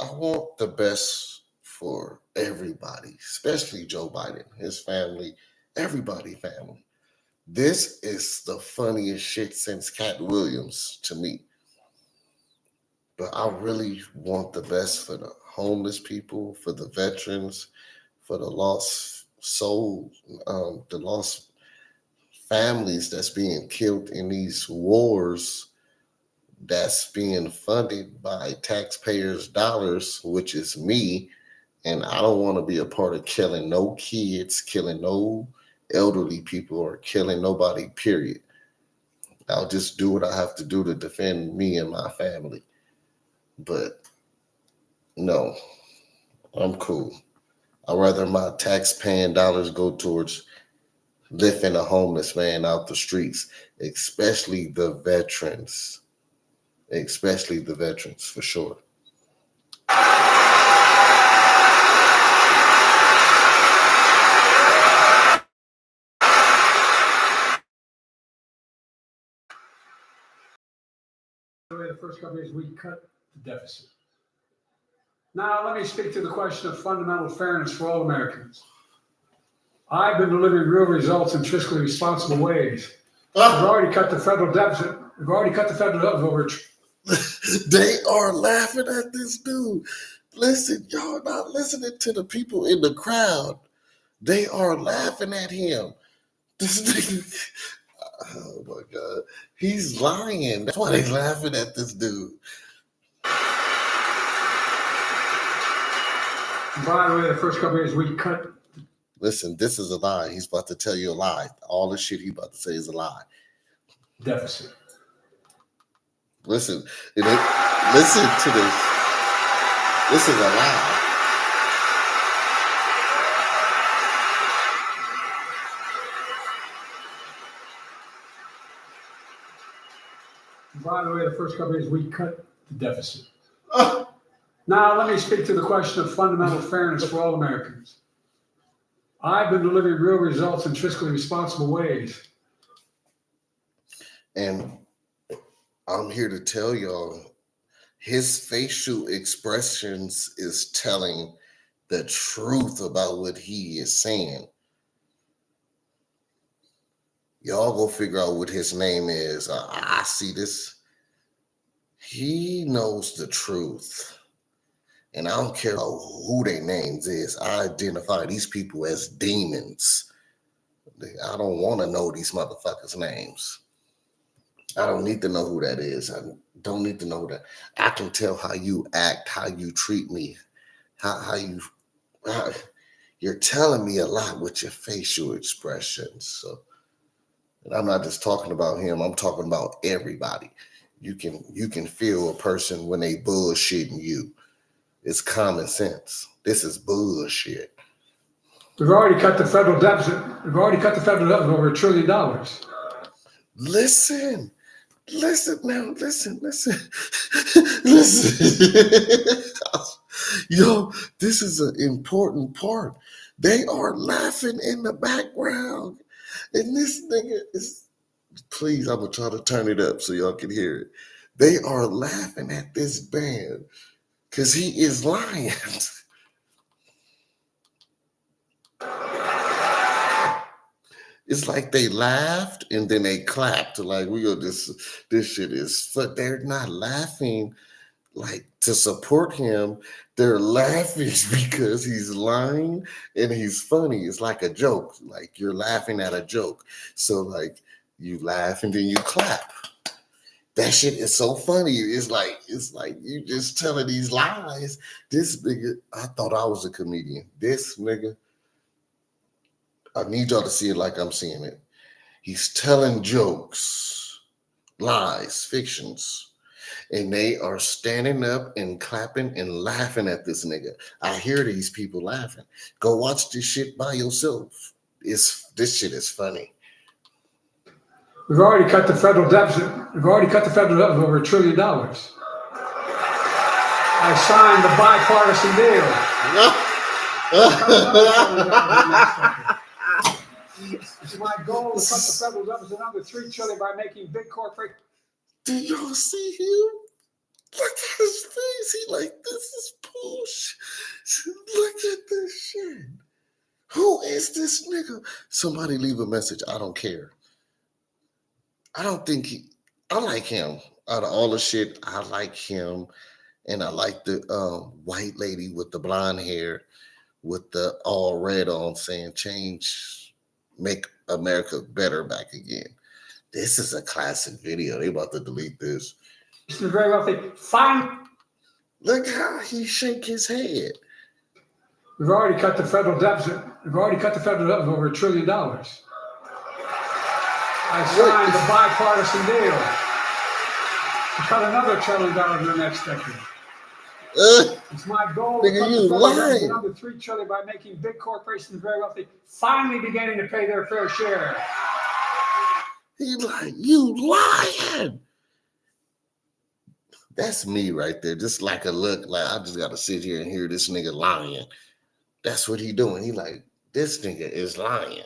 I want the best for everybody, especially Joe Biden, his family, everybody family. This is the funniest shit since Cat Williams to me. But I really want the best for the homeless people, for the veterans, for the lost souls, the lost families that's being killed in these wars that's being funded by taxpayers' dollars, which is me. And I don't want to be a part of killing no kids, killing no elderly people, or killing nobody, period. I'll just do what I have to do to defend me and my family. But no, I'm cool. I'd rather my tax-paying dollars go towards lifting a homeless man out the streets, especially the veterans. Especially the veterans, for sure. The first couple of years, we cut the deficit. Now, let me speak to the question of fundamental fairness for all Americans. I've been delivering real results in fiscally responsible ways. We've already cut the federal deficit. We've already cut the federal deficit over. They are laughing at this dude. Listen, y'all not listening to the people in the crowd. They are laughing at him. This nigga, oh my God. He's lying. That's why they're laughing at this dude. By the way, the first couple of years, we cut. Listen, this is a lie. He's about to tell you a lie. All the shit he's about to say is a lie. Deficit. Listen to this. This is a lie. By the way, the first couple of years, we cut the deficit. Now, let me speak to the question of fundamental fairness for all Americans. I've been delivering real results in fiscally responsible ways. And I'm here to tell y'all, his facial expressions is telling the truth about what he is saying. Y'all go figure out what his name is. I see this. He knows the truth. And I don't care who their names is. I identify these people as demons. I don't want to know these motherfuckers' names. I don't need to know who that is. I don't need to know that. I can tell how you act, how you treat me, how you're telling me a lot with your facial expressions. So, and I'm not just talking about him. I'm talking about everybody. You can feel a person when they bullshitting you. It's common sense. This is bullshit. We've already cut the federal deficit. We've already cut the federal deficit over $1 trillion. Listen now. Listen. Yo, this is an important part. They are laughing in the background. And this nigga is, please, I'm going to try to turn it up so y'all can hear it. They are laughing at this man because he is lying. It's like they laughed and then they clapped. Like, this shit is, but they're not laughing like to support him. They're laughing because he's lying and he's funny. It's like a joke. Like you're laughing at a joke. So like you laugh and then you clap. That shit is so funny. It's like you just telling these lies. This nigga, I thought I was a comedian. This nigga, I need y'all to see it like I'm seeing it. He's telling jokes, lies, fictions, and they are standing up and clapping and laughing at this nigga. I hear these people laughing. Go watch this shit by yourself. This shit is funny. We've already cut the federal deficit. We've already cut the federal deficit over $1 trillion. I signed the bipartisan deal. It's my goal to cut the federal deficit another $3 trillion by making big corporate. Do y'all see him? Look at his face. He like, this is bullshit. Look at this shit. Who is this nigga? Somebody leave a message. I don't care. I don't think I like him. Out of all the shit, I like him. And I like the white lady with the blonde hair with the all red on saying change, make America better back again. This is a classic video. They about to delete this. This is very wealthy. Fine. Look how he shake his head. We've already cut the federal deficit. We've already cut the federal deficit over $1 trillion. I signed the bipartisan deal to cut another $1 trillion in the next decade. It's my goal to cut the federal deficit another $3 trillion by making big corporations very wealthy finally beginning to pay their fair share. He like, you lying. That's me right there. Just like a look, like I just got to sit here and hear this nigga lying. That's what he doing. He like, this nigga is lying.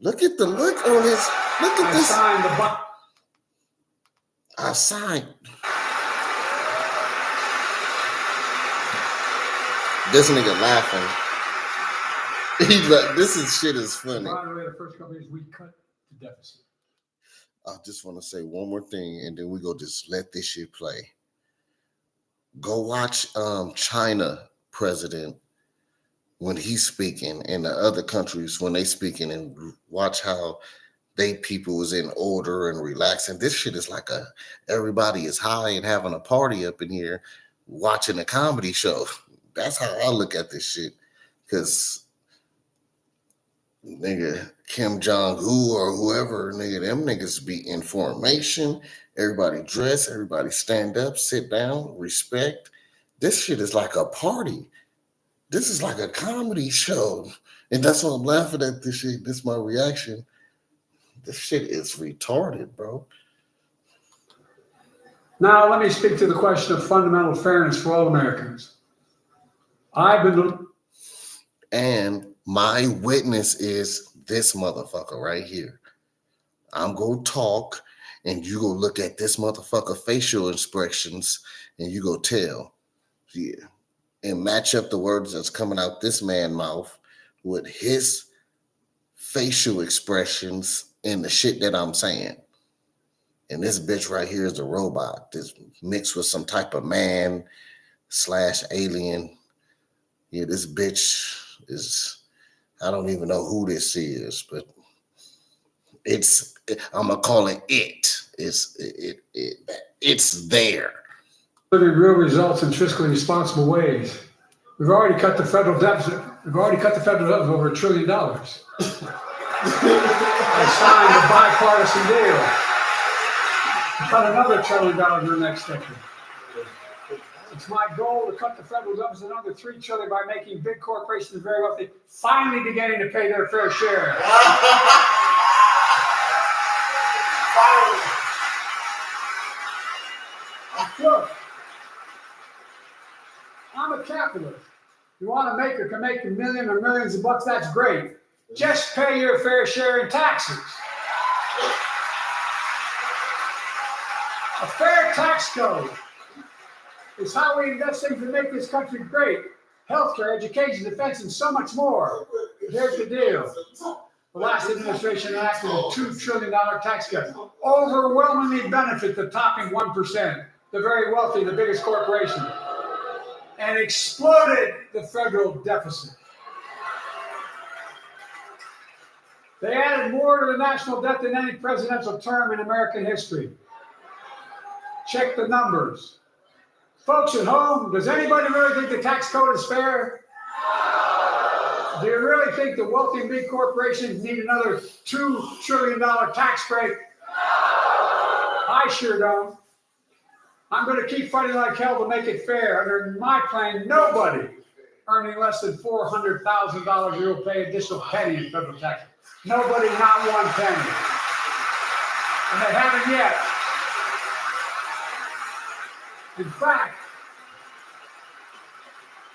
Look at the look on his, look at this. I signed. This nigga laughing. He's like, this shit is funny. By the way, the first couple years we cut the deficit. I just want to say one more thing, and then we go just let this shit play. Go watch China president when he's speaking, and the other countries when they speaking, and watch how they people is in order and relaxing. This shit is like everybody is high and having a party up in here watching a comedy show. That's how I look at this shit. Because nigga, Kim Jong-un or whoever, nigga, them niggas be in formation. Everybody dress, everybody stand up, sit down, respect. This shit is like a party. This is like a comedy show. And that's why I'm laughing at this shit. This is my reaction. This shit is retarded, bro. Now let me speak to the question of fundamental fairness for all Americans. And my witness is this motherfucker right here. I'm going to talk and you go look at this motherfucker facial expressions and you go tell. Yeah. and match up the words that's coming out this man's mouth with his facial expressions and the shit that I'm saying. And this bitch right here is a robot. This mixed with some type of man / alien. Yeah, this bitch is, I don't even know who this is, but I'm gonna call it it. It's there. Delivering real results in fiscally responsible ways. We've already cut the federal deficit. We've already cut the federal deficit over $1 trillion. I signed a bipartisan deal to cut another $1 trillion in the next decade. It's my goal to cut the federal deficit another $3 trillion by making big corporations and very wealthy finally beginning to pay their fair share. Look, I'm a capitalist. You want to make or can make a million or millions of bucks, that's great. Just pay your fair share in taxes. A fair tax code is how we invest things to make this country great. Healthcare, education, defense, and so much more. Here's the deal. The last administration enacted a $2 trillion tax cut. Overwhelmingly benefit the topping 1%, the very wealthy, the biggest corporations, and exploded the federal deficit. They added more to the national debt than any presidential term in American history. Check the numbers. Folks at home, does anybody really think the tax code is fair? Do you really think the wealthy and big corporations need another $2 trillion tax break? I sure don't. I'm going to keep fighting like hell to make it fair. Under my plan, nobody earning less than $400,000 a year will pay additional penny in federal taxes. Nobody, not one penny. And they haven't yet. In fact,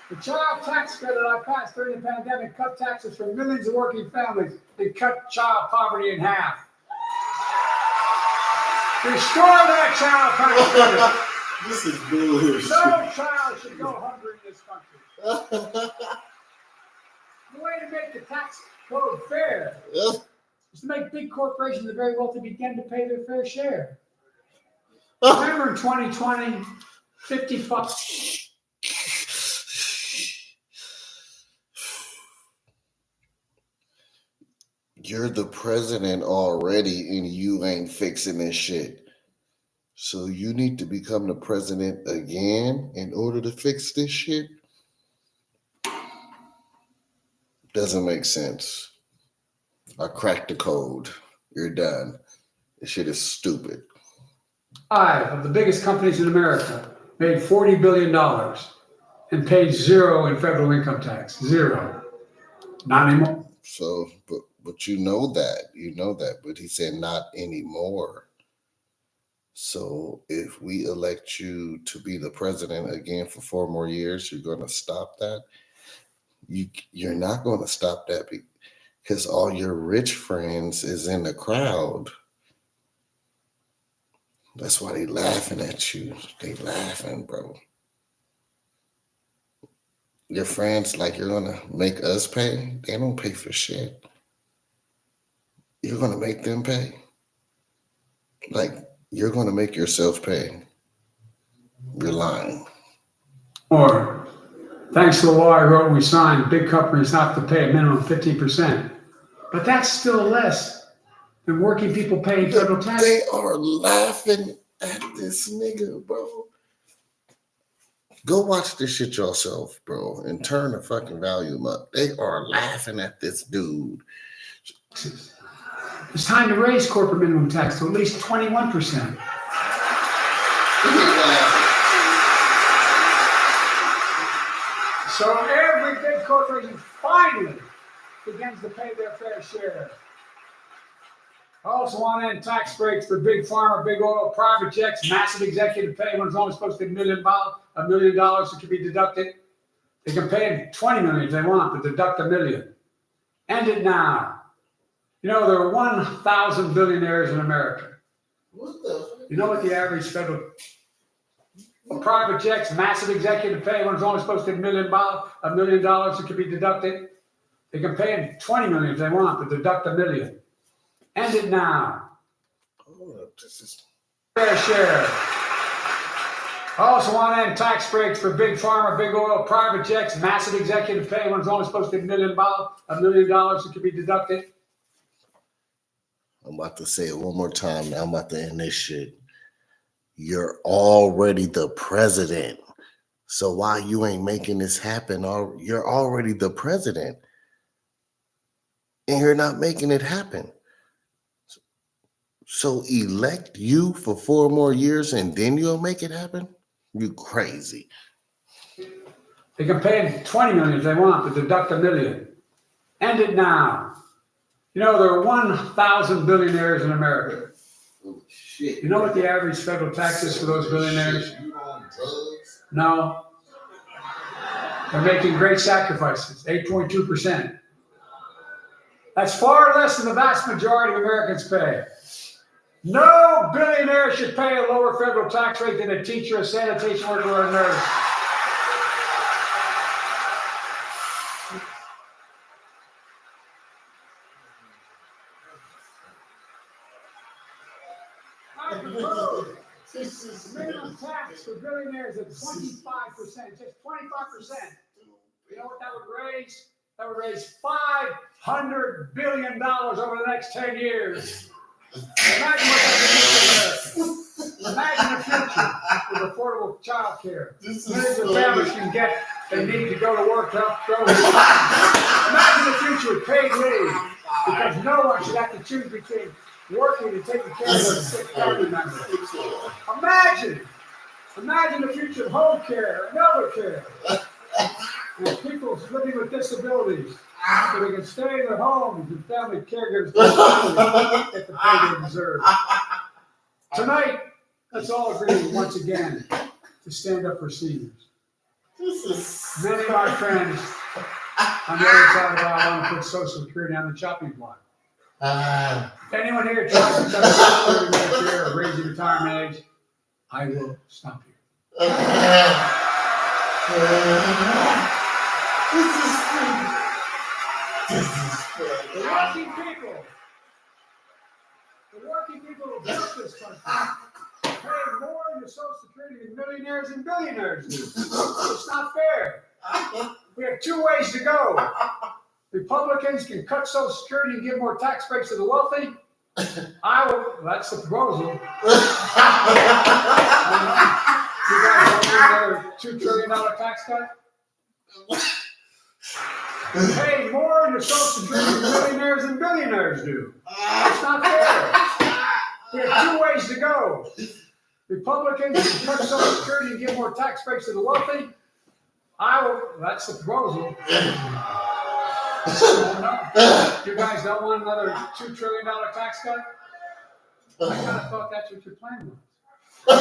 the child tax credit I passed during the pandemic cut taxes for millions of working families and cut child poverty in half. Restore that child tax credit. This is bullshit. No child should go hungry in this country. The way to make the tax code fair is to make big corporations and the very wealthy begin to pay their fair share. Remember in 2020, 55. You're the president already and you ain't fixing this shit. So you need to become the president again in order to fix this shit? Doesn't make sense. I cracked the code. You're done. This shit is stupid. 5 of the biggest companies in America made $40 billion and paid 0 in federal income tax. 0. Not anymore. So, but you know that, but he said not anymore. So if we elect you to be the president again for 4 more years, you're going to stop that? You're not going to stop that because all your rich friends is in the crowd. That's why they laughing at you. They laughing, bro. Your friends like you're going to make us pay? They don't pay for shit. You're going to make them pay? Like, you're going to make yourself pay. You're lying. Or, thanks to the law I wrote and we signed, big companies have to pay a minimum of 15%. But that's still less than working people paying federal tax. They are laughing at this nigga, bro. Go watch this shit yourself, bro, and turn the fucking volume up. They are laughing at this dude. It's time to raise corporate minimum tax to at least 21%. So every big corporation finally begins to pay their fair share. I also want to end tax breaks for big pharma, big oil, private jets, massive executive pay when it's only supposed to be $1 million that can be deducted. They can pay $20 million if they want, but deduct $1 million. End it now. You know, there are 1,000 billionaires in America. You know what the average federal Private jets, massive executive pay when it's only supposed to be $1 million that could be deducted. They can pay them $20 million if they want, but deduct $1 million. End it now. Fair share. I also want to end tax breaks for big pharma, big oil, private jets, massive executive pay when it's only supposed to be $1 million that could be deducted. I'm about to say it one more time. Now I'm about to end this shit. You're already the president. So why you ain't making this happen? You're already the president. And you're not making it happen. So elect you for 4 more years and then you'll make it happen? You crazy. They can pay them $20 million if they want, but deduct $1 million. End it now. You know, there are 1,000 billionaires in America. Oh, shit. You know what the average federal tax is for those billionaires? You on drugs? No. They're making great sacrifices, 8.2%. That's far less than the vast majority of Americans pay. No billionaire should pay a lower federal tax rate than a teacher, a sanitation worker, or a nurse. I propose minimum tax for billionaires at 25%, just 25%. You know what that would raise? That would raise $500 billion over the next 10 years. Imagine what that would do for America. Imagine a future with affordable child care. Millions of families can get, they need to go to work to help grow. Imagine a future with paid leave, because no one should have to choose between working and taking care of a sick family member. Imagine the future of home care and elder care. And people living with disabilities, so they can stay in their homes and family caregivers get the pay they deserve. Tonight, let's all agree once again to stand up for seniors. Many of my friends on the other side of the aisle want to put Social Security on the chopping block. If anyone here tries to cut Social Security Medicare or raise the retirement age, I will stop you. The working people who built this country pay more into Social Security than millionaires and billionaires do. It's not fair. We have 2 ways to go. Republicans can cut Social Security and give more tax breaks to the wealthy. That's the proposal. You guys want another $2 trillion tax cut? Pay more into Social Security than millionaires and billionaires do. It's not fair. We have 2 ways to go. Republicans can cut Social Security and give more tax breaks to the wealthy. That's the proposal. You guys don't want another $2 trillion tax cut? I kind of thought that's what your plan was. Good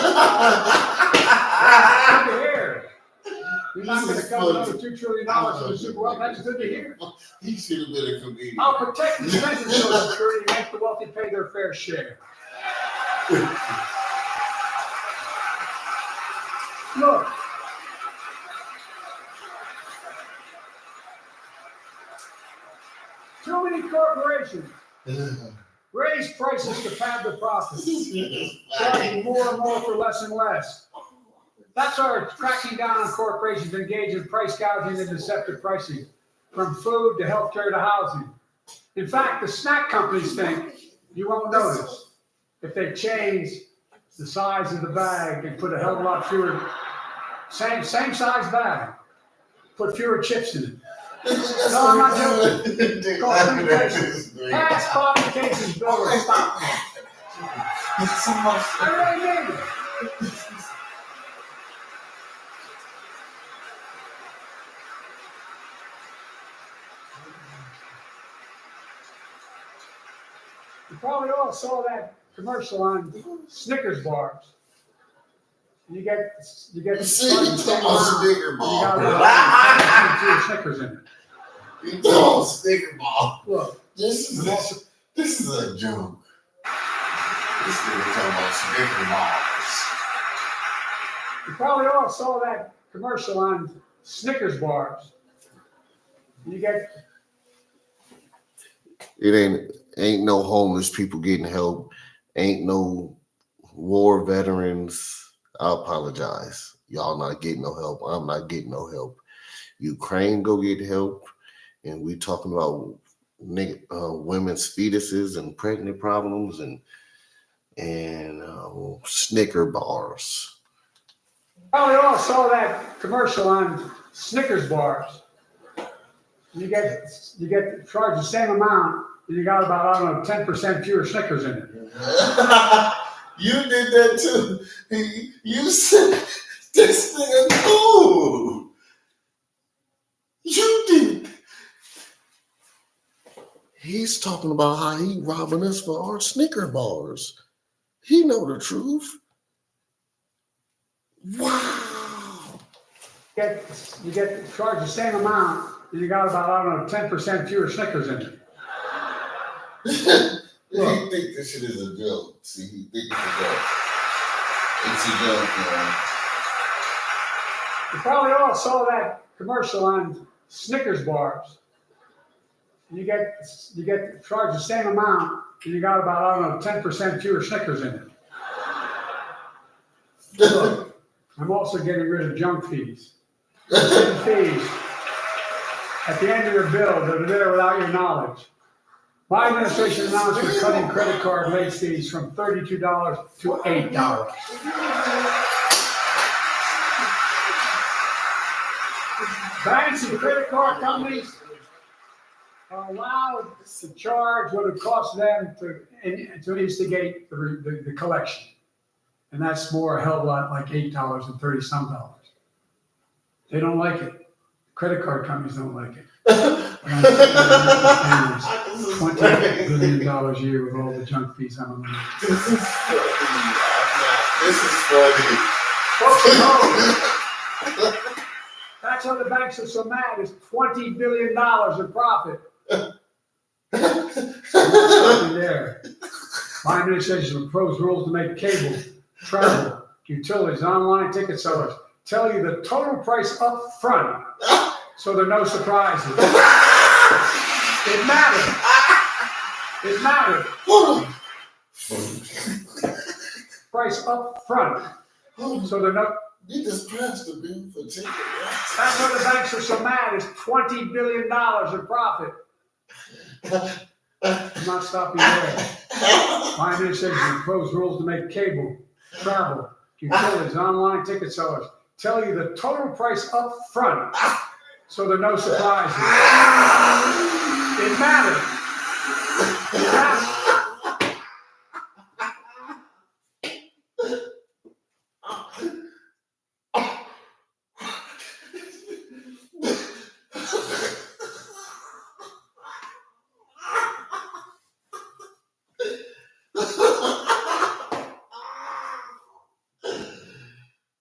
to hear. You're not going to cut another $2 trillion from the super wealthy. That's good to hear. He should have been a comedian. I'll protect and strengthen Social Security and make the wealthy pay their fair share. Look. Too many corporations raise prices to pad their profits, charging more and more for less and less. That's why we're cracking down on corporations engaged in price gouging and deceptive pricing, from food to healthcare to housing. In fact, the snack companies think you won't notice if they change the size of the bag and put a hell of a lot fewer, same size bag, put fewer chips in it. No, I'm not joking. Go 3 places. Pass Bobby Casey's bill or stop me. I really mean it. You probably all saw that commercial on Snickers bars. You get Snicker ball. You got Snickers in it. You throw a Snicker ball. Look, This is a joke. This nigga talking about Snicker balls. You probably all saw that commercial on Snickers bars. You get It ain't no homeless people getting help. Ain't no war veterans. I apologize. Y'all not getting no help. I'm not getting no help. Ukraine go get help, and we talking about women's fetuses and pregnant problems and Snicker bars. probably all saw that commercial on Snickers bars. You get charged the same amount, and you got about, I don't know, 10% fewer Snickers in it. You did that too. You said this thing is cool. You did. He's talking about how he robbing us for our Snicker bars. He know the truth. Wow. You get charged the same amount, and you got about, I don't know, 10% fewer Snickers in it. He think this shit is a joke. See, he think it's a joke. It's a joke, man. You probably all saw that commercial on Snickers bars. You get charged the same amount, and you got about, I don't know, 10% fewer Snickers in it. Look, I'm also getting rid of junk fees. Hidden fees. At the end of your bill, they're there without your knowledge. My administration announced we're cutting credit card late fees from $32 to $8. Banks and credit card companies are allowed to charge what it costs them to instigate the collection. And that's more a hell of a lot like $8 and 30 some dollars. They don't like it. Credit card companies don't like it. $20 billion a year with all the junk fees on them. This is funny. This is funny. Folks at home, that's how the banks are so mad. It's $20 billion in profit. There. My administration proposed rules to make cable, travel, utilities, online ticket sellers tell you the total price up front, so there are no surprises. It matters. It matters. Price up front, so they're not. You just pressed the bill for ticket. That's why the banks are so mad. It's $20 billion in profit. I'm not stopping there. My administration proposed rules to make cable, travel, utilities, online ticket sellers tell you the total price up front, so there are no surprises. It matters. It matters.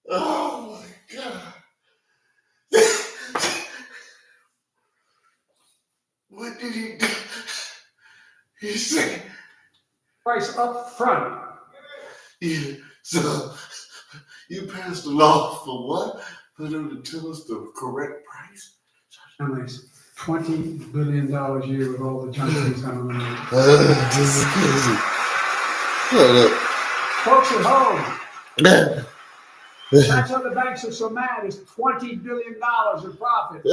Oh my God. What did he do? He said, Price up front. yeah, so you passed a law for what? For them to tell us the correct price? Anyways, $20 billion a year with all the junk fees on them. This is crazy. Hold up. Folks at home, that's why the banks are so mad. It's $20 billion in profit.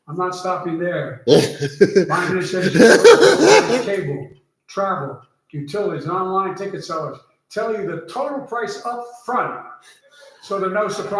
I'm not stopping there. My administration proposed cable, travel, utilities, and online ticket sellers tell you the total price up front, so there are no surprises.